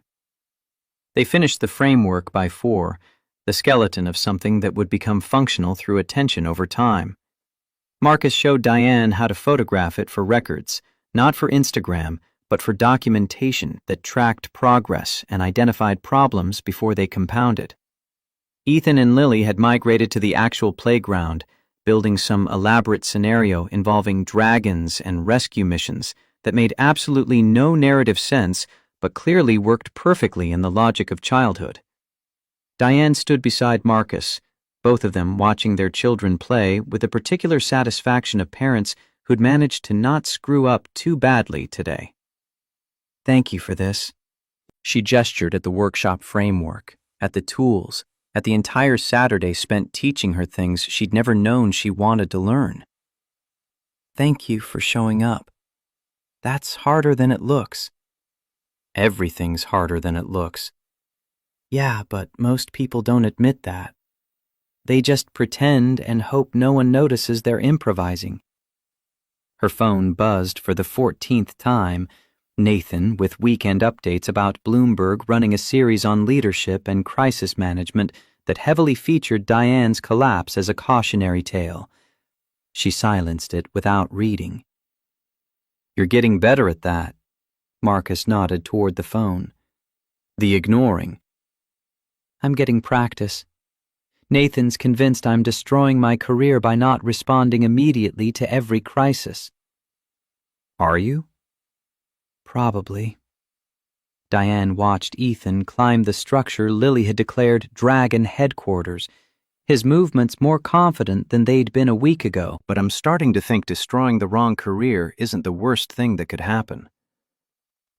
They finished the framework by 4, the skeleton of something that would become functional through attention over time. Marcus showed Diane how to photograph it for records, not for Instagram, but for documentation that tracked progress and identified problems before they compounded. Ethan and Lily had migrated to the actual playground, building some elaborate scenario involving dragons and rescue missions that made absolutely no narrative sense but clearly worked perfectly in the logic of childhood. Diane stood beside Marcus, both of them watching their children play with the particular satisfaction of parents who'd managed to not screw up too badly today. Thank you for this. She gestured at the workshop framework, at the tools, at the entire Saturday spent teaching her things she'd never known she wanted to learn. Thank you for showing up. That's harder than it looks. Everything's harder than it looks. Yeah, but most people don't admit that. They just pretend and hope no one notices they're improvising. Her phone buzzed for the 14th time. Nathan, with weekend updates about Bloomberg running a series on leadership and crisis management that heavily featured Diane's collapse as a cautionary tale. She silenced it without reading. You're getting better at that. Marcus nodded toward the phone. The ignoring. I'm getting practice. Nathan's convinced I'm destroying my career by not responding immediately to every crisis. Are you? Probably. Diane watched Ethan climb the structure Lily had declared Dragon Headquarters, his movements more confident than they'd been a week ago. But I'm starting to think destroying the wrong career isn't the worst thing that could happen.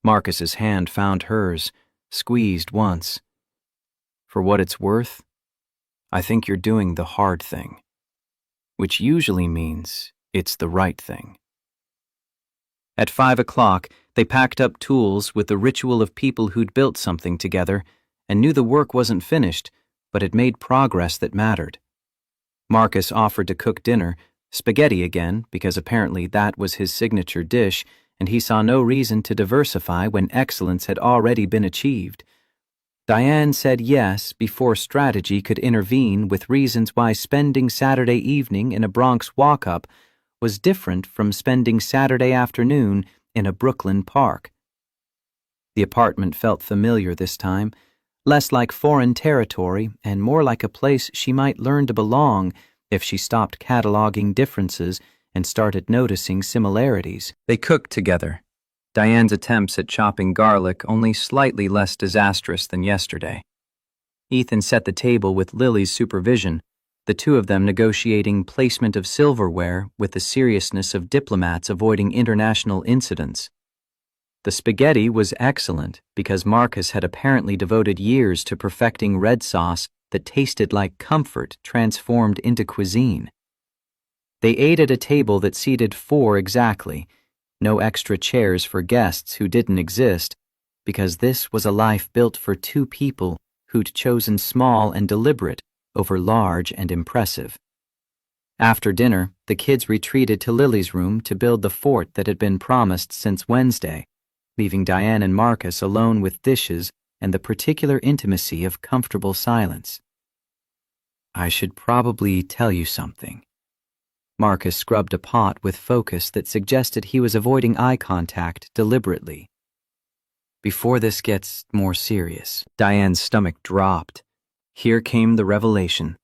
Marcus's hand found hers, squeezed once. For what it's worth, I think you're doing the hard thing, which usually means it's the right thing. At 5 o'clock, they packed up tools with the ritual of people who'd built something together and knew the work wasn't finished, but had made progress that mattered. Marcus offered to cook dinner, spaghetti again, because apparently that was his signature dish, and he saw no reason to diversify when excellence had already been achieved. Diane said yes before strategy could intervene with reasons why spending Saturday evening in a Bronx walk-up was different from spending Saturday afternoon in a Brooklyn park. The apartment felt familiar this time, less like foreign territory and more like a place she might learn to belong if she stopped cataloging differences and started noticing similarities. They cooked together, Diane's attempts at chopping garlic only slightly less disastrous than yesterday. Ethan set the table with Lily's supervision, the two of them negotiating placement of silverware with the seriousness of diplomats avoiding international incidents. The spaghetti was excellent because Marcus had apparently devoted years to perfecting red sauce that tasted like comfort transformed into cuisine. They ate at a table that seated 4 exactly, no extra chairs for guests who didn't exist, because this was a life built for 2 people who'd chosen small and deliberate over large and impressive. After dinner, the kids retreated to Lily's room to build the fort that had been promised since Wednesday, leaving Diane and Marcus alone with dishes and the particular intimacy of comfortable silence. I should probably tell you something. Marcus scrubbed a pot with focus that suggested he was avoiding eye contact deliberately. Before this gets more serious, Diane's stomach dropped. Here came the revelation,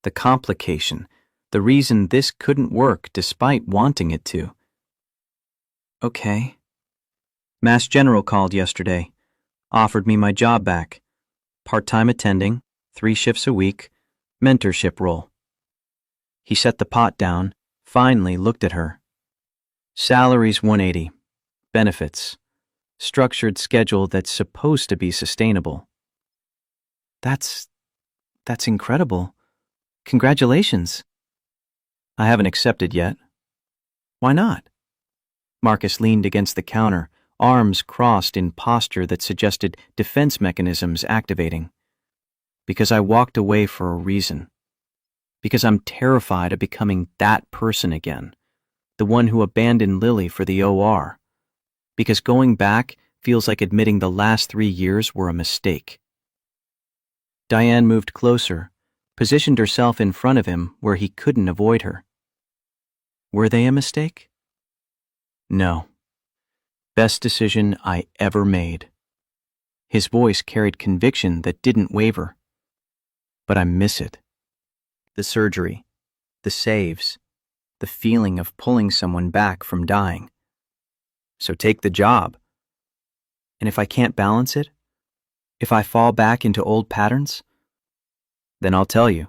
the complication, the reason this couldn't work despite wanting it to. Okay. Mass General called yesterday, offered me my job back. Part-time attending, 3 shifts a week, mentorship role. He set the pot down, finally looked at her. Salary's $180, benefits, structured schedule that's supposed to be sustainable. That's incredible. Congratulations. I haven't accepted yet. Why not? Marcus leaned against the counter, arms crossed in posture that suggested defense mechanisms activating. Because I walked away for a reason. Because I'm terrified of becoming that person again, the one who abandoned Lily for the OR. Because going back feels like admitting the last 3 years were a mistake. Diane moved closer, positioned herself in front of him where he couldn't avoid her. Were they a mistake? No. Best decision I ever made. His voice carried conviction that didn't waver. But I miss it. The surgery, the saves, the feeling of pulling someone back from dying. So take the job. And if I can't balance it, if I fall back into old patterns, then I'll tell you.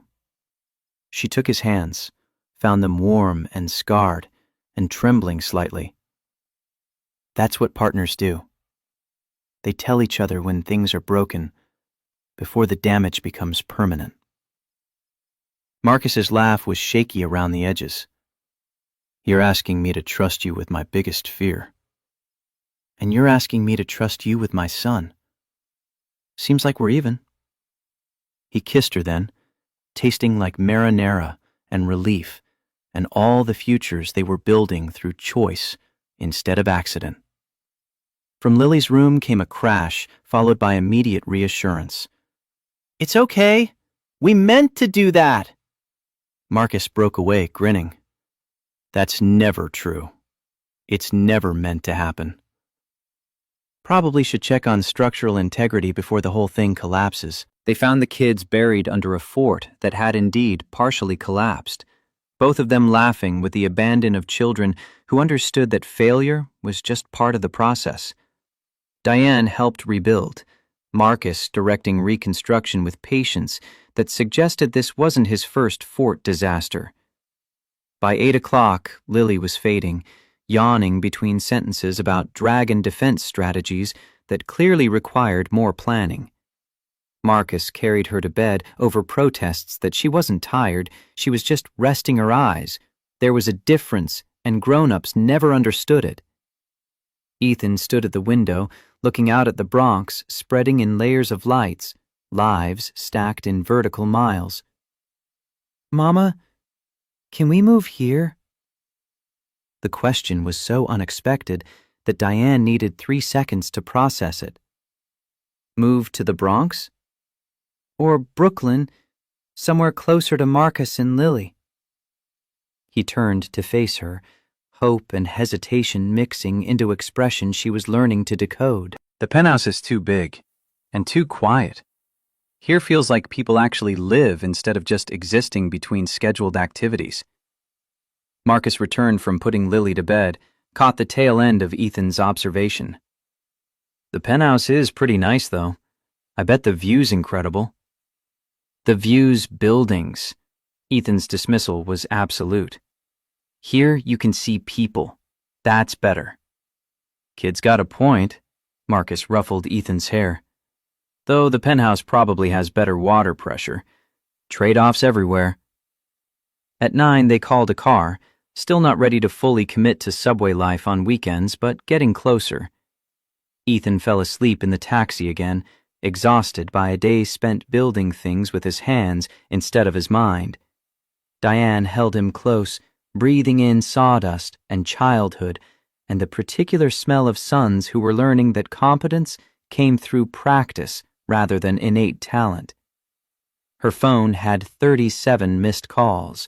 She took his hands, found them warm and scarred and trembling slightly. That's what partners do. They tell each other when things are broken before the damage becomes permanent. Marcus's laugh was shaky around the edges. You're asking me to trust you with my biggest fear. And you're asking me to trust you with my son. Seems like we're even. He kissed her then, tasting like marinara and relief and all the futures they were building through choice instead of accident. From Lily's room came a crash, followed by immediate reassurance. It's okay. We meant to do that. Marcus broke away, grinning. That's never true. It's never meant to happen. Probably should check on structural integrity before the whole thing collapses. They found the kids buried under a fort that had indeed partially collapsed, both of them laughing with the abandon of children who understood that failure was just part of the process. Diane helped rebuild, Marcus directing reconstruction with patience that suggested this wasn't his first fort disaster. By 8 o'clock, Lily was fading, yawning between sentences about dragon defense strategies that clearly required more planning. Marcus carried her to bed over protests that she wasn't tired, she was just resting her eyes. There was a difference, and grown-ups never understood it. Ethan stood at the window, looking out at the Bronx spreading in layers of lights, lives stacked in vertical miles. Mama, Can we move here? The question was so unexpected that Diane needed 3 seconds to process it. Move to the Bronx? Or Brooklyn, somewhere closer to Marcus and Lily? He turned to face her, hope and hesitation mixing into expression she was learning to decode. The penthouse is too big and too quiet. Here feels like people actually live instead of just existing between scheduled activities. Marcus returned from putting Lily to bed, caught the tail end of Ethan's observation. The penthouse is pretty nice, though. I bet the view's incredible. The view's buildings. Ethan's dismissal was absolute. Here you can see people. That's better. Kid's got a point. Marcus ruffled Ethan's hair. Though the penthouse probably has better water pressure. Trade-offs everywhere. At 9, they called a car, still not ready to fully commit to subway life on weekends, but getting closer. Ethan fell asleep in the taxi again, exhausted by a day spent building things with his hands instead of his mind. Diane held him close, breathing in sawdust and childhood and the particular smell of sons who were learning that competence came through practice rather than innate talent. Her phone had 37 missed calls.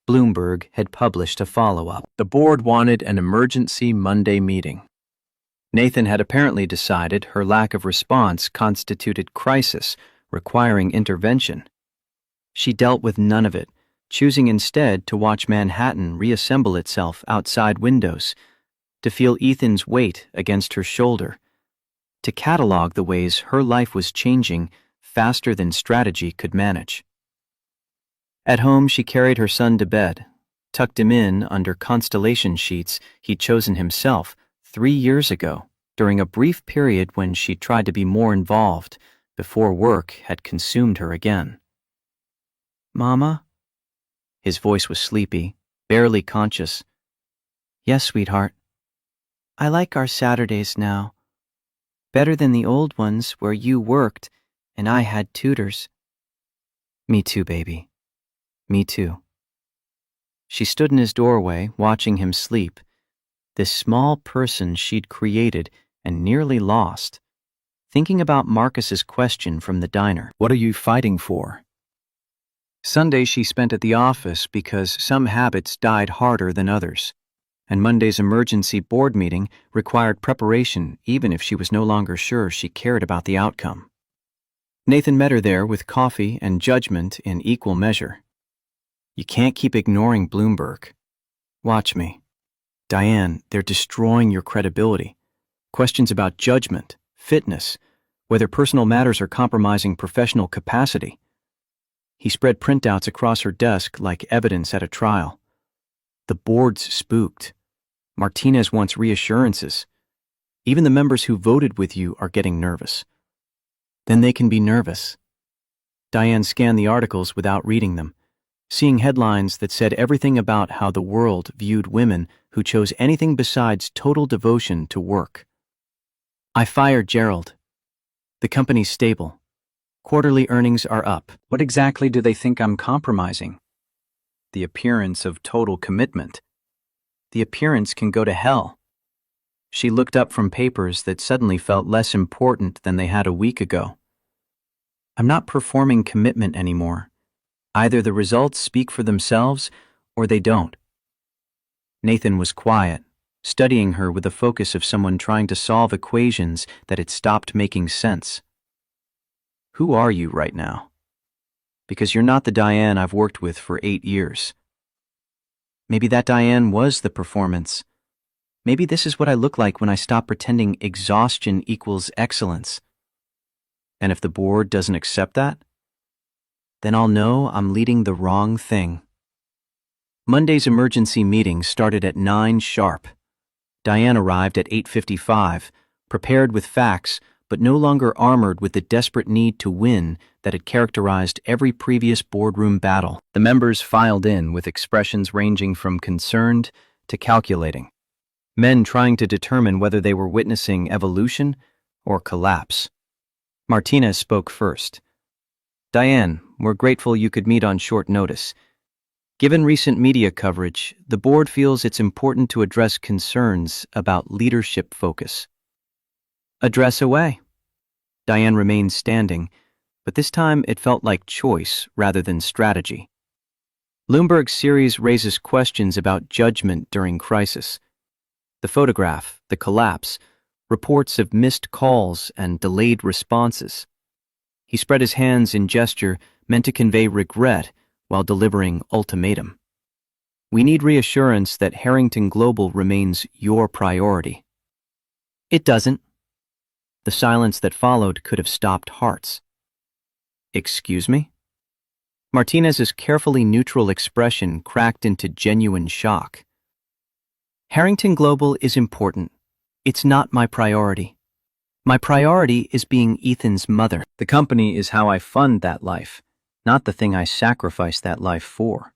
Bloomberg had published a follow-up. The board wanted an emergency Monday meeting. Nathan had apparently decided her lack of response constituted crisis, requiring intervention. She dealt with none of it, choosing instead to watch Manhattan reassemble itself outside windows, to feel Ethan's weight against her shoulder, to catalog the ways her life was changing faster than strategy could manage. At home, she carried her son to bed, tucked him in under constellation sheets he'd chosen himself 3 years ago, during a brief period when she tried to be more involved before work had consumed her again. Mama? His voice was sleepy, barely conscious. Yes, sweetheart. I like our Saturdays now. Better than the old ones where you worked and I had tutors. Me too, baby. Me too. She stood in his doorway, watching him sleep, this small person she'd created and nearly lost, thinking about Marcus's question from the diner. What are you fighting for? Sunday she spent at the office because some habits died harder than others, and Monday's emergency board meeting required preparation even if she was no longer sure she cared about the outcome. Nathan met her there with coffee and judgment in equal measure. You can't keep ignoring Bloomberg. Watch me. Diane, they're destroying your credibility. Questions about judgment, fitness, whether personal matters are compromising professional capacity. He spread printouts across her desk like evidence at a trial. The board's spooked. Martinez wants reassurances. Even the members who voted with you are getting nervous. Then they can be nervous. Diane scanned the articles without reading them, seeing headlines that said everything about how the world viewed women who chose anything besides total devotion to work. I fired Gerald. The company's stable. Quarterly earnings are up. What exactly do they think I'm compromising? The appearance of total commitment. The appearance can go to hell. She looked up from papers that suddenly felt less important than they had a week ago. I'm not performing commitment anymore. Either the results speak for themselves or they don't. Nathan was quiet, studying her with the focus of someone trying to solve equations that had stopped making sense. Who are you right now? Because you're not the Diane I've worked with for 8 years. Maybe that Diane was the performance. Maybe this is what I look like when I stop pretending exhaustion equals excellence. And if the board doesn't accept that, then I'll know I'm leading the wrong thing. Monday's emergency meeting started at 9 sharp. Diane arrived at 8:55, prepared with facts, but no longer armored with the desperate need to win that had characterized every previous boardroom battle. The members filed in with expressions ranging from concerned to calculating. Men trying to determine whether they were witnessing evolution or collapse. Martinez spoke first. Diane, we're grateful you could meet on short notice. Given recent media coverage, the board feels it's important to address concerns about leadership focus. Address away. Diane remained standing, but this time it felt like choice rather than strategy. Bloomberg's series raises questions about judgment during crisis. The photograph, the collapse, reports of missed calls and delayed responses. He spread his hands in gesture meant to convey regret while delivering ultimatum. We need reassurance that Harrington Global remains your priority. It doesn't. The silence that followed could have stopped hearts. Excuse me? Martinez's carefully neutral expression cracked into genuine shock. Harrington Global is important. It's not my priority. My priority is being Ethan's mother. The company is how I fund that life, not the thing I sacrifice that life for.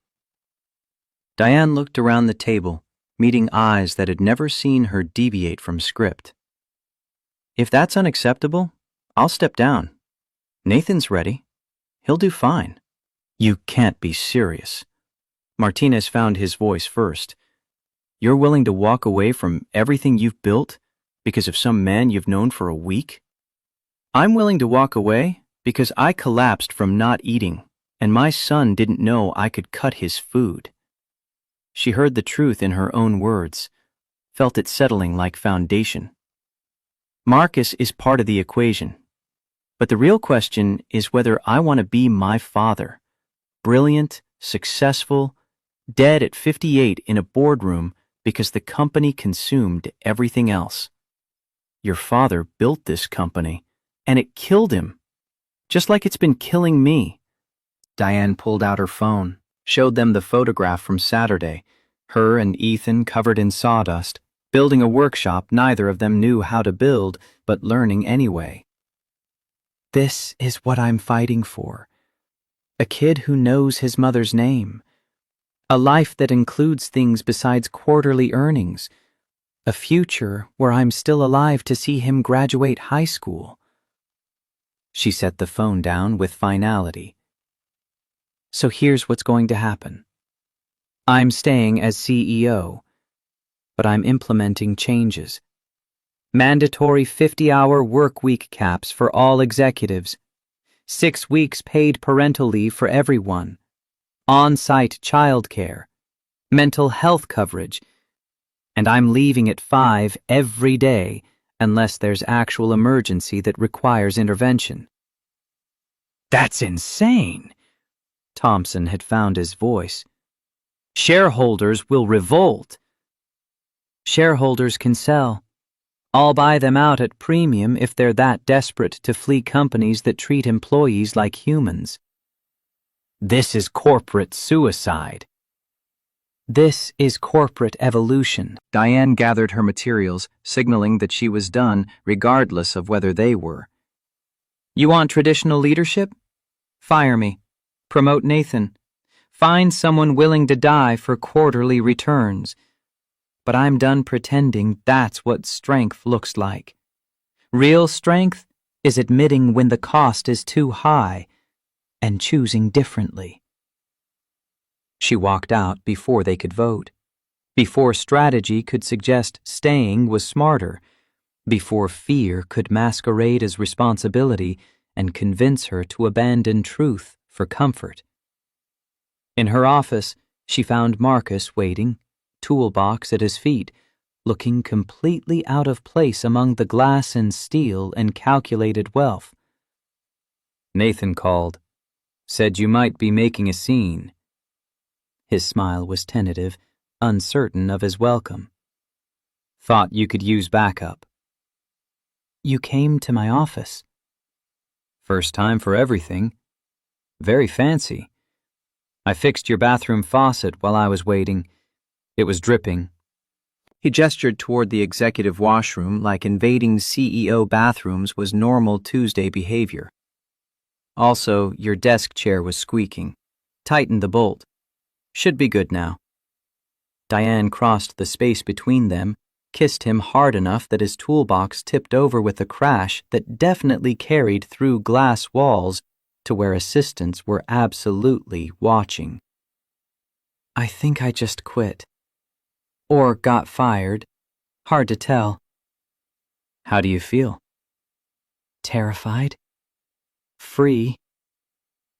Diane looked around the table, meeting eyes that had never seen her deviate from script. If that's unacceptable, I'll step down. Nathan's ready. He'll do fine. You can't be serious. Martinez found his voice first. You're willing to walk away from everything you've built because of some man you've known for a week? I'm willing to walk away because I collapsed from not eating, and my son didn't know I could cut his food. She heard the truth in her own words, felt it settling like foundation. Marcus is part of the equation, but the real question is whether I want to be my father, brilliant, successful, dead at 58 in a boardroom because the company consumed everything else. Your father built this company, and it killed him, just like it's been killing me. Diane pulled out her phone, showed them the photograph from Saturday, her and Ethan covered in sawdust, building a workshop neither of them knew how to build, but learning anyway. This is what I'm fighting for. A kid who knows his mother's name. A life that includes things besides quarterly earnings. A future where I'm still alive to see him graduate high school. She set the phone down with finality. So here's what's going to happen. I'm staying as CEO, but I'm implementing changes. Mandatory 50-hour work week caps for all executives. 6 weeks paid parental leave for everyone. On-site childcare. Mental health coverage. And I'm leaving at 5 every day unless there's actual emergency that requires intervention. That's insane! Thompson had found his voice. Shareholders will revolt. Shareholders can sell. I'll buy them out at premium if they're that desperate to flee companies that treat employees like humans. This is corporate suicide. This is corporate evolution. Diane gathered her materials, signaling that she was done regardless of whether they were. You want traditional leadership? Fire me. Promote Nathan. Find someone willing to die for quarterly returns. But I'm done pretending that's what strength looks like. Real strength is admitting when the cost is too high and choosing differently. She walked out before they could vote, before strategy could suggest staying was smarter, before fear could masquerade as responsibility and convince her to abandon truth for comfort. In her office, she found Marcus waiting, toolbox at his feet, looking completely out of place among the glass and steel and calculated wealth. Nathan called, said you might be making a scene. His smile was tentative, uncertain of his welcome. Thought you could use backup. You came to my office. First time for everything. Very fancy. I fixed your bathroom faucet while I was waiting. It was dripping. He gestured toward the executive washroom like invading CEO bathrooms was normal Tuesday behavior. Also, your desk chair was squeaking. Tightened the bolt. Should be good now. Diane crossed the space between them, kissed him hard enough that his toolbox tipped over with a crash that definitely carried through glass walls to where assistants were absolutely watching. I think I just quit. Or got fired. Hard to tell. How do you feel? Terrified. Free.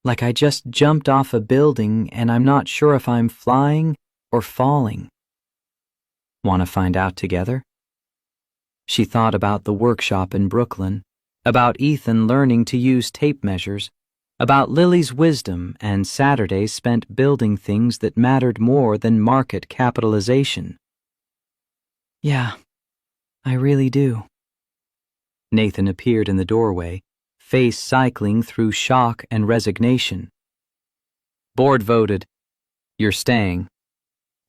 Like I just jumped off a building and I'm not sure if I'm flying or falling. Want to find out together? She thought about the workshop in Brooklyn, about Ethan learning to use tape measures, about Lily's wisdom and Saturdays spent building things that mattered more than market capitalization. Yeah, I really do. Nathan appeared in the doorway, face cycling through shock and resignation. Board voted. You're staying.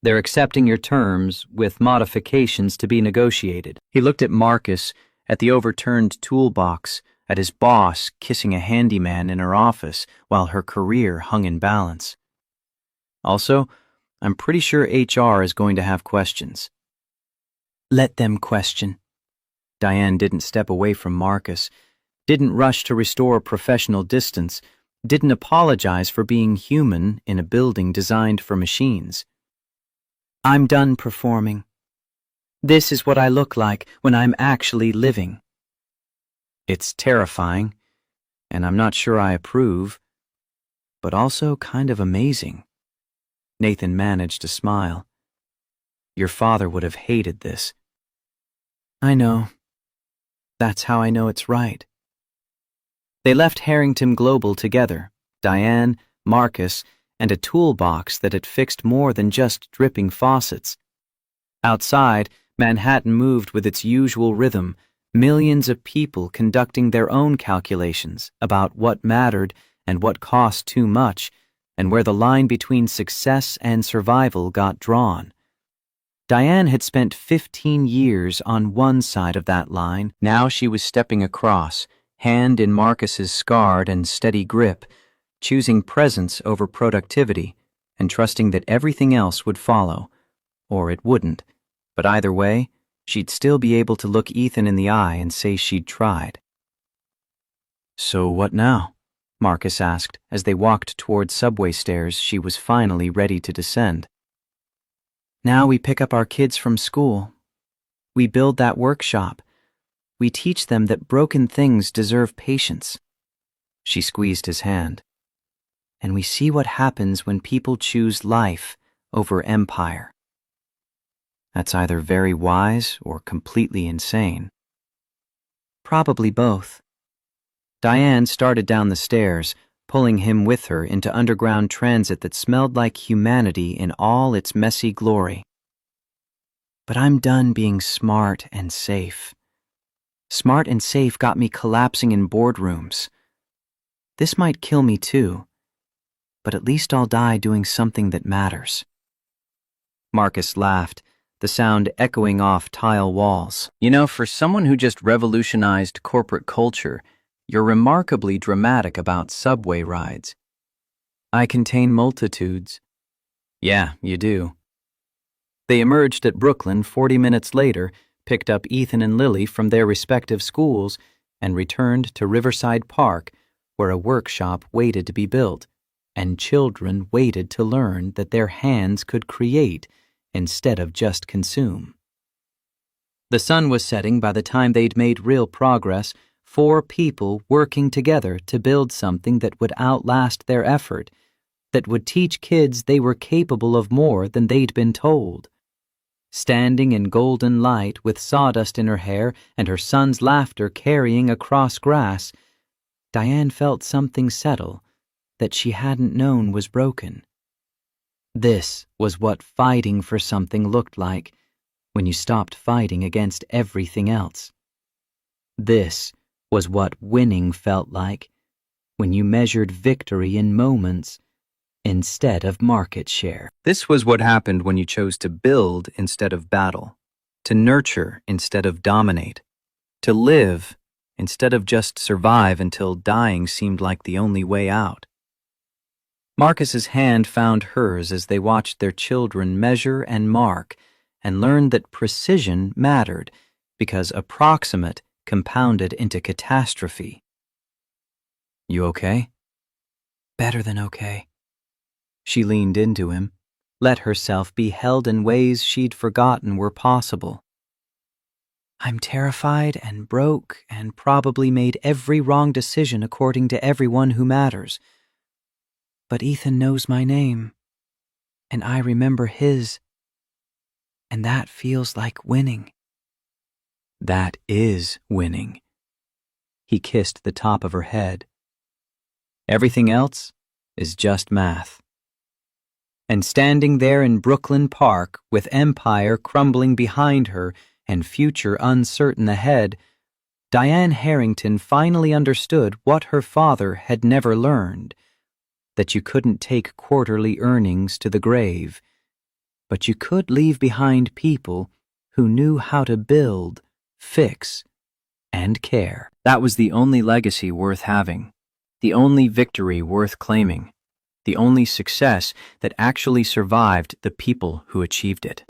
They're accepting your terms with modifications to be negotiated. He looked at Marcus, at the overturned toolbox, at his boss kissing a handyman in her office while her career hung in balance. Also, I'm pretty sure HR is going to have questions. Let them question. Diane didn't step away from Marcus, didn't rush to restore professional distance, didn't apologize for being human in a building designed for machines. I'm done performing. This is what I look like when I'm actually living. It's terrifying, and I'm not sure I approve, but also kind of amazing. Nathan managed to smile. Your father would have hated this. I know. That's how I know it's right. They left Harrington Global together, Diane, Marcus, and a toolbox that had fixed more than just dripping faucets. Outside, Manhattan moved with its usual rhythm, millions of people conducting their own calculations about what mattered and what cost too much, and where the line between success and survival got drawn. Diane had spent 15 years on one side of that line. Now she was stepping across, hand in Marcus's scarred and steady grip, choosing presence over productivity and trusting that everything else would follow. Or it wouldn't, but either way, she'd still be able to look Ethan in the eye and say she'd tried. So what now? Marcus asked as they walked toward subway stairs she was finally ready to descend. Now we pick up our kids from school. We build that workshop. We teach them that broken things deserve patience. She squeezed his hand. And we see what happens when people choose life over empire. That's either very wise or completely insane. Probably both. Diane started down the stairs, pulling him with her into underground transit that smelled like humanity in all its messy glory. But I'm done being smart and safe. Smart and safe got me collapsing in boardrooms. This might kill me too, but at least I'll die doing something that matters. Marcus laughed, the sound echoing off tile walls. You know, for someone who just revolutionized corporate culture, you're remarkably dramatic about subway rides. I contain multitudes. Yeah, you do. They emerged at Brooklyn 40 minutes later, picked up Ethan and Lily from their respective schools, and returned to Riverside Park, where a workshop waited to be built, and children waited to learn that their hands could create instead of just consume. The sun was setting by the time they'd made real progress, 4 people working together to build something that would outlast their effort, that would teach kids they were capable of more than they'd been told. Standing in golden light with sawdust in her hair and her son's laughter carrying across grass, Diane felt something settle that she hadn't known was broken. This was what fighting for something looked like when you stopped fighting against everything else. This was what winning felt like when you measured victory in moments instead of market share. This was what happened when you chose to build instead of battle, to nurture instead of dominate, to live instead of just survive until dying seemed like the only way out. Marcus's hand found hers as they watched their children measure and mark and learned that precision mattered because approximate compounded into catastrophe. You okay? Better than okay. She leaned into him, let herself be held in ways she'd forgotten were possible. I'm terrified and broke and probably made every wrong decision according to everyone who matters. But Ethan knows my name, and I remember his, and that feels like winning. That is winning. He kissed the top of her head. Everything else is just math. And standing there in Brooklyn Park with empire crumbling behind her and future uncertain ahead, Diane Harrington finally understood what her father had never learned, that you couldn't take quarterly earnings to the grave, but you could leave behind people who knew how to build, fix, and care. That was the only legacy worth having, the only victory worth claiming, the only success that actually survived the people who achieved it.